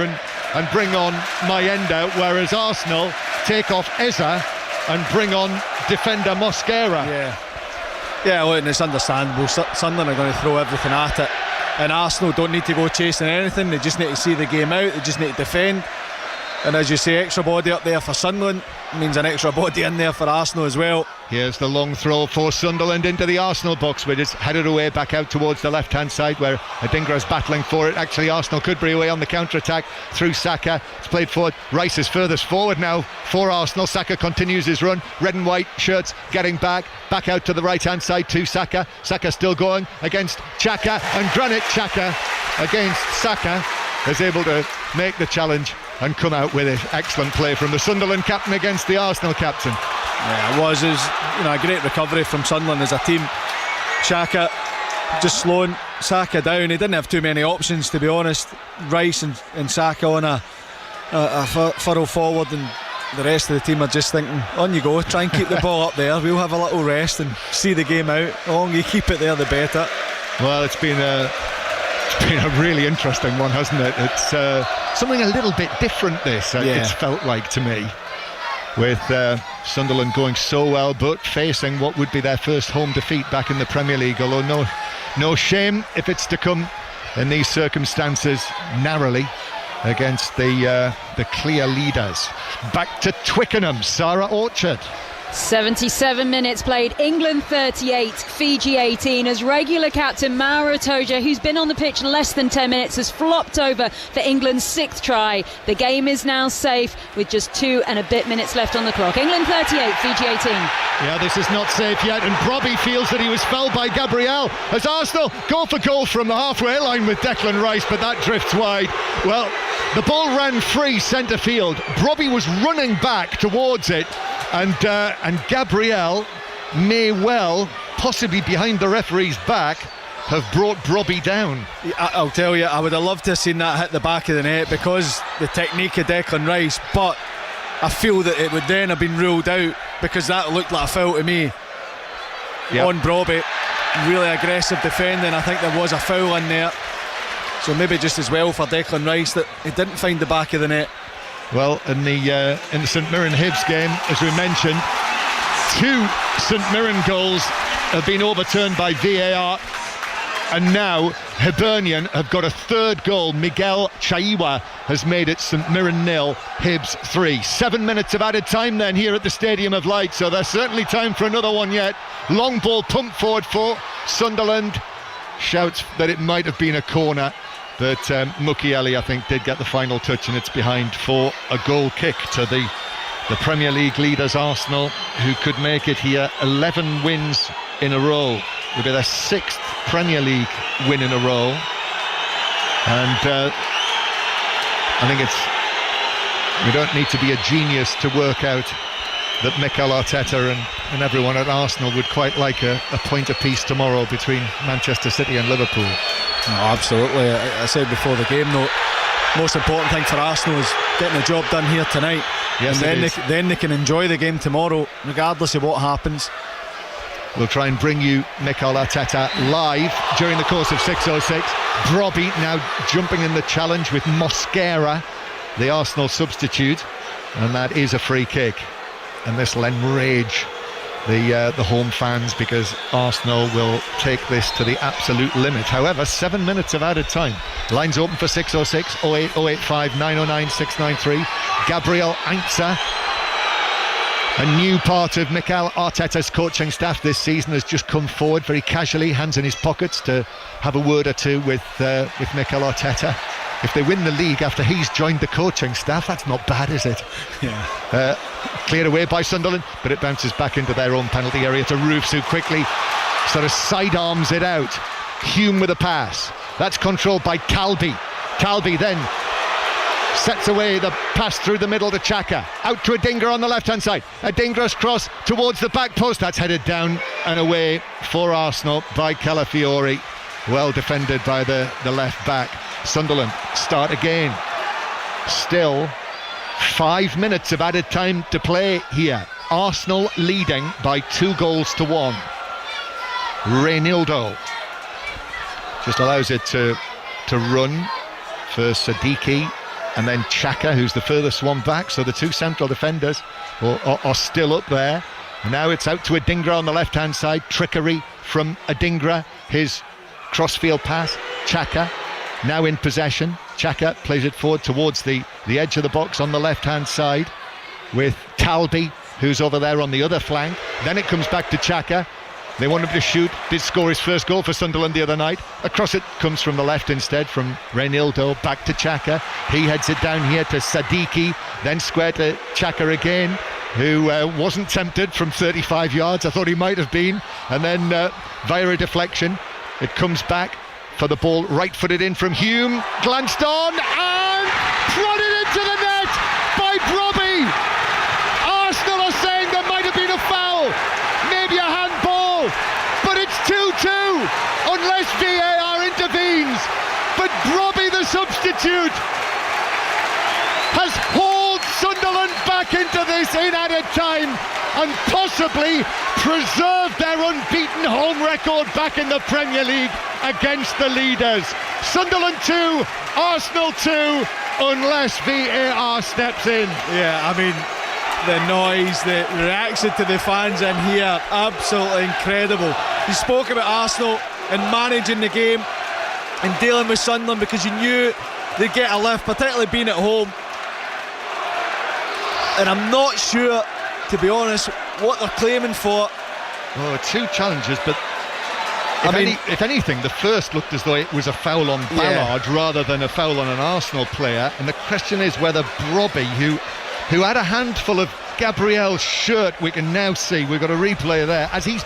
and bring on Mayenda, whereas Arsenal take off Eza and bring on defender Mosquera. Yeah. Yeah, well, and it's understandable. Sunderland are going to throw everything at it, and Arsenal don't need to go chasing anything. They just need to see the game out. They just need to defend. And as you say, extra body up there for Sunderland means an extra body in there for Arsenal as well. Here's the long throw for Sunderland into the Arsenal box, but it's headed away back out towards the left hand side where Adingra's battling for it. Actually, Arsenal could be away on the counter attack through Saka. It's played forward. Rice is furthest forward now for Arsenal. Saka continues his run. Red and white shirts getting back out to the right hand side to Saka. Saka still going against Xhaka, and Granit Xhaka against Saka is able to make the challenge and come out with it. Excellent play from the Sunderland captain against the Arsenal captain. Yeah, it was a great recovery from Sunderland as a team. Xhaka just slowing Saka down. He didn't have too many options, to be honest. Rice and Saka on a furrow forward, and the rest of the team are just thinking, on you go, try and keep the ball up there, we'll have a little rest and see the game out. The longer you keep it there, the better. Well, it's been a really interesting one, hasn't it? It's something a little bit different, this it's felt like to me, with Sunderland going so well but facing what would be their first home defeat back in the Premier League, although no shame if it's to come in these circumstances, narrowly against the clear leaders. Back to Twickenham, Sarah Orchard. 77 minutes played, England 38, Fiji 18, as regular captain Mauro Itoje, who's been on the pitch less than 10 minutes, has flopped over for England's 6th try. The game is now safe with just 2 and a bit minutes left on the clock. England 38, Fiji 18. Yeah, this is not safe yet, and Brobby feels that he was fouled by Gabriel as Arsenal go for goal from the halfway line with Declan Rice, but that drifts wide. Well, the ball ran free centre field. Brobby was running back towards it, and Gabriel may well, possibly behind the referee's back, have brought Brobby down. I'll tell you, I would have loved to have seen that hit the back of the net because the technique of Declan Rice, but I feel that it would then have been ruled out because that looked like a foul to me. On Brobby. Really aggressive defending. I think there was a foul in there, so maybe just as well for Declan Rice that he didn't find the back of the net. Well, in the St Mirren Hibs game, as we mentioned, 2 St Mirren goals have been overturned by VAR, and now Hibernian have got a 3rd goal. Miguel Chaiwa has made it St Mirren 0, Hibs 3. 7 minutes of added time then here at the Stadium of Light, so there's certainly time for another one yet. Long ball pumped forward for Sunderland. Shouts that it might have been a corner, but Mukiele, I think, did get the final touch, and it's behind for a goal kick to the Premier League leaders Arsenal, who could make it here. 11 wins in a row. It'll be their 6th Premier League win in a row, and I think we don't need to be a genius to work out that Mikel Arteta and everyone at Arsenal would quite like a point apiece tomorrow between Manchester City and Liverpool. Oh, absolutely. I said before the game, though, most important thing for Arsenal is getting the job done here tonight. Yes, and then they can enjoy the game tomorrow, regardless of what happens. We'll try and bring you Mikel Arteta live during the course of 6:06. Brobby now jumping in the challenge with Mosquera, the Arsenal substitute, and that is a free kick. And this will enrage the home fans, because Arsenal will take this to the absolute limit. However, 7 minutes of added time. Lines open for 6:06, 08 085 909 693. Gabriel Aintza, a new part of Mikel Arteta's coaching staff this season, has just come forward very casually, hands in his pockets, to have a word or two with Mikel Arteta. If they win the league after he's joined the coaching staff, that's not bad, is it? Yeah. Cleared away by Sunderland, but it bounces back into their own penalty area to Roofs, who quickly sort of sidearms it out. Hume with a pass. That's controlled by Talby. Talby then sets away the pass through the middle to Xhaka. Out to Adingra on the left-hand side. Adingra's cross towards the back post. That's headed down and away for Arsenal by Calafiori. Well defended by the left back. Sunderland start again. Still 5 minutes of added time to play here. Arsenal leading by 2-1. Reynildo just allows it to run for Sadiki, and then Xhaka, who's the furthest one back. So the 2 central defenders are still up there. And now it's out to Adingra on the left-hand side. Trickery from Adingra, his crossfield pass. Xhaka now in possession. Xhaka plays it forward towards the edge of the box on the left-hand side with Talbi, who's over there on the other flank. Then it comes back to Xhaka. They want him to shoot. Did score his first goal for Sunderland the other night. Across it comes from the left instead, from Reinildo. Back to Xhaka. He heads it down here to Sadiki. Then square to Xhaka again, who wasn't tempted from 35 yards. I thought he might have been. And then via a deflection, it comes back for the ball, right-footed in from Hume. Glanced on and prodded into the net by Brobby. Arsenal are saying there might have been a foul. Maybe a handball. But it's 2-2 unless VAR intervenes. But Brobby, the substitute, has hauled Sunderland back into this in added time and possibly preserved their unbeaten home record back in the Premier League against the leaders. Sunderland 2, Arsenal 2, unless VAR steps in. Yeah, I mean, the noise, the reaction to the fans in here, absolutely incredible. You spoke about Arsenal and managing the game and dealing with Sunderland because you knew they'd get a lift, particularly being at home. And I'm not sure, to be honest, what they're claiming for. Oh, two challenges, but if anything, the first looked as though it was a foul on Ballard rather than a foul on an Arsenal player. And the question is whether Brobby, who had a handful of Gabriel's shirt, we can now see, we've got a replay there, as he's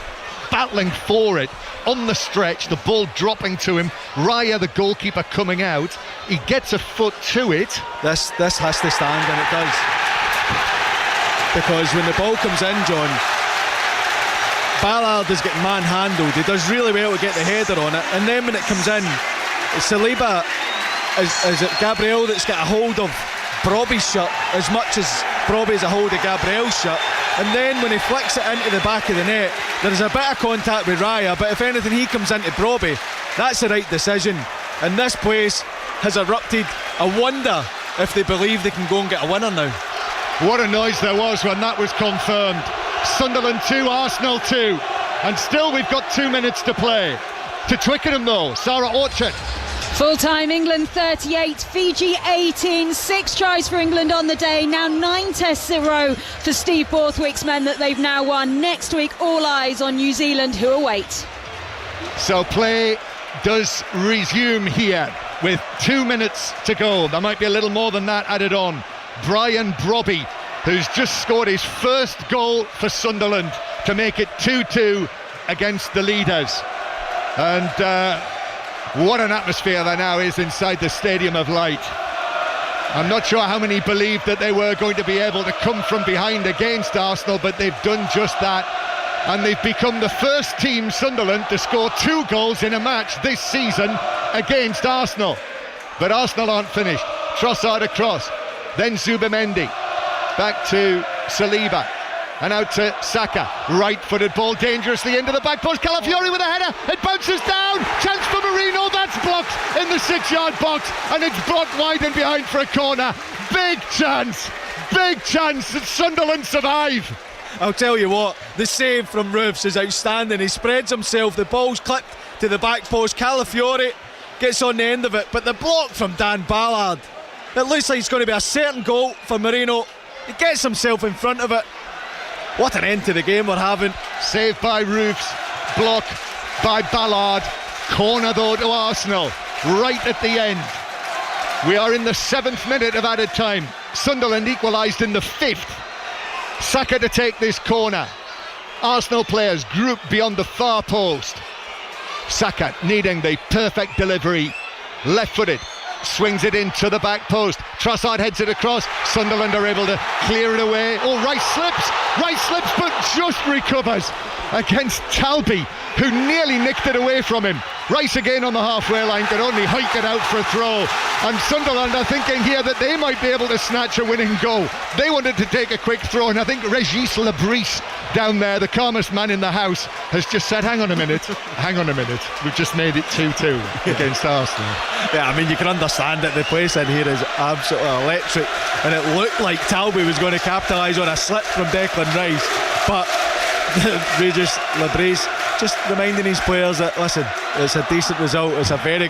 battling for it on the stretch, the ball dropping to him, Raya, the goalkeeper, coming out, he gets a foot to it. This has to stand, and it does. Because when the ball comes in, John, Ballard is getting manhandled. He does really well to get the header on it, and then when it comes in, Saliba is it Gabriel that's got a hold of Brobby's shirt as much as Brobby's a hold of Gabriel's shirt, and then when he flicks it into the back of the net, there's a bit of contact with Raya, but if anything he comes into Brobby. That's the right decision, and this place has erupted. I wonder if they believe they can go and get a winner now. What a noise there was when that was confirmed. Sunderland 2, Arsenal 2, and still we've got 2 minutes to play. To Twickenham though, Sarah Orchard. Full-time England 38, Fiji 18, 6 tries for England on the day, now 9 tests in a row for Steve Borthwick's men that they've now won. Next week, all eyes on New Zealand, who await. So play does resume here with 2 minutes to go. There might be a little more than that added on. Brian Brobby, who's just scored his first goal for Sunderland to make it 2-2 against the leaders. And what an atmosphere there now is inside the Stadium of Light. I'm not sure how many believed that they were going to be able to come from behind against Arsenal, but they've done just that. And they've become the first team, Sunderland, to score 2 goals in a match this season against Arsenal. But Arsenal aren't finished. Trossard across, then Zubimendi, back to Saliba, and out to Saka. Right-footed ball dangerously into the back post. Calafiori with a header. It bounces down. Chance for Marino. That's blocked in the 6-yard box, and it's blocked wide and behind for a corner. Big chance. Big chance that Sunderland survive. I'll tell you what, the save from Roofs is outstanding. He spreads himself. The ball's clipped to the back post. Calafiori gets on the end of it, but the block from Dan Ballard. It looks like it's going to be a certain goal for Marino. He gets himself in front of it. What an end to the game we're having. Saved by Roofs, block by Ballard. Corner though to Arsenal, right at the end. We are in the 7th minute of added time. Sunderland equalised in the 5th. Saka to take this corner. Arsenal players grouped beyond the far post. Saka needing the perfect delivery. Left-footed. Swings it into the back post. Trossard heads it across. Sunderland are able to clear it away. Oh, Rice slips, but just recovers against Talbi, who nearly nicked it away from him. Rice again on the halfway line, could only hike it out for a throw. And Sunderland are thinking here that they might be able to snatch a winning goal. They wanted to take a quick throw, and I think Regis Lebris down there, the calmest man in the house, has just said, hang on a minute, we've just made it 2-2 against Arsenal. Yeah, I mean, you can understand it. The place in here is absolutely electric, and it looked like Talby was going to capitalise on a slip from Declan Rice, but Regis Lebris just reminding these players that, listen, it's a decent result, it's a very